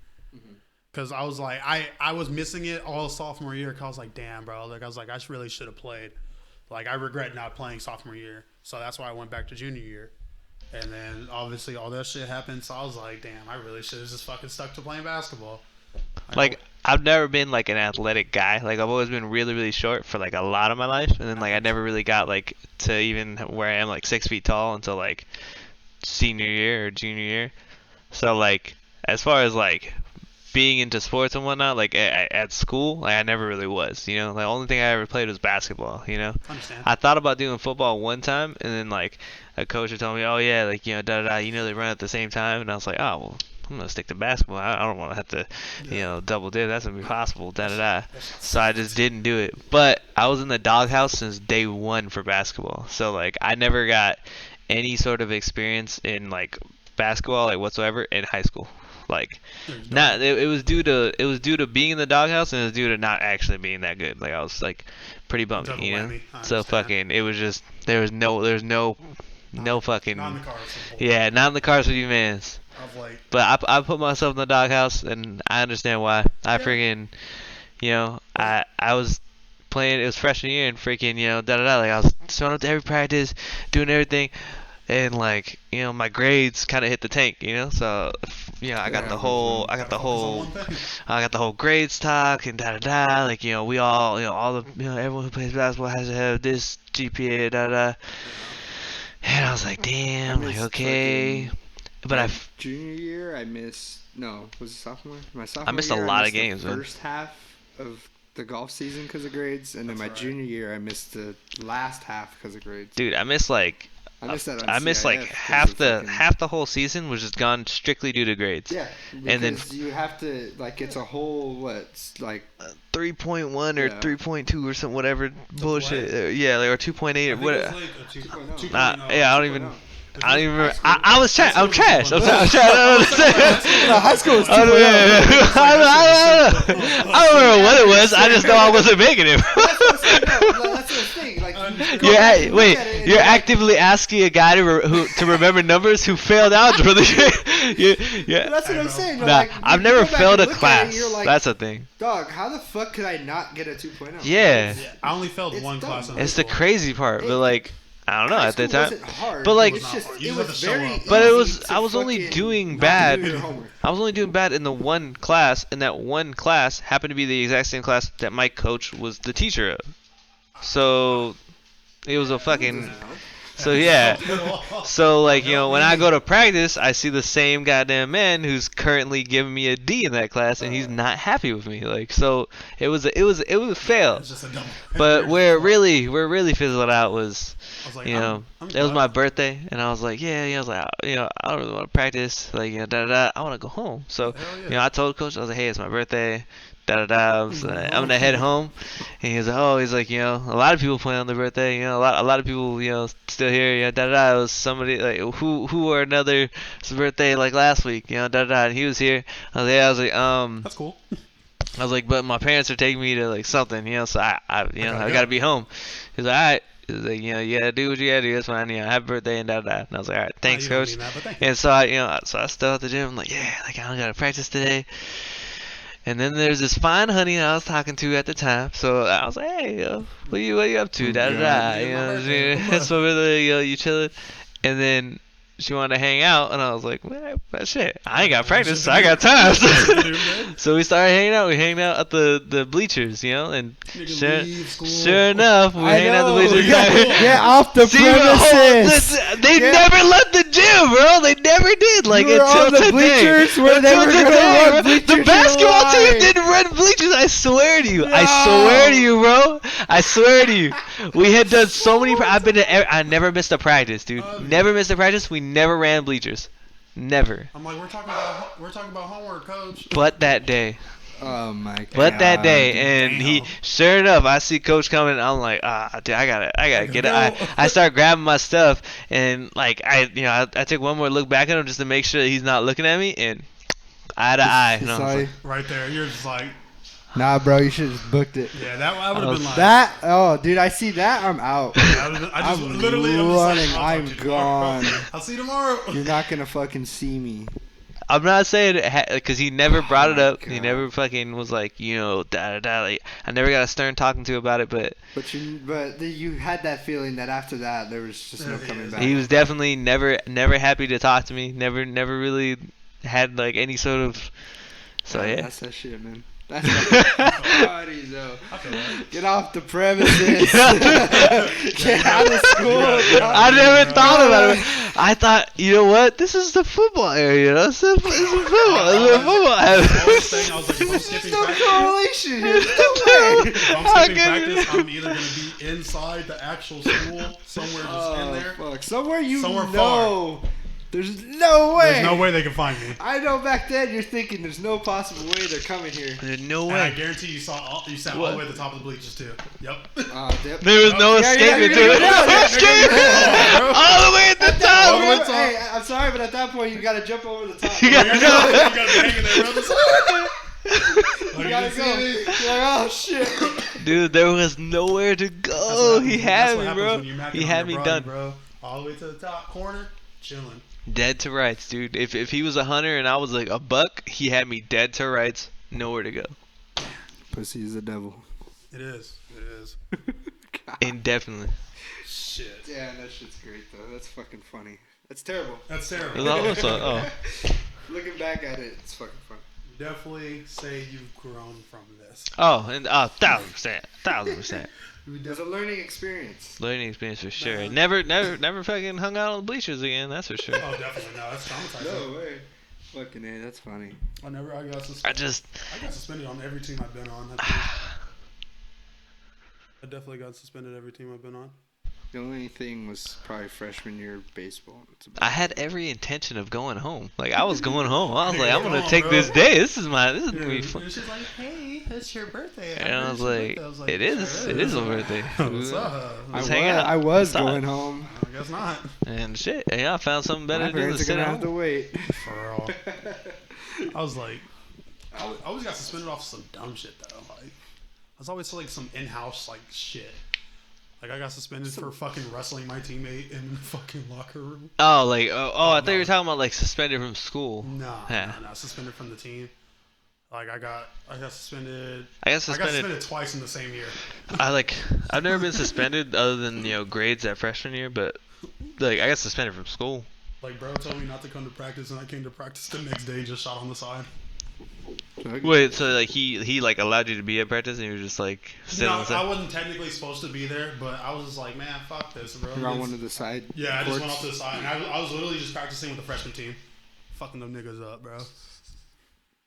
Because I was like, I was missing it all sophomore year. Because I was like, damn, bro. Like, I was like, I really should have played. Like, I regret not playing sophomore year. So that's why I went back to junior year. And then, obviously, all that shit happened. So I was like, damn, I really should have just fucking stuck to playing basketball. Like, I've never been, like, an athletic guy. Like, I've always been really, really short for, like, a lot of my life. And then, like, I never really got, like, to even where I am, like, 6 feet tall until, like, senior year or junior year. So, like, as far as, like, being into sports and whatnot, like, at school, like, I never really was, you know? Like, the only thing I ever played was basketball, you know? Understand. I thought about doing football one time, and then, like, a coach would tell me, oh, yeah, like, you know, da-da-da, you know, they run at the same time. And I was like, oh, well, I'm going to stick to basketball. I don't want to have to, you know, double dip. That's going to be possible, da-da-da. So I just didn't do it. But I was in the doghouse since day one for basketball. So, like, I never got any sort of experience in, like, basketball, like, whatsoever in high school. Like, it was due to being in the doghouse, and it was due to not actually being that good. Like, I was, like, pretty bummed, Double you know? whammy. So fucking, it was just, there's no fucking, Not in the cars. yeah, not in the cars with you, mans. Like, But I put myself in the doghouse, and I understand why. I freaking, you know, I was playing, it was freshman year, and freaking, you know, da-da-da, like, I was showing up to every practice, doing everything, and, like, you know, my grades kind of hit the tank, you know, so, you know, I got the whole grades talk, and da-da-da, like, you know, we all, you know, everyone who plays basketball has to have this GPA, da-da, and I was like, damn, like, okay. But junior year, was it sophomore? My sophomore I missed year, a lot of the games, man. First half of the golf season because of grades, and then my junior year, I missed the last half because of grades. Dude, I missed like half the whole season was just gone strictly due to grades. Yeah, and then you have to like it's a whole 3.1 or 3.2 or something, whatever bullshit. Yeah, like, or 2.8 or whatever. Yeah, I don't even. Remember. I'm trash. I'm trash. High school was 2.0. I don't remember what it was. I just know I wasn't making it. That's the thing. Like, you're actively asking a guy to remember numbers who failed algebra. Yeah. That's what I'm saying. Nah, like, I've never failed a class. Like, that's the thing. Dog, how the fuck could I not get a 2.0? Yeah. I only failed one class. It's the crazy part, but like, I don't know High at the school time. wasn't hard. But, like- it's just You it just was have to show very. up. But it easy was to I was only fucking doing not bad. do your homework. I was only doing bad in the one class, and that one class happened to be the exact same class that my coach was the teacher of. So it was a fucking. So yeah. So like when I go to practice, I see the same goddamn man who's currently giving me a D in that class, and he's not happy with me. Like so, it was a fail. It's just a dumb. But where it really fizzled out was, I was like, I'm it was glad- my birthday, and I was like, I was like, I don't really want to practice, like, I want to go home. So, Hell yeah. I told coach, I was like, hey, it's my birthday, I'm gonna head home, and he was like, a lot of people plan on the birthday, a lot of people, still here, It was somebody like who or another's birthday like last week, and he was here. I was like, That's cool. I was like, but my parents are taking me to like something, so I gotta be home. He's like, all right. He's like, you gotta do what you gotta do. That's fine. Happy birthday and And I was like, all right, thanks, You don't coach. mean that, but thank you. And so I still at the gym. I'm like, yeah, like I don't gotta practice today. And then there's this fine honey I was talking to at the time. So I was like, hey, what you up to? That's what really, you chilling. And then she wanted to hang out, and I was like, well, shit, I ain't got practice, so I got time. So we started hanging out. We hanged out at the bleachers, and sure enough, we hanging out at the bleachers. Get off the premises. They never left the gym, bro. They never did. Like You were until on the today. bleachers where they Until were gonna today, run bro. bleachers. The You're basketball team lying. didn't run bleachers. I swear to you. No. I swear to you, bro. I swear to you. We had done so many. I've been to. I never missed a practice, dude. Never missed a practice. We never ran bleachers. Never. I'm like, we're talking about homework, coach. But that day. Oh my god. But that day, and he, Damn. sure enough, I see Coach coming. I'm like, dude, I gotta get it. I start grabbing my stuff, and like I take one more look back at him just to make sure that he's not looking at me, and eye to eye. And I was Sorry. like, Right there, you're just like, Nah, bro, you should have just booked it. yeah, that would have been like That, oh, dude, I see that, I'm out. I just I'm literally running, I'm I'm just like, "I'll talk to you tomorrow." gone. I'll see you tomorrow. You're not gonna fucking see me. I'm not saying because he never brought it my up. He God. never fucking was like, like, I never got a stern talking to about it, but But you had that feeling that after that there was just no coming back. he was definitely never happy to talk to me. Never really had like any sort of. So yeah. That's that shit, man. That's fucking party, though. I feel that. Get off the premises. Get out of school. I never thought about it. I thought, you know what? This is the football area. It's a football. I was saying, I was like, if I'm There's skipping no practice, correlation here. There's no way. if I'm skipping practice, I'm either gonna be inside the actual school, somewhere just in there. Fuck. Somewhere Somewhere know. There's no way. There's no way they can find me. I know back then you're thinking there's no possible way they're coming here. There's no And I way. guarantee you sat all the way at the top of the bleachers too. Yep. Yep. There was no Yeah, escaping you're to gonna it. go down. No escape. All the way at the At that top. point, top. hey, I'm sorry, but at that point you gotta jump over the top. You gotta You go. gotta be hanging there, brother. You gotta go. You're like, oh shit. Dude, there was nowhere to go. He had me, bro. He had me done. Bro. All the way to the top corner, chilling. Dead to rights, dude. If he was a hunter and I was like a buck, he had me dead to rights. Nowhere to go. Pussy is the devil. It is. It is. Indefinitely. Shit. Yeah, that shit's great though. That's fucking funny. That's terrible. That's terrible. Looking back at it, it's fucking funny. Definitely say you've grown from this. And 1,000%. It was a learning experience. Learning experience for sure. Never fucking hung out on the bleachers again. That's for sure. Oh, definitely. No, that's traumatizing. No way. Fucking A, that's funny. I got suspended. I got suspended on every team I've been on. I definitely got suspended every team I've been on. The only thing was probably freshman year baseball. I had every intention of going home. Like I was going home. I was like, I'm Come gonna on, take bro. this day. This is gonna be fun. And she's like, "Hey, it's your birthday." And I was like, it is a birthday. What's up? Let's hang out. I was Stop. going home. I guess not. And shit, I found something better My to do than parents are sit gonna at have to home. wait. For real. I was like, I always got suspended off some dumb shit though. Like, I was always like some in-house like shit. Like I got suspended for fucking wrestling my teammate in the fucking locker room. Oh, like I thought you were talking about like suspended from school. No, Yeah. no, suspended from the team. Like I got suspended. I got I got suspended. suspended twice in the same year. I've never been suspended other than grades that freshman year, but like I got suspended from school. Like bro told me not to come to practice, and I came to practice the next day and just shot on the side. Wait, so like he like allowed you to be at practice, and you were just like sitting on the I side? wasn't technically supposed to be there, but I was just like, man, fuck this, bro. You're on one of the side. Yeah, I just went courts. off to the side, and I was literally just practicing with the freshman team, fucking them niggas up, bro.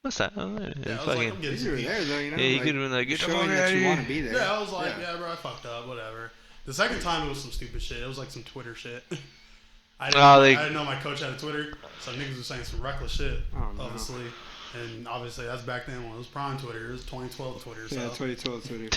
What's that? Oh, yeah, Yeah, I was fucking, like, I'm getting You were beat. there though, you know. yeah, you like, could have been like, get the showing fuck that out of you want here. to be there. Yeah, I was like, yeah, bro, I fucked up, whatever. The second time it was some stupid shit. It was like some Twitter shit. I didn't know my coach had a Twitter, so niggas were saying some reckless shit, Oh, no. obviously. And obviously that's back then when it was prime Twitter. It was 2012 Twitter. So. Yeah, 2012 Twitter.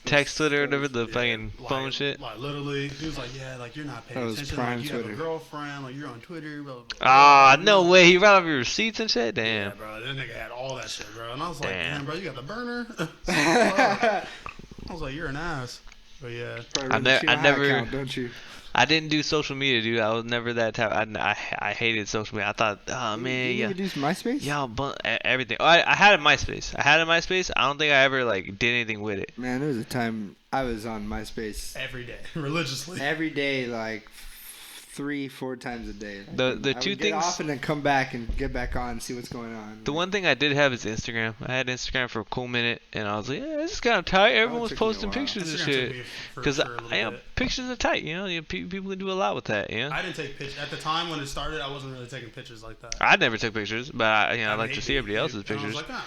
Text Twitter, whatever the fucking phone like, shit. Like literally, he was like, yeah, like you're not paying That was attention. prime Like you Twitter. have a girlfriend. Like you're on Twitter. Blah, blah, blah, Ah, blah, no blah. way. He ran off your receipts and shit. Yeah, Damn. bro. That nigga had all that shit, bro. And I was like, Damn. damn, bro, you got the burner. I was like, you're an ass. But yeah, Probably run I the TI never- account, don't you? I didn't do social media, dude. I was never that type. I hated social media. I thought, oh man, You yeah. could use MySpace? Y'all everything. Oh, I had a MySpace. I don't think I ever like did anything with it. Man, there was a time I was on MySpace every day, religiously. every day, like 3-4 times a day. The I two would get things- off and then come back and get back on and see what's going on. The one thing I did have is Instagram. I had Instagram for a cool minute, and I was like, yeah, this is kind of tight. Everyone was took me a posting while. pictures and Instagram shit. took me for Because sure a little bit. pictures are tight. People can do a lot with that. You know. I didn't take pictures at the time when it started. I wasn't really taking pictures like that. I never took pictures, but I like to made see everybody else's and I was pictures. like, whatever.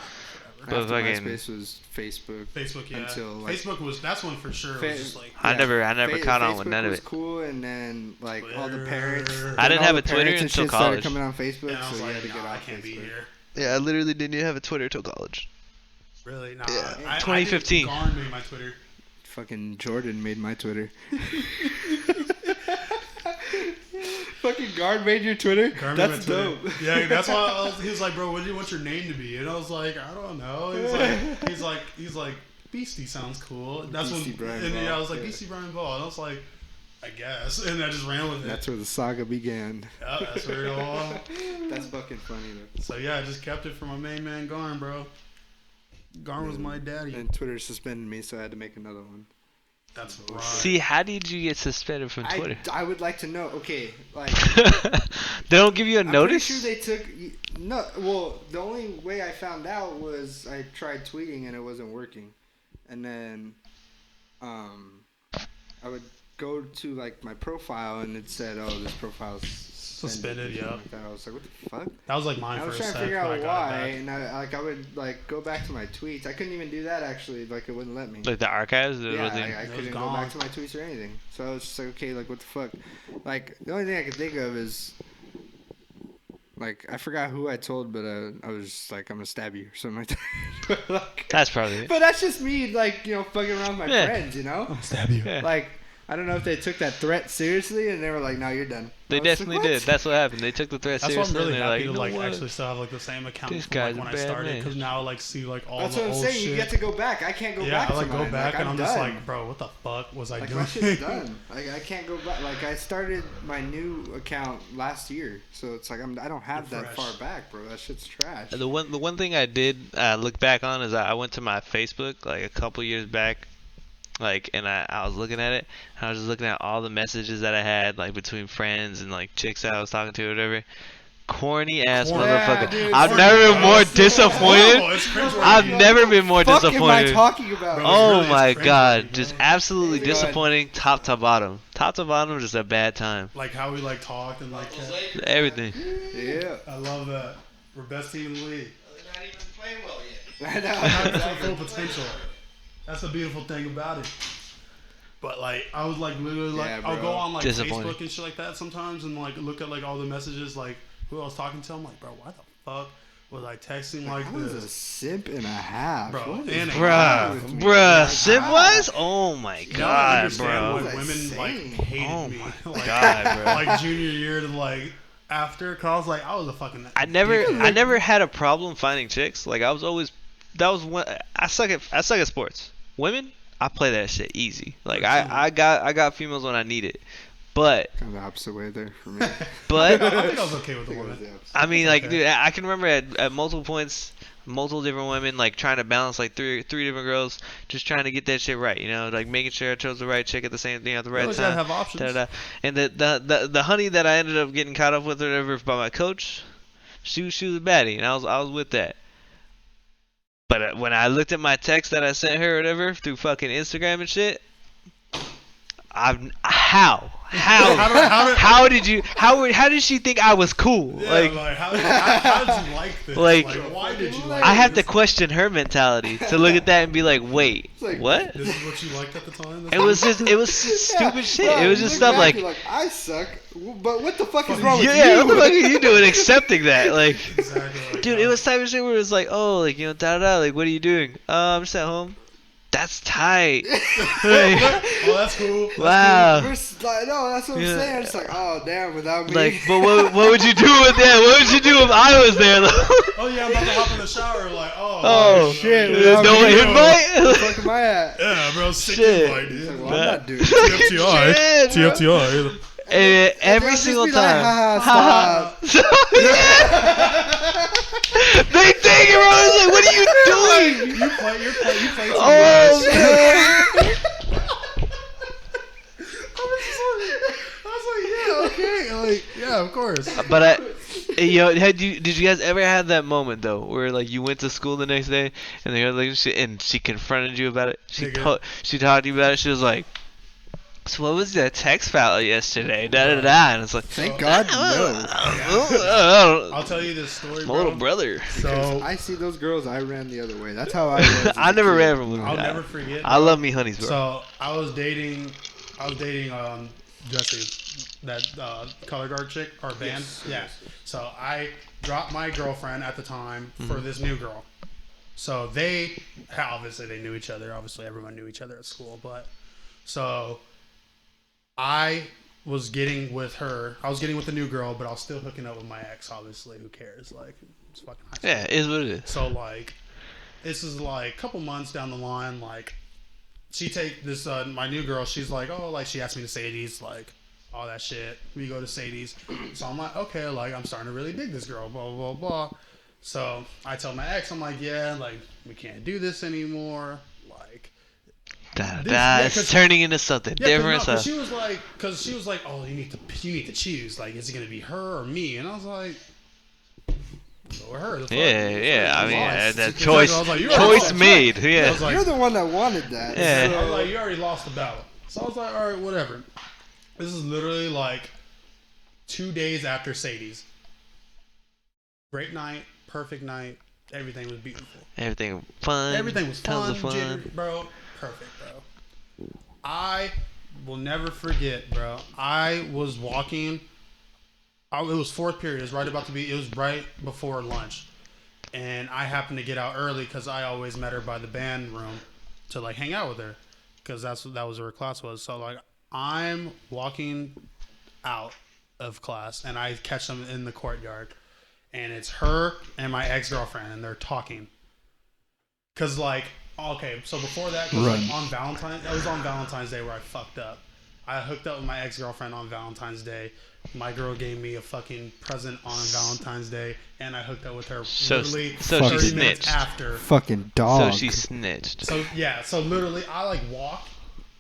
But After fucking- MySpace was Facebook. Facebook, yeah. Until, like- Facebook that's one for sure. Fa- was just like, I never caught on with Facebook none of was it. cool, and then like all the Twitter. parents. I didn't all have the a Twitter parents and until shit started college. coming on Facebook, and I was so you had like, to get nah, I off can't be Facebook. here. Yeah, I literally didn't even have a Twitter till college. Really? Nah. Yeah. I 2015. Garn made my Twitter. Fucking Jordan made my Twitter. Fucking Guard made your Twitter? Garn made That's my dope. Twitter. Yeah, that's why he was like, bro, what do you want your name to be? And I was like, I don't know. He's like, Beastie sounds cool. That's Beastie when, Brian and Ball, yeah, I was like, yeah. Beastie Brian Ball. And I was like, I guess. And I just ran with it. That's where the saga began. Yeah, that's where it all. That's fucking funny though. So yeah, I just kept it from my main man Garn, bro. Garn was my daddy. And Twitter suspended me, so I had to make another one. That's right. See, how did you get suspended from Twitter? I would like to know. Okay, like They don't give you a I'm notice? pretty sure they took no. Well, the only way I found out was I tried tweeting and it wasn't working, and then I would go to like my profile and it said, "Oh, this profile's Suspended, or something yeah. like that. I was like, "What the fuck?" That was like mine I was for a trying to sec. figure when out I got why, it back. and I would like go back to my tweets. I couldn't even do that actually. Like it wouldn't let me. Like the archives? Or Yeah, was it- I It was couldn't go gone. back to my tweets or anything. So I was just like, okay, like what the fuck? Like the only thing I could think of is, like I forgot who I told, but I was just like, I'm gonna stab you or something like that. Like, That's probably it. but that's just me, like fucking around with my Yeah. friends, you know? Stab you. Yeah. Like I don't know if they took that threat seriously and they were like, no, you're done. They I was like, definitely "What?" did. That's what happened. They took the threat That's why I'm seriously. really and they're happy like, to you like know what? actually still have like the same account This from guy's like when a I bad started man. because now I like see like all That's the what I'm old saying. shit. You get to go back. I can't go yeah, back. I like to go mine. back like, and I'm just done. like, bro, what the fuck was I Like doing? my shit's done. Like I can't go back. Like I started my new account last year, so it's like I don't have You're that fresh. far back, bro. That shit's trash. The one thing I did look back on is I went to my Facebook like a couple years back, like, and I was looking at it. And I was just looking at all the messages that I had like between friends and like chicks that I was talking to or whatever. Corny ass Corny. motherfucker. Yeah, dude, I've corny never been more ass. disappointed. Oh, it's cringeworthy. I've never been more Fuck am I disappointed. talking about? Bro, Oh It's my cringeworthy, god, bro. just absolutely Go ahead. disappointing top to bottom. Top to bottom, just a bad time. Like how we like talked and like Everything. Yeah. I love that. We're best team in the league. They're not even playing well yet. I know. Not to their full potential. That's the beautiful thing about it. But like I was like literally like Yeah, I'll bro. go on like Disappointing. Facebook and shit like that sometimes and like look at like all the messages like who I was talking to. I'm like, bro, why the fuck was I texting like I was a this? simp and a half. Bro, What is and a wrong Bruh, with me? bruh, Like, Sim how? was? Oh my You don't god, understand bro. why What was I women like saying? hated Oh me. my Like, god, bro. like junior year to like after, cause I was like I was a fucking. I never dickhead. had a problem finding chicks. Like I was always, that was one. I suck at sports. Women, I play that shit easy. Like I got females when I need it. But Kind of the opposite way there for me. but I think I was okay with the woman. I mean, That's like, okay. dude, I can remember at multiple points, multiple different women, like, trying to balance, like, three different girls, just trying to get that shit right, you know, like, making sure I chose the right chick at the same thing at the You right always gotta time. have options. Da-da-da. And the honey that I ended up getting caught up with or whatever by my coach, she was a baddie, and I was with that. But when I looked at my text that I sent her or whatever through fucking Instagram and shit, how did she think I was cool? Yeah, like how did you like this? Like, why did you like I have to this? question her mentality to look at that and be like, wait, like, what? This is what you liked at the time? It was just stupid shit. Bro, It was you just look stuff back, like, you're I suck, but what the fuck is wrong with yeah, you? what the fuck are you doing accepting that? Like, Exactly. Like, dude, it was type of shit where it was like, oh, like, you know, da-da-da, like, what are you doing? I'm just at home. That's tight. Like, oh, that's cool. wow. No, that's what I'm saying. It's like, oh damn, without me. Like, but what would you do with that? What would you do if I was there, though? Oh yeah, I'm about to hop in the shower. Like, Oh, shit, Like, without no me, you know, invite? where the fuck am I at? Yeah, bro, sick Shit. invite, dude. Well, I'm not doing it. TFTI. Shit, bro. TFTI. And every They'll just single be like, time. haha, stop. They think it wrong. It's like, what are you doing? You play too Oh, much. man. I was like, yeah, okay. Like, yeah, of course. But did you guys ever have that moment though, where like you went to school the next day and they like she confronted you about it? She Nigga. she talked to you about it. She was like, "So what was that text file yesterday?" Da da da. And it's like, Thank God, no. I'll tell you this story, My bro. little brother. So I see those girls, I ran the other way. That's how I was. as I a never kid. ran from them. I'll never forget. I bro. love me honeys, bro. So I was dating Jesse, that color guard chick, our band. Yeah. So I dropped my girlfriend at the time for this new girl. So obviously they knew each other. Obviously everyone knew each other at school. But so I was getting with her. I was getting with the new girl, but I was still hooking up with my ex. Obviously, who cares? Like, it's fucking high school. Yeah, it is what it is. So like, this is like a couple months down the line. Like, she take this my new girl. She's like, oh, like she asked me to Sadie's, like all that shit. We go to Sadie's. So I'm like, okay, like I'm starting to really dig this girl. Blah blah blah. So I tell my ex, I'm like, yeah, like we can't do this anymore. Like, Da This- da. yeah, It's 'cause- turning into something yeah, different. because So. she was like, oh, you need to choose. Like, is it gonna be her or me? And I was like, go with her. The fuck? Yeah. I mean, Lost. that Exactly. choice, I was like, you already choice lost. made. I Yeah. was like, You're the one that wanted that. Yeah. I was like, you already lost the battle. So I was like, all right, whatever. This is literally like 2 days after Sadie's. Great night, perfect night. Everything was beautiful. Everything fun. Everything was Tons fun, of fun. jittery, bro. Perfect, bro. I will never forget, bro. I was walking. It was fourth period. It was it was right before lunch. And I happened to get out early because I always met her by the band room to like hang out with her. Because that was where her class was. So like I'm walking out of class and I catch them in the courtyard. And it's her and my ex-girlfriend and they're talking. Cause like, okay, so before that, like it was on Valentine's Day where I fucked up. I hooked up with my ex-girlfriend on Valentine's Day. My girl gave me a fucking present on Valentine's Day, and I hooked up with her literally so 30 she minutes snitched. after. Fucking So dog. she snitched. So yeah, so literally I like walk,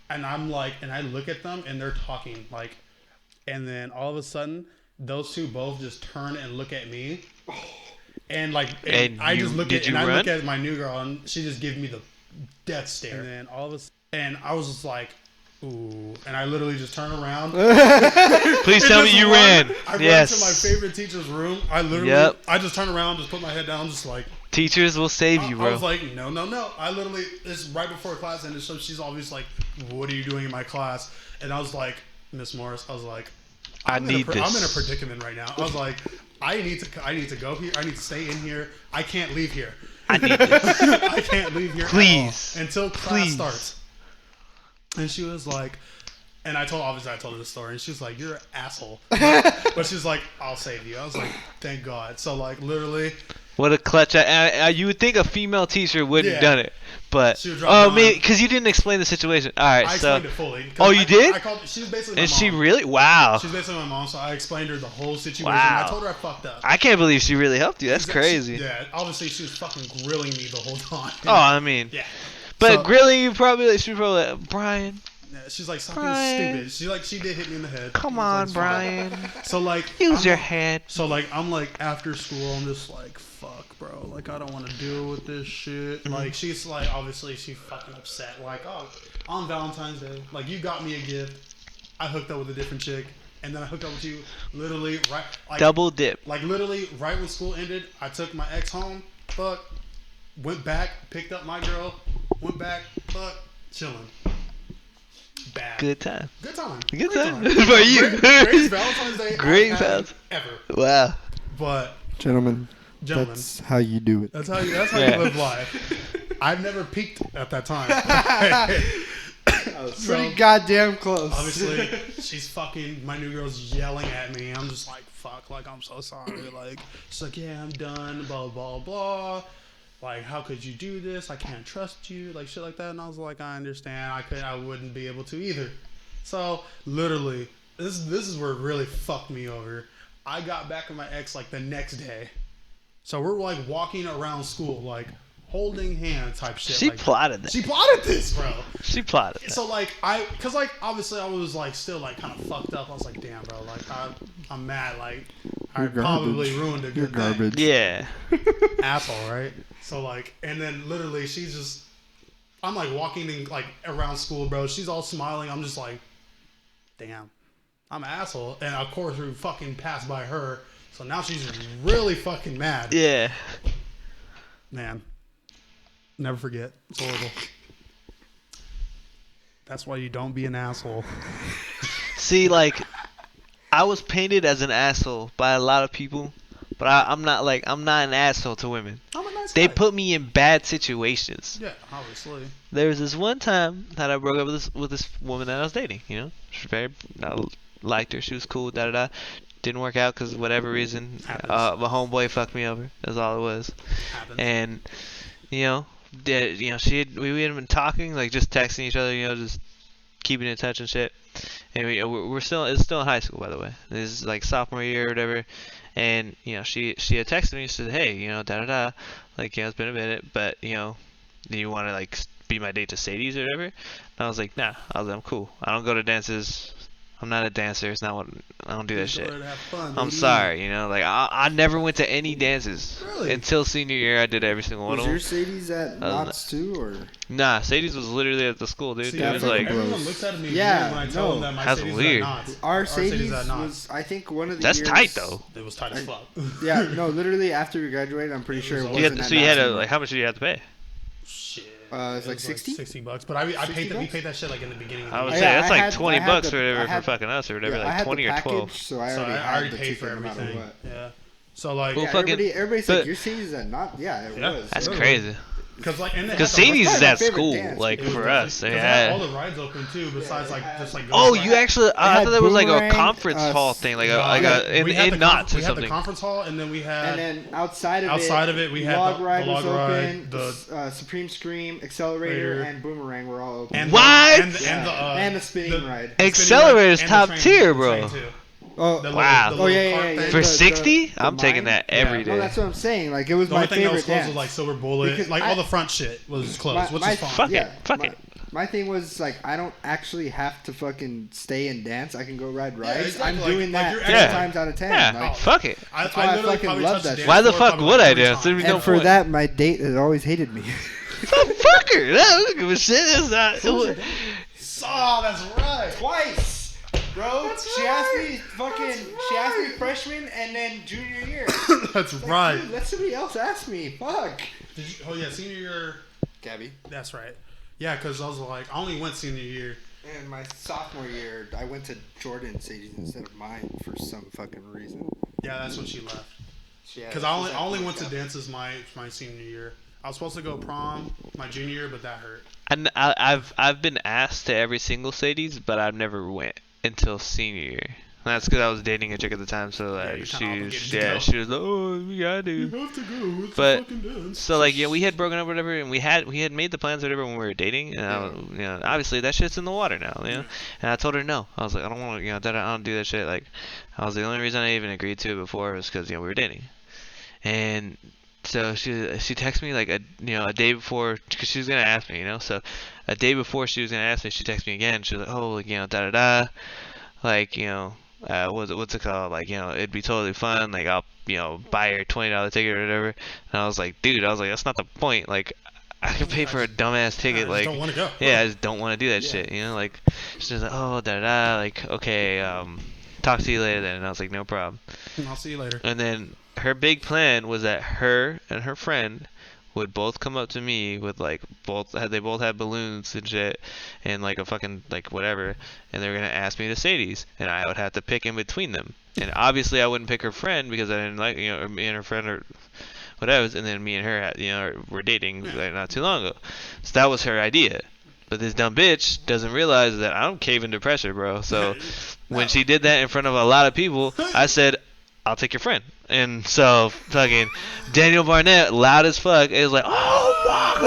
and I'm like, and I look at them, and they're talking like, and then all of a sudden, those two both just turn and look at me. And like, And I you- just look did at, you and I look run? at my new girl, and she just gives me the death stare. And then all of a sudden, and I was just like, ooh, and I literally just turn around. Please tell me you ran. I Yes. ran to my favorite teacher's room. I literally, Yep. I just turn around, just put my head down, just like. Teachers will save you, I bro. was like, no. I literally, it's right before class ended, so she's always like, what are you doing in my class? And I was like, Miss Morris, I was like, I need this. I'm in a predicament right now. I was like, I need to go here. I need to stay in here. I can't leave here. I need this. I can't leave here at all Please. until class Please. starts. And she was like, and I told her the story, and she was like, you're an asshole. But she's like, I'll save you. I was like, thank God. So like literally, What a clutch. You would think a female teacher wouldn't have Yeah. done it. But She would drop maybe Dawn. because you didn't explain the situation. All right, I so explained it fully. 'Cause Oh, you did? I called. She was basically my is mom. she really? Wow. She's basically my mom, so I explained her the whole situation. Wow. I told her I fucked up. I can't believe she really helped you. That's Exactly. crazy. Yeah, obviously she was fucking grilling me the whole time. Oh, I mean, Yeah. but So- grilling you probably she probably like, Brian. Yeah, she's like, stop being Brian. stupid. She did hit me in the head. Come It was on, like, Brian. So like, Use I'm your like- head. So like, I'm like after school, I'm just like, fuck, bro. Like I don't want to deal with this shit. Like she's like, obviously she's fucking upset. Like, oh, on Valentine's Day, like you got me a gift. I hooked up with a different chick, and then I hooked up with you. Literally right, like Double dip. like literally right when school ended, I took my ex home. Fuck. Went back, picked up my girl. Went back. Fuck. Chilling. Bad. Good time. Good time. Good Great time. For you. Greatest Valentine's Day Great I've had Valentine's- ever. Wow. But Gentlemen, gentlemen, that's how you do it. that's how you Yeah. live life. I've never peaked at that time. Pretty goddamn close. Obviously, she's fucking. My new girl's yelling at me. I'm just like, fuck. Like I'm so sorry. Like she's like, yeah, I'm done. Blah blah blah. Like, how could you do this? I can't trust you. Like shit like that. And I was like, I understand. I wouldn't be able to either. So literally, this is where it really fucked me over. I got back with my ex like the next day. So we're like walking around school like holding hands type shit. She like, plotted that. She plotted this, bro. She plotted that. So like cause like obviously I was like still like kind of fucked up. I was like, damn, bro, like I'm mad. Like I You're probably garbage. ruined a You're good thing. garbage. Yeah. Asshole, right? So like, and then literally she's just, I'm like walking in like around school, bro. She's all smiling. I'm just like, damn, I'm an asshole. And of course we fucking passed by her. So now she's really fucking mad. Yeah. Man, never forget. It's horrible. That's why you don't be an asshole. See, like, I was painted as an asshole by a lot of people, but I'm not an asshole to women. I'm a nice They guy. put me in bad situations. Yeah, obviously. There was this one time that I broke up with this woman that I was dating. You know, she was I liked her. She was cool. Da da da. Didn't work out because whatever reason, Happens. my homeboy fucked me over. That's all it was. Happens. And we had been talking, like just texting each other, just keeping in touch and shit. And we're still, it's still in high school, by the way. This is like sophomore year or whatever. And she had texted me and said, hey, da da da, like it's been a minute, but do you want to like be my date to Sadie's or whatever? And I was like, nah. I'm cool. I don't go to dances. I'm not a dancer. It's not what I don't do that Just shit. go to have fun, I'm baby. sorry, like I never went to any dances Really? until senior year. I did every single one Was of your them. Sadie's at Knott's too, or? Nah, Sadie's was literally at the school, dude. See, It was that's like, gross. everyone looks at me Yeah, weird when I tell no. them that my That's Sadie's weird. at Knott's. Our Sadie's Sadie's at Knott's. was, I think, one of the that's years. tight though. It was tight as fuck. Yeah, no, literally after we graduated, I'm pretty sure it was wasn't all- at So you had Knott's to anymore. like, how much did you have to pay? Shit. It's It like was 60? $60, but I paid that. We $60? paid that shit like in the beginning. Of I the would year. say Yeah, that's I like had- 20 I had bucks the- or whatever I had- for fucking us or whatever, Yeah, I like had 20 the or package, 12. so I So already I had already the paid for ticket no matter everything. what. Yeah. So like, Well, Yeah, fucking- everybody's but- like, your Sadie's at Knott? Yeah, it Yeah. was. That's Really? crazy. because like, and they Because had the- Sadie's is my at favorite school, dance. like it was for the- us. They because they had all had. the rides open too. Besides like just like. Oh, going you back. actually? I had thought that was like a Boomerang, conference hall thing, like No, in we had the Knott's or we had the something. conference hall, and then we had. And then outside of it, we had Log the Ride Log was Ride, open, Supreme Scream, Accelerator, Raider. and Boomerang were all open. and What? And And the spinning ride. Accelerator's and the top train- tier, the bro. train, too. Oh, The Wow. little Oh, yeah, cart yeah, yeah. thing. For the- 60, the I'm taking mine? that every Yeah. day. no, that's what I'm saying. Like, it was The my only thing that was favorite closed dance. was like Silver Bullet, Because like I- all the front shit was closed, which is fine. Fuck it, fuck it. My thing was like, I don't actually have to fucking stay and dance. I can go ride rides. exactly. I'm Like- doing like that you're 10 actually- times out of 10. Yeah, Like, fuck it. That's why I literally fucking probably love touched that the shit. dance Why the floor fuck probably would like I every dance? time. There'd be and no for point. that, my date has always hated me. Fuck her. No, I don't give a shit. It's not. Oh, that's right. Twice, bro. That's she asked right. me fucking. That's She asked me right. freshman and then junior year. That's Like, right. dude, let somebody else ask me. Fuck. Did you, oh yeah, senior year. Gabby. That's right. Yeah, because I was like, I only went senior year. And my sophomore year, I went to Jordan Sadie's instead of mine for some fucking reason. Yeah, that's when she left. She Because I only went to dances my senior year. I was supposed to go prom my junior year, but that hurt. And I've been asked to every single Sadie's, but I've never went until senior year. And that's because I was dating a chick at the time, so like you're she kinda was, obligated to go. she was like, oh, we gotta do. You have to go. It's But- a fucking dance. So like we had broken up or whatever, and we had made the plans or whatever when we were dating, and obviously that shit's in the water now, And I told her no. I was like, I don't want to, I don't do that shit. Like, I was the only reason I even agreed to it before was because we were dating, and so she texted me like a day before, because she was gonna ask me, so a day before she was gonna ask me, she texted me again. She was like, oh, like da da da, like what's it called? Like, it'd be totally fun. Like, I'll, buy her $20 ticket or whatever. And I was like, dude, that's not the point. Like, I can pay for a dumbass ticket. I just Like, don't want to go. yeah, I just don't want to do that shit. Like, she's like, oh, da da, like, okay, talk to you later then. And I was like, no problem. I'll see you later. And then her big plan was that her and her friend would both come up to me with like they both had balloons and shit and like a fucking like whatever, and they were gonna ask me to Sadie's, and I would have to pick in between them. And obviously I wouldn't pick her friend because I didn't like or me and her friend or whatever. And then me and her had, were dating like not too long ago, so that was her idea. But this dumb bitch doesn't realize that I don't cave into pressure, bro. So when she did that in front of a lot of people, I said, I'll take your friend. And so fucking Daniel Barnett, loud as fuck, is like, oh fuck,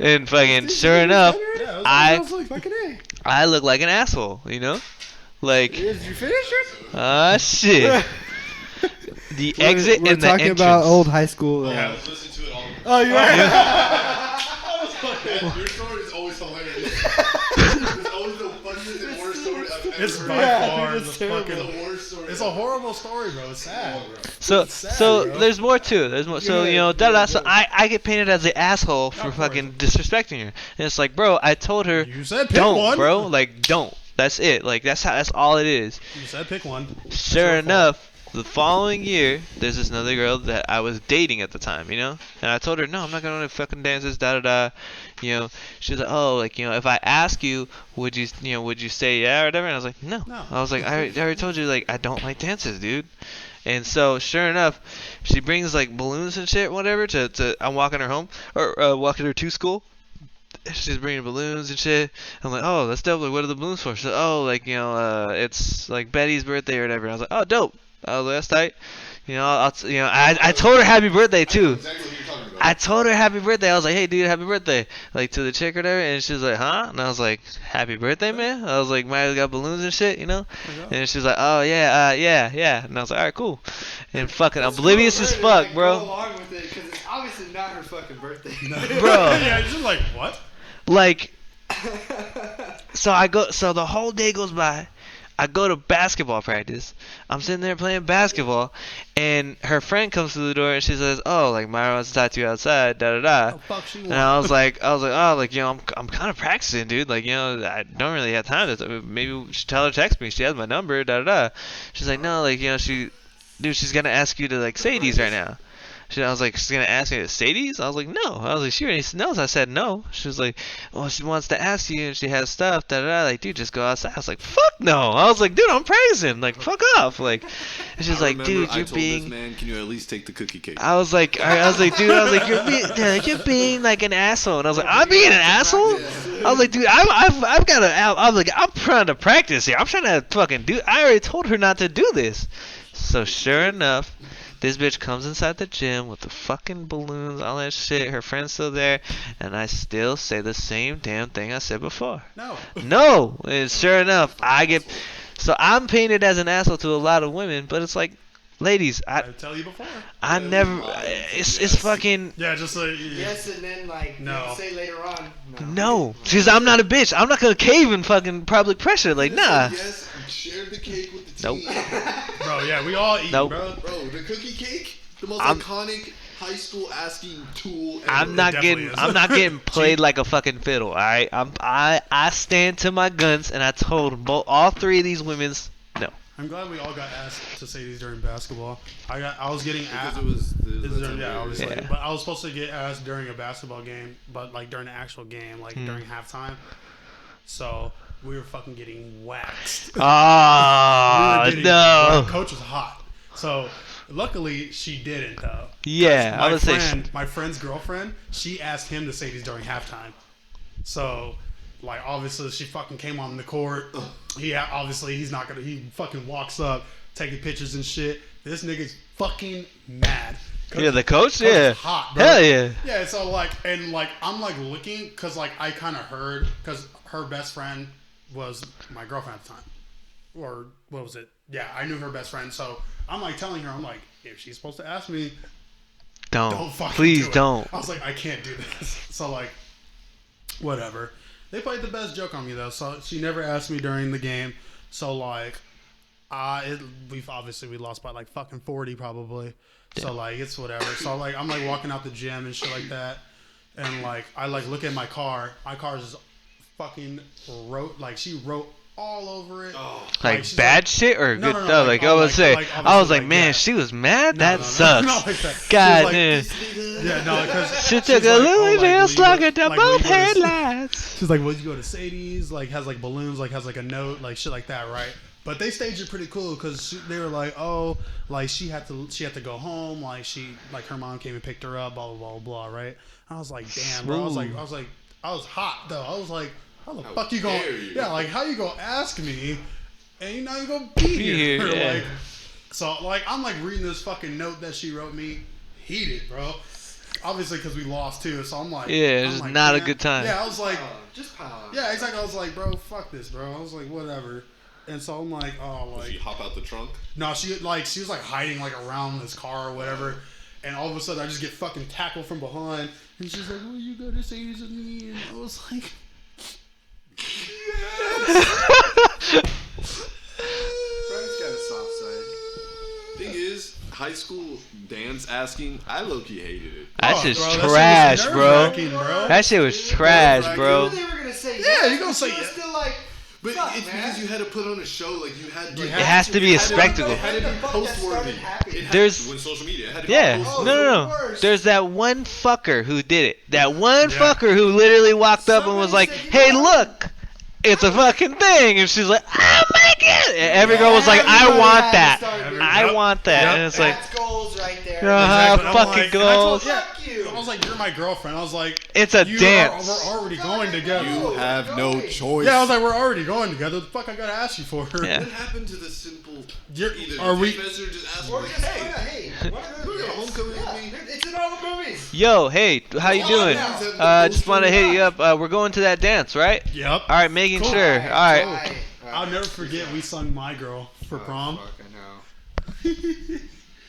and fucking sure enough, I look like an asshole, like, Did you finish it? ah shit. The exit We're and the talking entrance. about old high school. I was listening to it all. Oh, yeah. Your story is always hilarious. It's always the funniest and worst story I've ever It's heard. by far it's the terrible. fucking. The worst story. It's a horrible story, bro. It's sad, bro. So sad, bro. there's more too. There's more. So so I get painted as the asshole for Of fucking disrespecting her, and it's like, bro, I told her, You said pick don't, one. bro, like don't. That's it. Like that's all it is. You said pick one. Sure your enough, the following year, there's this another girl that I was dating at the time, and I told her, no, I'm not going to fucking dances, da da da, she's like, oh, like, if I ask you, would you say yeah or whatever? And I was like, no. I was like, I already told you, like, I don't like dances, dude. And so, sure enough, she brings, like, balloons and shit, whatever, I'm walking her home, or walking her to school. She's bringing balloons and shit. I'm like, oh, that's dope. Like, what are the balloons for? She's like, oh, like, it's, like, Betty's birthday or whatever. I was like, oh, dope. I was like, that's tight. I told her happy birthday too. Exactly what you're talking about. I told her happy birthday. I was like, hey, dude, happy birthday. Like, to the chick or whatever. And she was like, huh? And I was like, happy birthday, man? I was like, Maddie got balloons and shit, And she was like, oh, yeah, yeah. And I was like, all right, cool. And fucking oblivious as fuck, Go bro. along with it because it's obviously not her fucking birthday. Bro. Yeah, it's just like what? Like, so the whole day goes by. I go to basketball practice. I'm sitting there playing basketball, and her friend comes to the door and she says, "Oh, like Myra wants to talk to you outside." Da da da. The fuck she And I was like, oh, like I'm kind of practicing, dude. Like, I don't really have time to. Maybe we should tell her to text me. She has my number. Da da da. She's like, no, like she's gonna ask you to like say these right now. I was like, she's gonna ask me to Sadie's? I was like, no. I was like, she already knows. I said no. She was like, well, she wants to ask you and she has stuff. Da da da. Like, dude, just go outside. I was like, fuck no. I was like, dude, I'm practicing. Like, fuck off. Like, and she's like, dude, I you're told being. this man, can you at least take the cookie cake? I was like, dude, you're being like an asshole. And I was like, I'm being an asshole. I was like, dude, I've got to. I'm like, I'm trying to practice here. I'm trying to fucking do. I already told her not to do this. So sure enough. This bitch comes inside the gym with the fucking balloons, all that shit. Her friend's still there, and I still say the same damn thing I said before. No. And sure enough, so I'm painted as an asshole to a lot of women, but it's like, ladies, I tell you before. I never. It's fucking. Yeah, just like Yes, and then like No. say later on. No, because I'm not a bitch. I'm not gonna cave in fucking public pressure. Like, nah. Yes, share the cake with the Nope. team. Bro, yeah, we all eat, Nope. bro. Bro, the cookie cake, the most I'm- iconic high school asking tool ever. I'm not definitely getting. is. I'm not getting played like a fucking fiddle. All right. I stand to my guns, and I told all three of these women's no. I'm glad we all got asked to say these during basketball. I was getting Because asked. it was Yeah, obviously. Yeah. But I was supposed to get asked during a basketball game, but like during the actual game, like during halftime. So we were fucking getting waxed. Ah, no. Coach was hot. So luckily she didn't though. Yeah, I My would say. friend, my friend's girlfriend, she asked him to say these during halftime. So like obviously she fucking came on the court. Obviously he's not gonna. He fucking walks up, taking pictures and shit. This nigga's fucking mad. Yeah, the coach. 'Cause Yeah. it's hot, bro. Hell yeah. Yeah, so like, and like, I'm like looking, cause like I kind of heard, cause her best friend was my girlfriend at the time, or what was it? Yeah, I knew her best friend, so I'm like telling her, I'm like, if she's supposed to ask me, don't fucking Please do it. don't. I was like, I can't do this. So like, whatever. They played the best joke on me though, so she never asked me during the game. So like, we lost by like fucking 40 probably. So like it's whatever. So like I'm like walking out the gym and shit like that, and like I like look at my car. My car is fucking she wrote all over it. Like she's bad like, shit or No, good no, stuff? like, Like I was say, I obviously, was like, man, yeah. she was mad. That No, sucks. no, like that. God She damn. Yeah, no, because She took a Louisville slugger to both headlights. She's like, well, you go to Sadie's, like has like balloons, like has like a note, like shit like that, right? But they staged it pretty cool because they were like, oh, like she had to go home, like her mom came and picked her up, blah blah blah blah, right? I was like, damn, bro. I was hot though. I was like, how the fuck you going? Yeah, like how you gonna ask me, and you know you gonna be here? Yeah. Like, so like I'm like reading this fucking note that she wrote me, heated, bro. Obviously, because we lost too, so I'm like, Yeah, it's like, not a man. good time. Yeah, I was like, Just pile on. yeah, exactly. I was like, bro, fuck this, bro. I was like, whatever. And so I'm like, oh, Did she like, hop out the trunk? no, she was like hiding like around this car or whatever. And all of a sudden, I just get fucking tackled from behind. And she's like, "Will you go to Sadie's with me?" And I was like, Brian's got a soft side. Thing is, high school dance asking, I low-key hated it. That oh, shit's bro, that shit was trash, bro. nerve-wracking, bro. That shit was trash, I bro. knew they were gonna say Yeah, yes, you gonna but say she was yes. still like, But fuck, it's man. because you had to put on a show, like you had. Like, It has to be a spectacle. It had to When the be fuck that started post-worthy. happening? It had There's- when social media. It had to be Yeah, post-worthy. no. worst. There's that one fucker who did it. That one Yeah. fucker who literally walked up and was Somebody like, said, "Hey, "You know what? look, it's a fucking thing," and she's like, "Oh my god!" And every girl was like, "I Everybody want had to that. start doing I Yep. want that." Yep. And it's like, That's goals right there. Exactly. I'm fucking like- and I told- goals. yeah, Fuck you. I was like, you're my girlfriend. I was like, It's a you dance. We're already going together. You have no choice. Yeah, I was like, we're already going together. The fuck I gotta ask you for? Yeah. What happened to the simple? You're- Either are we- text message or just ask Or like, just, hey, hey, what are we're gonna homecoming with me. It's in all the movies. "Yo, hey, how you doing? Just want to hit you up. We're going to that dance, right? Yep. All right, making Cool. sure. All right." Alright. I'll never forget we sung "My Girl" for prom. Fuck, I know.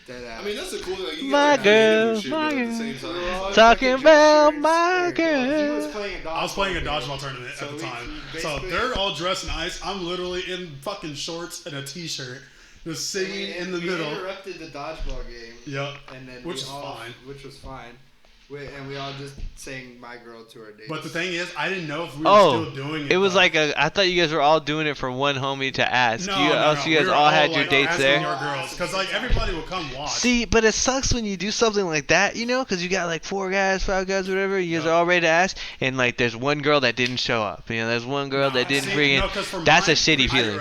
Dead ass. I mean, that's the cool thing. Like, you My gotta have girl, shit, my but at the girl. same time, it's like, Talking about my He girl. was playing a dodgeball. I was playing a game. dodgeball tournament So at the we- time. we So basically- they're all dressed nice. I'm literally in fucking shorts and a t-shirt, just singing in the we middle. interrupted the dodgeball game. Yep. And then Which we is all, fine. Which was fine. And we all just sang "My Girl" to our dates. But the thing is, I didn't know if we were Oh, still doing it. it was though. like I thought you guys were all doing it for one homie to ask. No, you, no, oh, no. so you guys We were all had your like, dates asking there. Our girls, because like everybody will come watch. See, but it sucks when you do something like that, you know, because you got like 4 guys, 5 guys, whatever. You guys Yeah. are all ready to ask, and like there's one girl that didn't show up. You know, there's one girl that didn't see, bring in. no, 'cause for That's a mine, shitty feeling.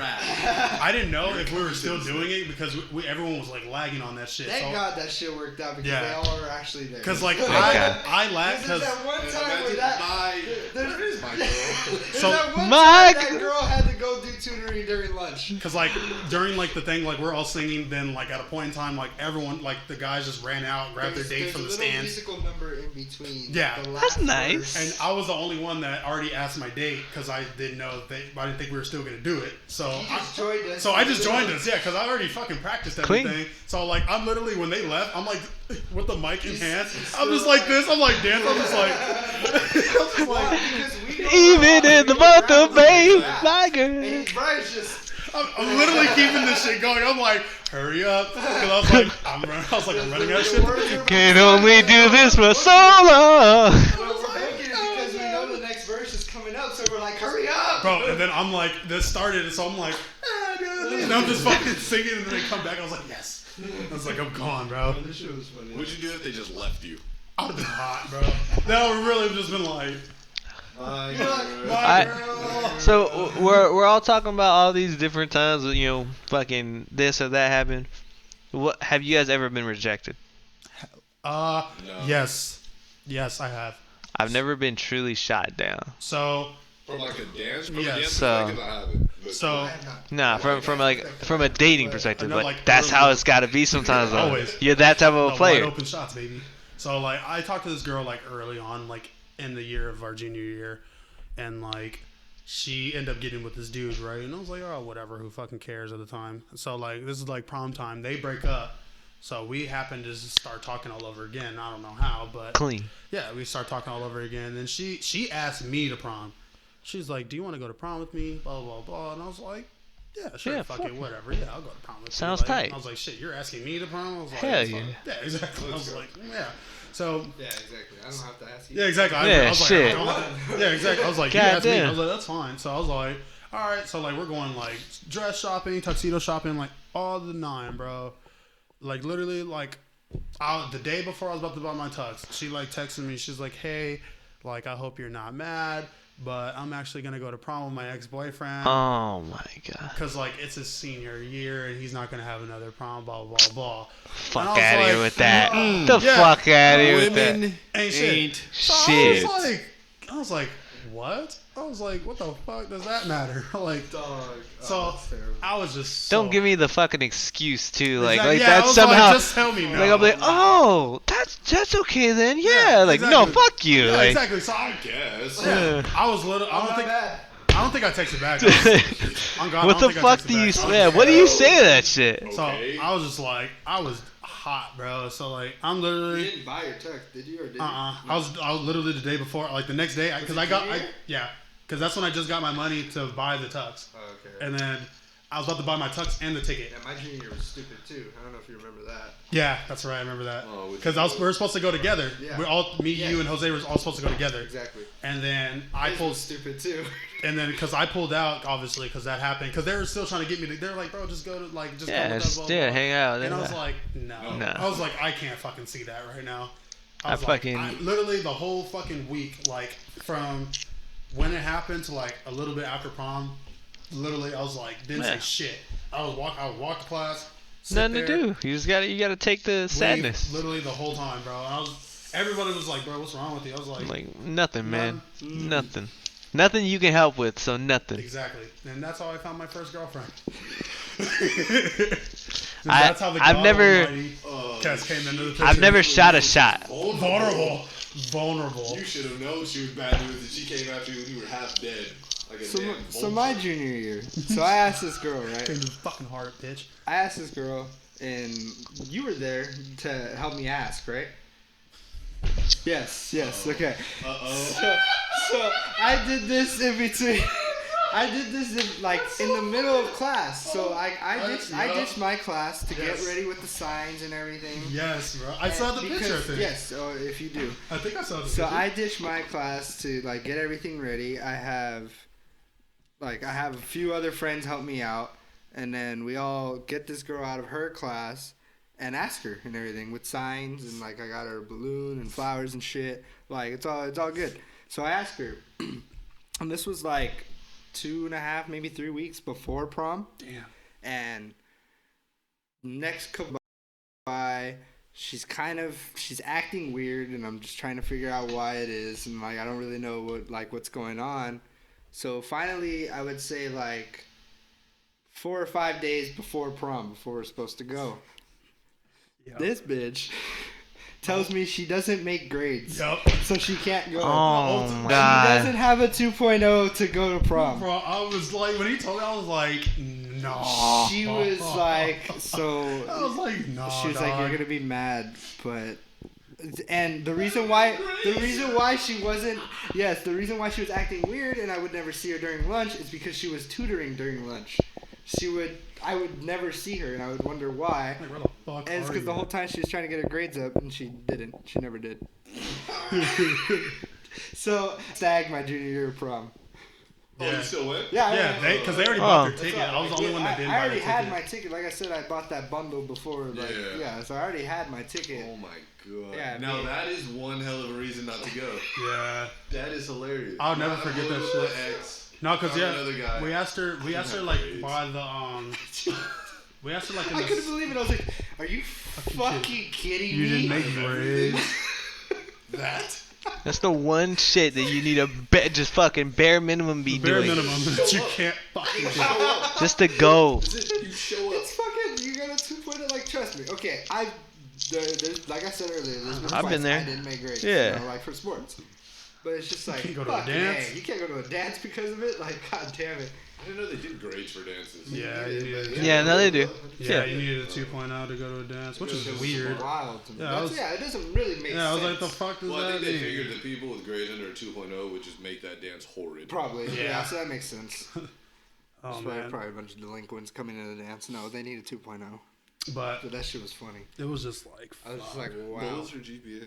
I didn't know if we were still doing it because everyone was like lagging on that shit. Thank So, God that shit worked out because Yeah. they all were actually there. because like God. I lagged There's because that one time where Imagine that where is my girl? there's So- that one My time that girl had to go do tutoring during lunch. Because like during like the thing, like we're all singing, then like at a point in time, like everyone, like the guys just ran out, grabbed their dates from the There's a little stands, musical number in between. Yeah. the That's last nice. verse. and I was the only one that already asked my date because I didn't know I didn't think we were still gonna do it. So He just joined us. I just joined us, yeah, because I already fucking practiced Clean. everything. So like I'm literally when they left, I'm like with the mic in hand, he's I'm just still like this, I'm like dancing, I'm just like, I'm just like Because we don't Even know in the how month to of May, rap. my And girl. Brian's just I'm literally keeping this shit going. I'm like, hurry up, because I was like, I'm running out of shit. words are Can only do this for so long. We're booking it because we know the next verse is coming up, so we're like, hurry up! Bro, and then I'm like, this started, so I'm like, and I'm just fucking singing, and then they come back. I was like, yes. I was like, I'm gone, bro. This shit was funny. What'd you do if they just left you? I would have been hot, bro. That would really have just been like, My You're like, girl. my I- girl. So we're all talking about all these different times, you know, fucking this or that happened. What have you guys ever been rejected? No. Yes, I have. I've never been truly shot down. So From like a dance, from Yeah, a dance so- perspective, I haven't. But So Nah, from a dating perspective, No, but like, that's early- how it's got to be sometimes. Though. Always. You're that type of a wide player. open shots, baby. So like, I talked to this girl like early on, like in the year of our junior year, and like she ended up getting with this dude, right? And I was like, oh, whatever, who fucking cares at the time. So like, this is like prom time. They break up, so we happen to just start talking all over again. I don't know how, but Clean. yeah, we start talking all over again. And she asked me to prom. She's like, do you want to go to prom with me? Blah blah blah. And I was like, yeah, sure, Yeah, fuck fuck it, it. whatever. Yeah, I'll go to prom with you. Sounds Like, tight. I was like, shit, you're asking me to prom? I was like, Hell that's yeah. fine. Yeah, exactly. I was like, yeah. So Yeah, exactly. I don't have to ask you. yeah, exactly. Yeah, I was shit. Like, yeah, exactly. I was like, you asked me. Goddamn. I was like, that's fine. So I was like, all right. So like, we're going like dress shopping, tuxedo shopping, like all the nine, bro. Like literally, like the day before I was about to buy my tux, she like texted me. She's like, hey, like I hope you're not mad, but I'm actually gonna go to prom with my ex-boyfriend. Oh my god. Cause like it's his senior year and he's not gonna have another prom, blah blah blah. Fuck And I was out of here like, with that. mm, The yeah. fuck out of here with that. Women Ain't shit. ain't So shit. I was like, what? I was like, what the fuck does that matter? Like, dog. so that's terrible. I was just. Don't so, give me the fucking excuse too. Like, Exactly. like Yeah, I that's was somehow. Like, just tell me no. Like I'm like, oh, that's okay then. Yeah. Like no, exactly. fuck you. Yeah, Like. exactly. So I guess. yeah, I was little. I don't Not think. bad. I don't think I texted back. On God, What I the don't think I fuck texted do you back. say? What do you say to that shit? So Okay. I was just like, I was hot, bro. So like, I'm You literally. didn't buy your tux, did you? Or did you? I was literally the day before, like the next day, because it I got, junior year? yeah, because that's when I just got my money to buy the tux, Oh, okay. and then I was about to buy my tux and the ticket. Yeah, my junior year was stupid too. I don't know if you remember that. Yeah, that's right. I remember that. Oh, which Because we were supposed to go together. Yeah. We all, me, Yeah. you, and Jose were all supposed to go together. Exactly. And then I His pulled, was stupid too. and then because I pulled out, obviously, because that happened. Because they were still trying to get me to. They were like, bro, just go to like, just Yeah, go with us, just blah, yeah, blah. hang out. And I was yeah. like, no. No. I was like, I can't fucking see that right now. I was like, fucking- literally the whole fucking week, like from when it happened to like a little bit after prom. Literally, I was like, didn't Yeah. say shit. I would walk to class. Sit Nothing there, to do. You just gotta take the leave, sadness. literally the whole time, bro. Everybody was like, bro, what's wrong with you? I was like, Like nothing, man. None. Nothing. Nothing you can help with. So nothing. exactly. And that's how I found my first girlfriend. I've God never- Almighty test came into the picture. I've never shot a shot. Vulnerable. You should have known she was bad news and she came after you when you were half dead. Like a So, damn so my vulture. junior year. So I asked this girl, right? Came to the fucking heart, bitch. I asked this girl, and you were there to help me ask, right? Yes, okay. Uh-oh. So I did this in between. I did this in the middle of class. So I ditched my class to Yes. get ready with the signs and everything. Yes, bro. I saw the Because- picture, I think. Yes, if you do. I think I saw the So picture. I ditched my class to like get everything ready. I have a few other friends help me out, and then we all get this girl out of her class and ask her and everything with signs, and like I got her a balloon and flowers and shit. Like it's all good. So I asked her, and this was like 2.5, maybe 3 weeks before prom. Damn. And next couple by, she's acting weird, and I'm just trying to figure out why it is, and like I don't really know what's going on. So finally, I would say like 4 or 5 days before prom, before we're supposed to go, Yep. this bitch tells me she doesn't make grades, Yep. so she can't go. Oh She my She god. doesn't have a 2.0 to go to prom. Bro, I was like, when he told me, I was like, no. She was like, so. I was like, no. She was like, "You're gonna be mad," but and the reason why she was acting weird, and I would never see her during lunch, is because she was tutoring during lunch. I would never see her, and I would wonder why. Like, where the fuck And it's are because the you? whole time she was trying to get her grades up, and she didn't. She never did. So stag my junior year of prom. Oh, Yeah. you still went? Yeah, Yeah, because they already Oh. bought their That's ticket. all. I was the only one that didn't I buy already their had ticket. my ticket. Like I said, I bought that bundle before. Like, Yeah. yeah, so I already had my ticket. Oh my god. Yeah, now me- that is one hell of a reason not to go. Yeah. That is hilarious. I'll never Not forget that avoidable shit. Ex, No, because not another guy. we asked her have like grades. by the we asked her like in I the couldn't believe it. I was like, "Are you fucking kidding you me?" didn't make grades. That? That's the one shit that you need to just fucking bare minimum be Bare doing. minimum that you can't fucking do. Just to go. You show up. It's fucking. You got a 2.0. Like, trust me. Okay, there's like I said earlier. There's been I've been twice there. I didn't make grades. Yeah. You know, like for sports. But it's just like, You can't go to a fucking dance. A. You can't go to a dance because of it. Like, god damn it. I didn't know they did grades for dances. Yeah, you needed, Yeah, no, they do. yeah, you needed a 2.0 to go to a dance, which is weird. Wild to me. Yeah, It doesn't really make sense. Yeah, I was like, the fuck does Well, I that think they mean? figured that people with grades under a 2.0 would just make that dance horrid. Probably. Yeah. Yeah, so that makes sense. Oh Probably, man, probably a bunch of delinquents coming into the dance. No, they need a 2.0. but But that shit was funny. it was just like, I was just like, What wow. was her GPA?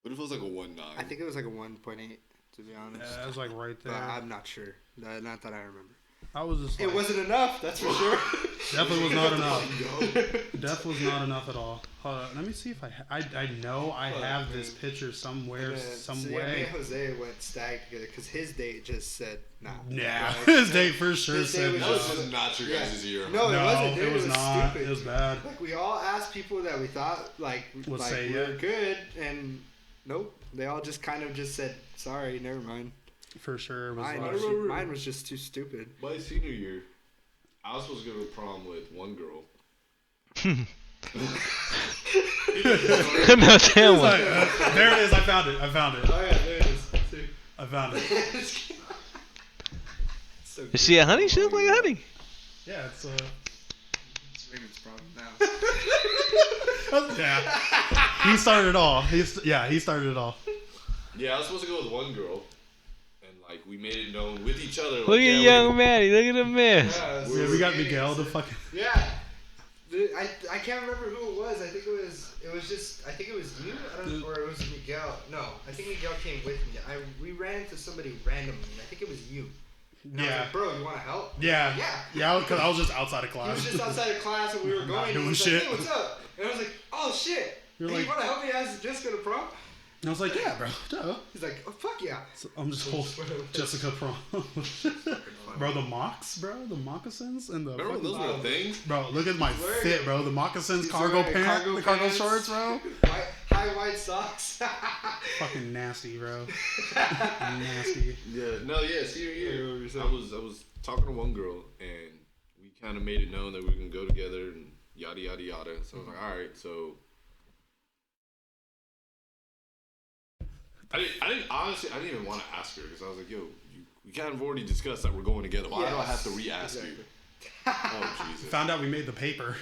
What if it was like a 1.9? I think it was like a 1.8, to be honest. yeah, it was like right But there. I'm not sure. Not that I remember. I was just It like, wasn't enough, that's for sure. definitely was not enough. Definitely was not enough at all. Hold on, let me see if I know I have this picture somewhere, some so, yeah, me way. and Jose went stag together because his date just said nah. Yeah, Like, his date for sure his date said was no. That just- was not your Yeah. guys' year. No, it No, wasn't. Dude, it was not. Stupid. It was bad. Like we all asked people that we thought like Would like say we yeah. were good, and nope. They all just kind of just said sorry, never mind. For sure, it was Mine, like, remember- mine was just too stupid. My senior year, I was supposed to go to prom with one girl. No, damn one. there it is. I found it. Oh yeah, there it is. See? I found it. So Is she a honey? She looks like a honey. Yeah, it's It's Raymond's problem now. yeah. He started it all. He started it all. Yeah, I was supposed to go with one girl, and like we made it known with each other. Like, Look yeah, at we- young Matty. Look at him there. Yeah, Yeah, we got Miguel to fucking. Yeah. I can't remember who it was. I think it was you. I don't, or it was Miguel. No, I think Miguel came with me. We ran into somebody randomly. I think it was you. And I was Yeah. like, bro, you want to help? Yeah. Yeah. Yeah, because I was just outside of He class. was just outside of class and we were Not going. And doing he was shit. like, hey, what's up? And I was like, oh shit. You're Hey, like- you want to help me ask Jessica to prom? And I was like, yeah, bro. Duh. He's like, oh fuck yeah. So I'm just holding Jessica prom. Bro, the mocks, bro. The moccasins and the. Remember when those fucking- were a thing? Bro, look at my wearing- fit, bro. The moccasins, He's cargo wearing pants, the cargo pants, shorts, bro. High white socks. Fucking nasty, bro. Nasty. Yeah. No, yeah. Senior Yeah, what were year, you I saying? was talking to one girl, and we kind of made it known that we were gonna go together and yada yada yada. So I was like, all right, so. I didn't honestly. I didn't even want to ask her because I was like, "Yo, we kind of already discussed that we're going together. Why do I have to re-ask you?" Oh Jesus! Found out we made the paper.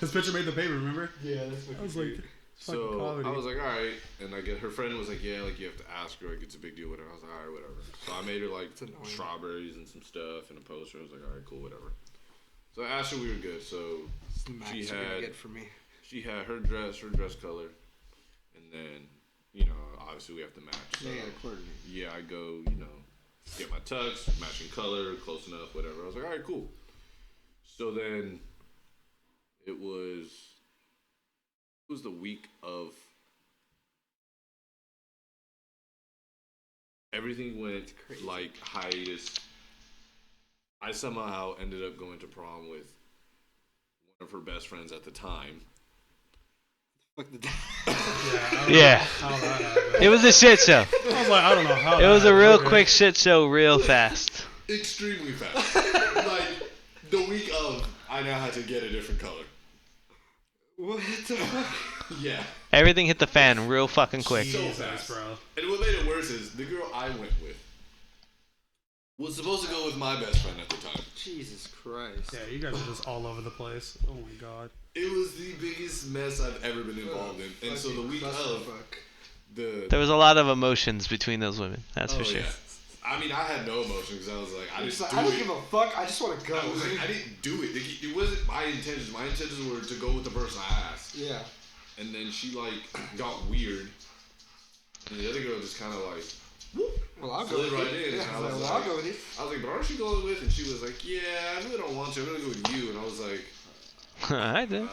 His picture made the paper, remember? Yeah, that's I was like, fucking So comedy. I was like, all right, and I get her friend was like, yeah, like you have to ask her, like it's a big deal, whatever. I was like, all right, whatever. So I made her like annoying. strawberries and some stuff and a poster. I was like, all right, cool, whatever. So I asked her, we were good. So It's the max she you're gonna had get from me. she had her dress color, and then you know obviously we have to match. So, Yeah, coordinate. yeah, I go, you know, get my tux, matching color, close enough, whatever. I was like, all right, cool. So then it was the week of everything went like hiatus. I somehow ended up going to prom with one of her best friends at the time. Fuck the Yeah. I don't know how that happened. It was a shit show. I was like, I don't know how. It that was a happened. real Okay. quick shit show, real fast. Extremely fast. Like the week of, I now had to get a different color. What the fuck? Yeah. Everything hit the fan real fucking quick. So Jesus, fast. bro. And what made it worse is the girl I went with was supposed to go with my best friend at the time. Jesus Christ. Yeah, you guys are just all over the place. Oh my god. It was the biggest mess I've ever been involved in. And so the week of the There was a lot of emotions between those women. That's for oh, sure. yeah. I mean, I had no emotion because I was like, I I'm didn't just like, do I don't it. give a fuck. I just want to go. I was like, I didn't do it. Like, it wasn't my intentions. My intentions were to go with the person I asked. Yeah. And then she like got weird, and the other girl just kind of like, whoop, Well, I'll go slid with right you. in. Yeah, And I I was was like, like, I'll go with you. I was like, but aren't you going with? And she was like, yeah, I really don't want to. I'm gonna go with you. And I was like, Alright then. I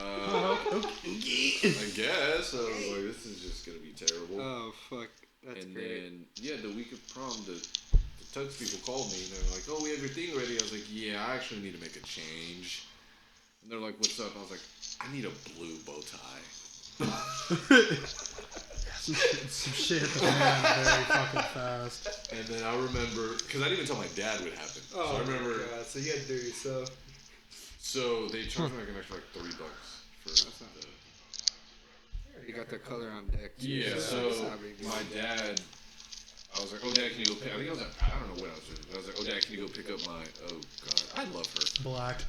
guess. I was like, this is just gonna be terrible. Oh fuck, that's and great. then yeah, the week of prom, the tux people called me and they're like, oh, we have your thing ready. I was like, yeah, I actually need to make a change. And they're like, what's up? I was like, I need a blue bow tie. Some shit hit the fan very fucking fast. And then I remember, because I didn't even tell my dad what happened. So I remember. God, so you had to do it yourself. So they charged me like an extra like $3 for the. You got the color on deck. Yeah. So my dad, I was like, "Oh, Dad, can you go pick?" I think I was like, I don't know what I was doing. I was like, "Oh, Dad, can you go pick up my?" Oh God, I love her. Black.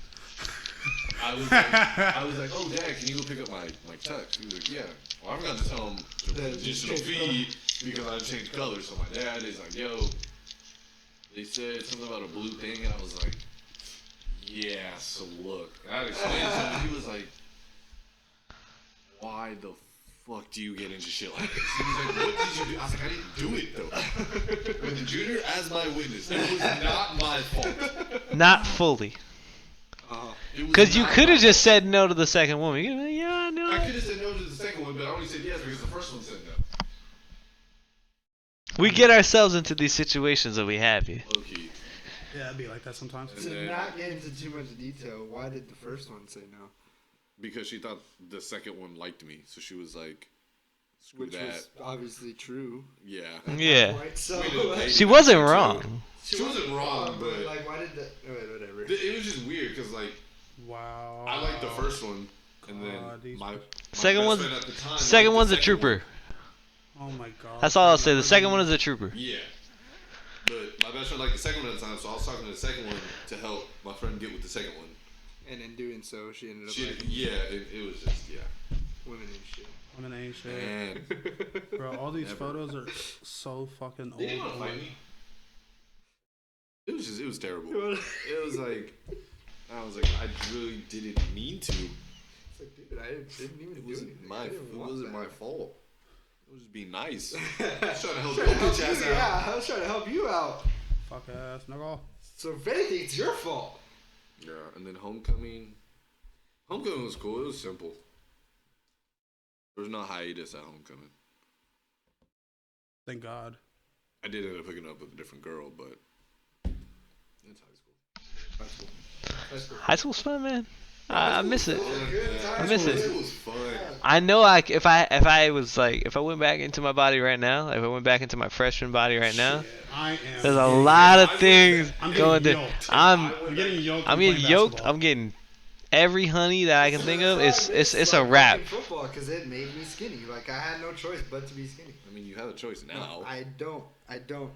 I was like, "Oh, Dad, can you go pick up my tux?" He was like, "Yeah." Well, I'm gonna tell him the additional fee because I changed colors. So my dad is like, "Yo," they said something about a blue thing, and I was like, "Yeah." So look, and I explained to him, and he was like, "Why the fuck do you get into shit like this?" He was like, "What did you do?" I was like, "I didn't do it though." With Junior as my witness, it was not my fault. Not fully. Because you could have just said no to the second woman. You could have been, yeah, no. I could have said no to the second one, but I only said yes because the first one said no. We get ourselves into these situations that we have here. Low key. Yeah, it'd be like that sometimes. And To then- not get into too much detail, why did the first one say no? Because she thought the second one liked me, so she was like, "Screw Which that." was obviously true. Yeah. Yeah. Right, so We didn't date She at wasn't that time, too. wrong. She wasn't wrong, but like, why did that? Oh, wait, whatever. it was just weird because like Wow. I liked the first one, and then God, these my Second best one's- friend at the time Second liked one's the a trooper. Oh my god. That's all I'll say. The second one is a trooper. Yeah. But my best friend liked the second one at the time, so I was talking to the second one to help my friend get with the second one. And in doing so, she ended up She, like yeah, it was just women and shit. Women ain't shit. Man. Bro, all these Never. photos are so fucking old. They didn't want to fight me. It was terrible. It was like, I was like, I really didn't mean to. It's like, dude, I didn't even It do wasn't anything. my. I It didn't want wasn't that. my fault. I was just being nice. I was trying to help Trying your to help bitch ass you, out. yeah, I was trying to help you out. Fuck ass, nigga. So if anything, it's your fault. Yeah, and then homecoming. Homecoming was cool. It was simple. There was no hiatus at homecoming. Thank God. I did end up hooking up with a different girl, but it's high school. High school. High school. High school's fun, man. I miss it. Good time. I miss it. It was fun. I know if I went back into my body right now, if I went back into my freshman body right now, I am. there's a lot of I things I'm going getting to. yoked. I'm getting yoked. I'm getting yoked. I'm getting every honey that I can think of. It's a like wrap. watching football because it made me skinny. Like I had no choice but to be skinny. I mean, you have a choice now. I don't,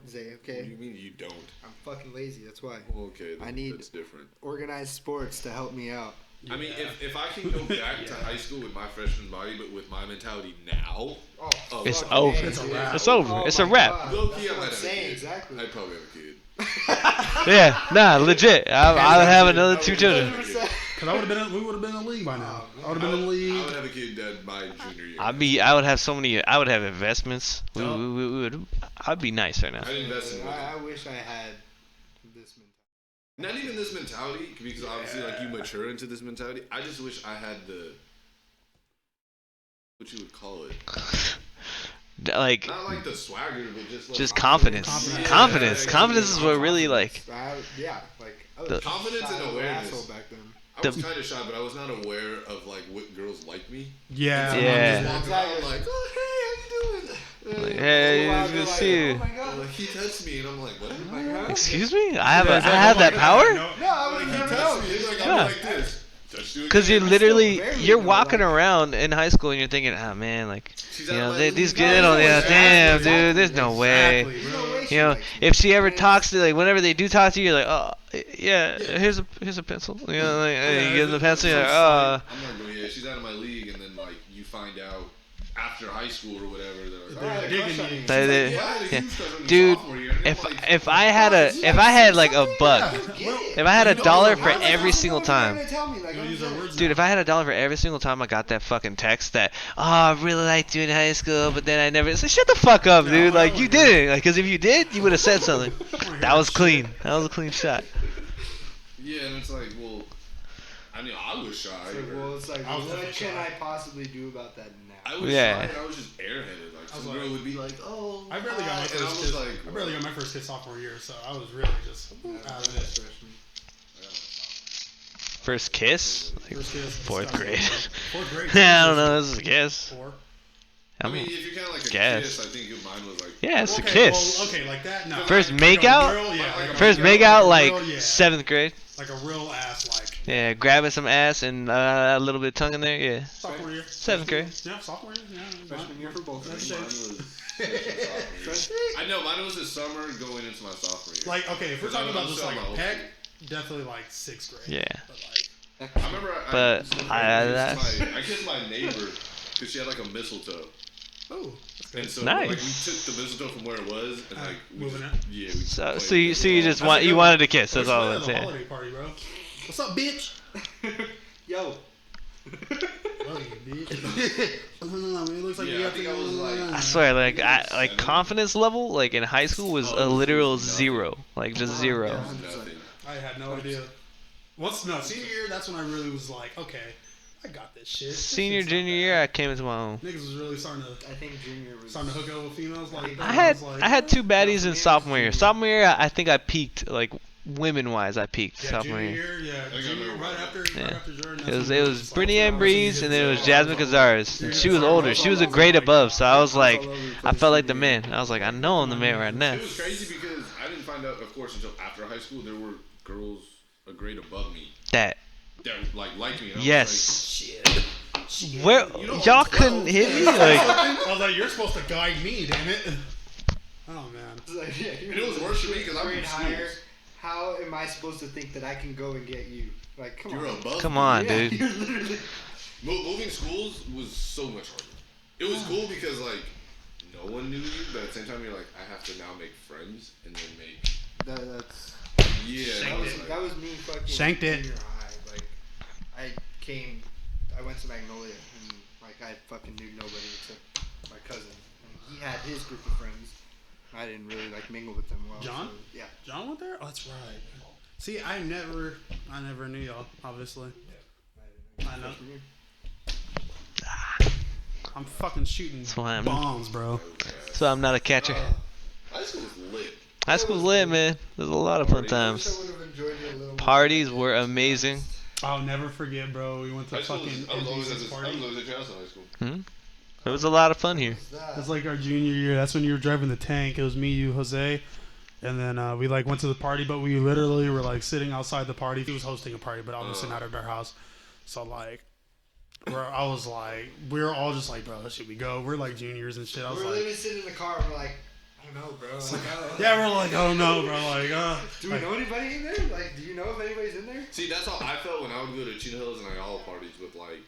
Zay. What do Okay, you mean you don't? I'm fucking lazy. That's why. Well, okay, I need- that's different. Organized sports to help me out. I mean, if I can go back to high school with my freshman body, but with my mentality now, Oh, It's fuck over. me, It's a dude. wrap. It's over. It's a my wrap. God. low That's key, I what might I'm have a saying, kid. exactly. I'd probably have a kid. Yeah, nah, legit. I would have another 2 children. 100%. Cause we would have been in the league by now. I would have been in the I league. would have a kid that by junior year. I would have so many. I would have investments. We would. I'd be nice right now. I'd invest in women. I wish I had this mentality. Not even this mentality, because obviously, like, you mature into this mentality. I just wish I had what you would call it. Like Not like the swagger, but just like just confidence. Confidence. Confidence. Yeah, Confidence is what really like. Yeah, like I was The- Confidence shy and as an awareness. asshole back then. I was kind of shy, but I was not aware of like what girls like me. Yeah. Yeah. I'm just walking around like, oh hey, how you doing? Like, hey, Meanwhile, it's they're good to like, see you. Oh my god. Like, he touched me, and I'm like, what? Like, huh? Excuse me? I have that power? No, I Like, would he never know. touched me. Like, Yeah. I'm like this. Touched you Because again. you're literally barely you're know, walking like- around in high school and you're thinking, oh man, like She's you out know of my these league. kids don't. Yeah, damn, dude, there's no way. Exactly, There's bro. no way she You know, likes me. if she ever And talks to like whenever they do talk to you, you're like, oh yeah, here's a pencil. You know, like, hey, you give them the pencil. You're like, I'm like, well, yeah, she's out of my league, and then like you find out after high school or whatever. They're like, I had a crush on you. They- She's like, they- yeah, I had a yeah. huge crush on you Dude, sophomore year. And I'm if like, if I had like a buck, if I had a dollar for every single time. Dude, if I had a dollar for every single time I got that fucking text that, oh, I really liked you in high school, but then I never. It's like, shut the fuck up, dude. Like, you didn't. Like, because if you did, you would have said something. That was clean. That was a clean shot. yeah, and it's like, well, I mean, I was shy. Well, it's like, I was what definitely can shy. I possibly do about that now? I was Yeah. shy, and I was just airheaded. Like, some like- girl would be like, oh, I barely got my hi, and I first was kiss. like, I barely got my first kiss sophomore year, so I was really just out of it. First kiss? Like, First kiss. fourth stuff. grade. Fourth grade. I don't know. This is a guess. 4. I mean, if you're kind of like a guess. kiss, I think mine was like. Yeah, it's a Okay, kiss. well, okay, like that. No. First Like makeout? a real, yeah, like a First makeout, makeout, a like real, yeah, 7th grade. like a real ass, like Yeah, grabbing some ass and a little bit of tongue in there. Yeah. sophomore year. 7th grade. Yeah, sophomore year. Yeah, Freshman year for both. That's Mine it. was. I know mine was this summer going into my sophomore year. Like, okay, if we're talking about just like my a peck, definitely like 6th grade. Yeah. But like, I remember I kissed my neighbor because she had like a mistletoe. oh, And so Nice. like we took the mistletoe from where it was and like we moving just, it. yeah, we So, played so you it. just That's a good wanted one. to kiss. That's all That's that's a yeah. holiday party, bro. What's up, bitch? Yo. Oh, you bitch. I don't know, man. It looks like Yeah, we I have think to I was like- I swear, like confidence level, like in high school was a literal nothing. 0, like just 0. It was nothing. I had no idea. Senior year, that's when I really was like, okay, I got this shit. This Senior, shit's not junior bad. year, I came into my own. Niggas was really starting to I think junior was. hook up with females. Like I was like, had 2 baddies in me, sophomore year. junior. Sophomore year, I think I peaked like women wise. I peaked Yeah, sophomore junior year. year, yeah, junior year, right after Jordan. It was Brittany Ann Breeze, and then it was Jasmine Cazares. And she was older. She was a grade above, so I was like, I felt like the man. I was like, I know I'm the man right now. It was crazy because I didn't find out, of course, until after high school there were girls a grade above me That that liked me. And I was yes. Shit. Where You know, y'all I'm 12. couldn't hit me like. I was like, you're supposed to guide me, damn it. Oh man. Like, yeah, And it was worse for me because I'm grade in higher. schools. How am I supposed to think that I can go and get you? Like, come You're on. above. Come me. on, Yeah, dude. you're literally. Moving schools was so much harder. It was cool because like no one knew you, but at the same time you're like, I have to now make friends and then make. That's. Yeah, That was me fucking. Shanked it. Junior high. Like, I went to Magnolia and like I fucking knew nobody except my cousin, and he had his group of friends. I didn't really like mingle with them well. John? So, yeah. John went there? Oh, that's right. See, I never knew y'all, obviously. I know. I'm fucking shooting That's why I'm- bombs, bro. So I'm not a catcher. high school was lit. High school's lit, man. There's a lot of fun I times. would have enjoyed it a little more. Parties were amazing. I'll never forget, bro. We went to High school fucking I was always at NBC's this. I party. was always at your house in high school. It was a lot of fun here. That's like our junior year. That's when you were driving the tank. It was me, you, Jose, and then we like went to the party. But we literally were like sitting outside the party. He was hosting a party, but obviously not at our house. So like, I was like, we were all just like, bro, should we go? We're like juniors and shit. I was We're like, literally sitting in the car and we're like, I don't know, bro. Like, yeah, we're like, oh no, bro, like, Do we know anybody in there? Like, do you know if anybody's in there? See, that's how I felt when I would go to Chino Hills and all parties with like.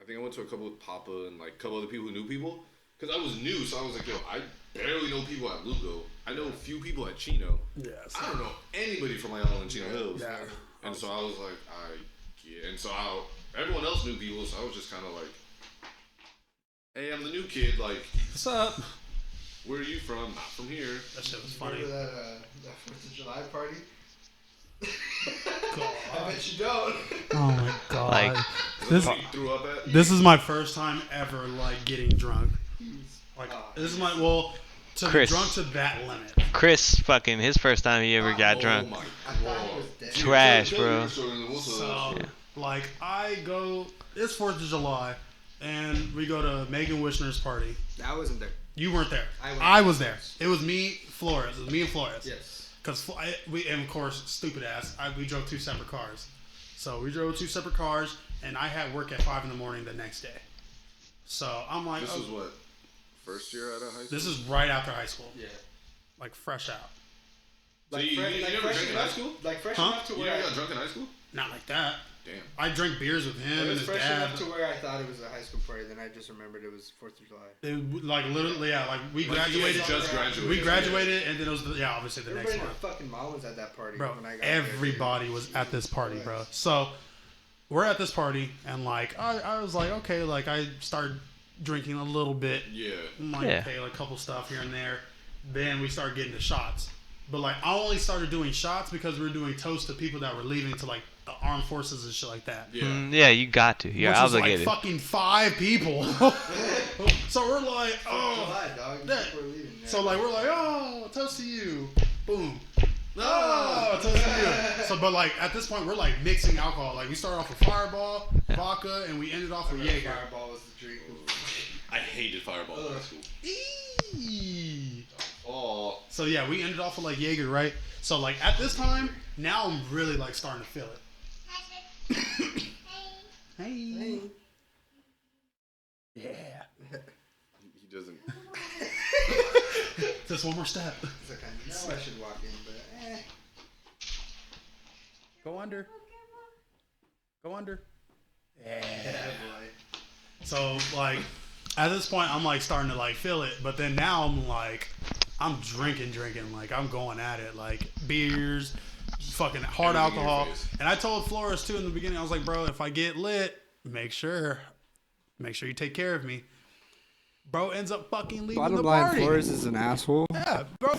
I think I went to a couple with Papa and like a couple other people who knew people. Because I was new, so I was like, yo, I barely know people at Lugo. I know a few people at Chino. yes. I don't know anybody from my own in Chino Hills. Yeah. And so I was like, and so everyone else knew people, so I was just kind of like, hey, I'm the new kid. Like, What's up? where are you from? Not from here. That shit was funny. Remember that 4th of July party? God. I bet you don't. Oh my god. Like, Is This- that what you threw up at? This is my first time ever like getting drunk. Like Oh, this is my to be Chris. drunk to that limit. Chris, fucking his first time he ever got drunk. Oh my I thought he was dead. Trash, bro. So Yeah. like I go. It's 4th of July, and we go to Megan Wishner's party. I wasn't there. You weren't there. I went. I was there. It was me, Flores. It was me and Flores. Yes. Because and of course, stupid ass. We drove 2 separate cars. So we drove 2 separate cars, and I had work at 5 a.m. the next day. So I'm like, This oh, was what? First year out of high school? this is right after high school, Yeah. like fresh out. So you never drank fresh in high enough- school? Like fresh Huh? enough to You where never got drunk in high school? Not like that. Damn. I drank beers with him it and was his fresh dad. enough to where I thought it was a high school party. Then I just remembered it was 4th of July. It, like literally, yeah. Like we Like, graduated. you just graduated. We graduated, and then it was obviously the Everybody next in month. the fucking mom was at that party. Bro, when I got there, dude. everybody was at this party, bro. So we're at this party, and like I was like, okay, like I started drinking a little bit. Yeah. I'm like, Yeah. okay, like a couple stuff here and there. Then we started getting to shots. But like I only started doing shots because we were doing toast to people that were leaving to like the armed forces and shit like that. Yeah. Yeah, you got to. You're Which obligated. was like fucking 5 people. So we're like, oh. July, dog. that- We're leaving. Yeah. So like we're like, oh, toast to you. Boom. Oh, toast to you. So but like at this point we're like mixing alcohol. Like we started off with Fireball, vodka, and we ended off with Jaeger. Fireball was the drink. I hated Fireball in high school. Eee. Oh. So yeah, we ended off with like Jaeger, right? So like at this time, now I'm really like starting to feel it. Hey. Yeah. He doesn't. Just one more step. It's like, I know I should walk in, but Go under. Go under. Yeah. boy. So like at this point I'm like starting to like feel it, but then now I'm drinking, like I'm going at it, like beers, fucking hard Everything in your alcohol. face. And I told Flores too in the beginning, I was like, bro, if I get lit, make sure you take care of me. Bro ends up fucking leaving Bottom the line, party. Flores is an asshole. Yeah, bro.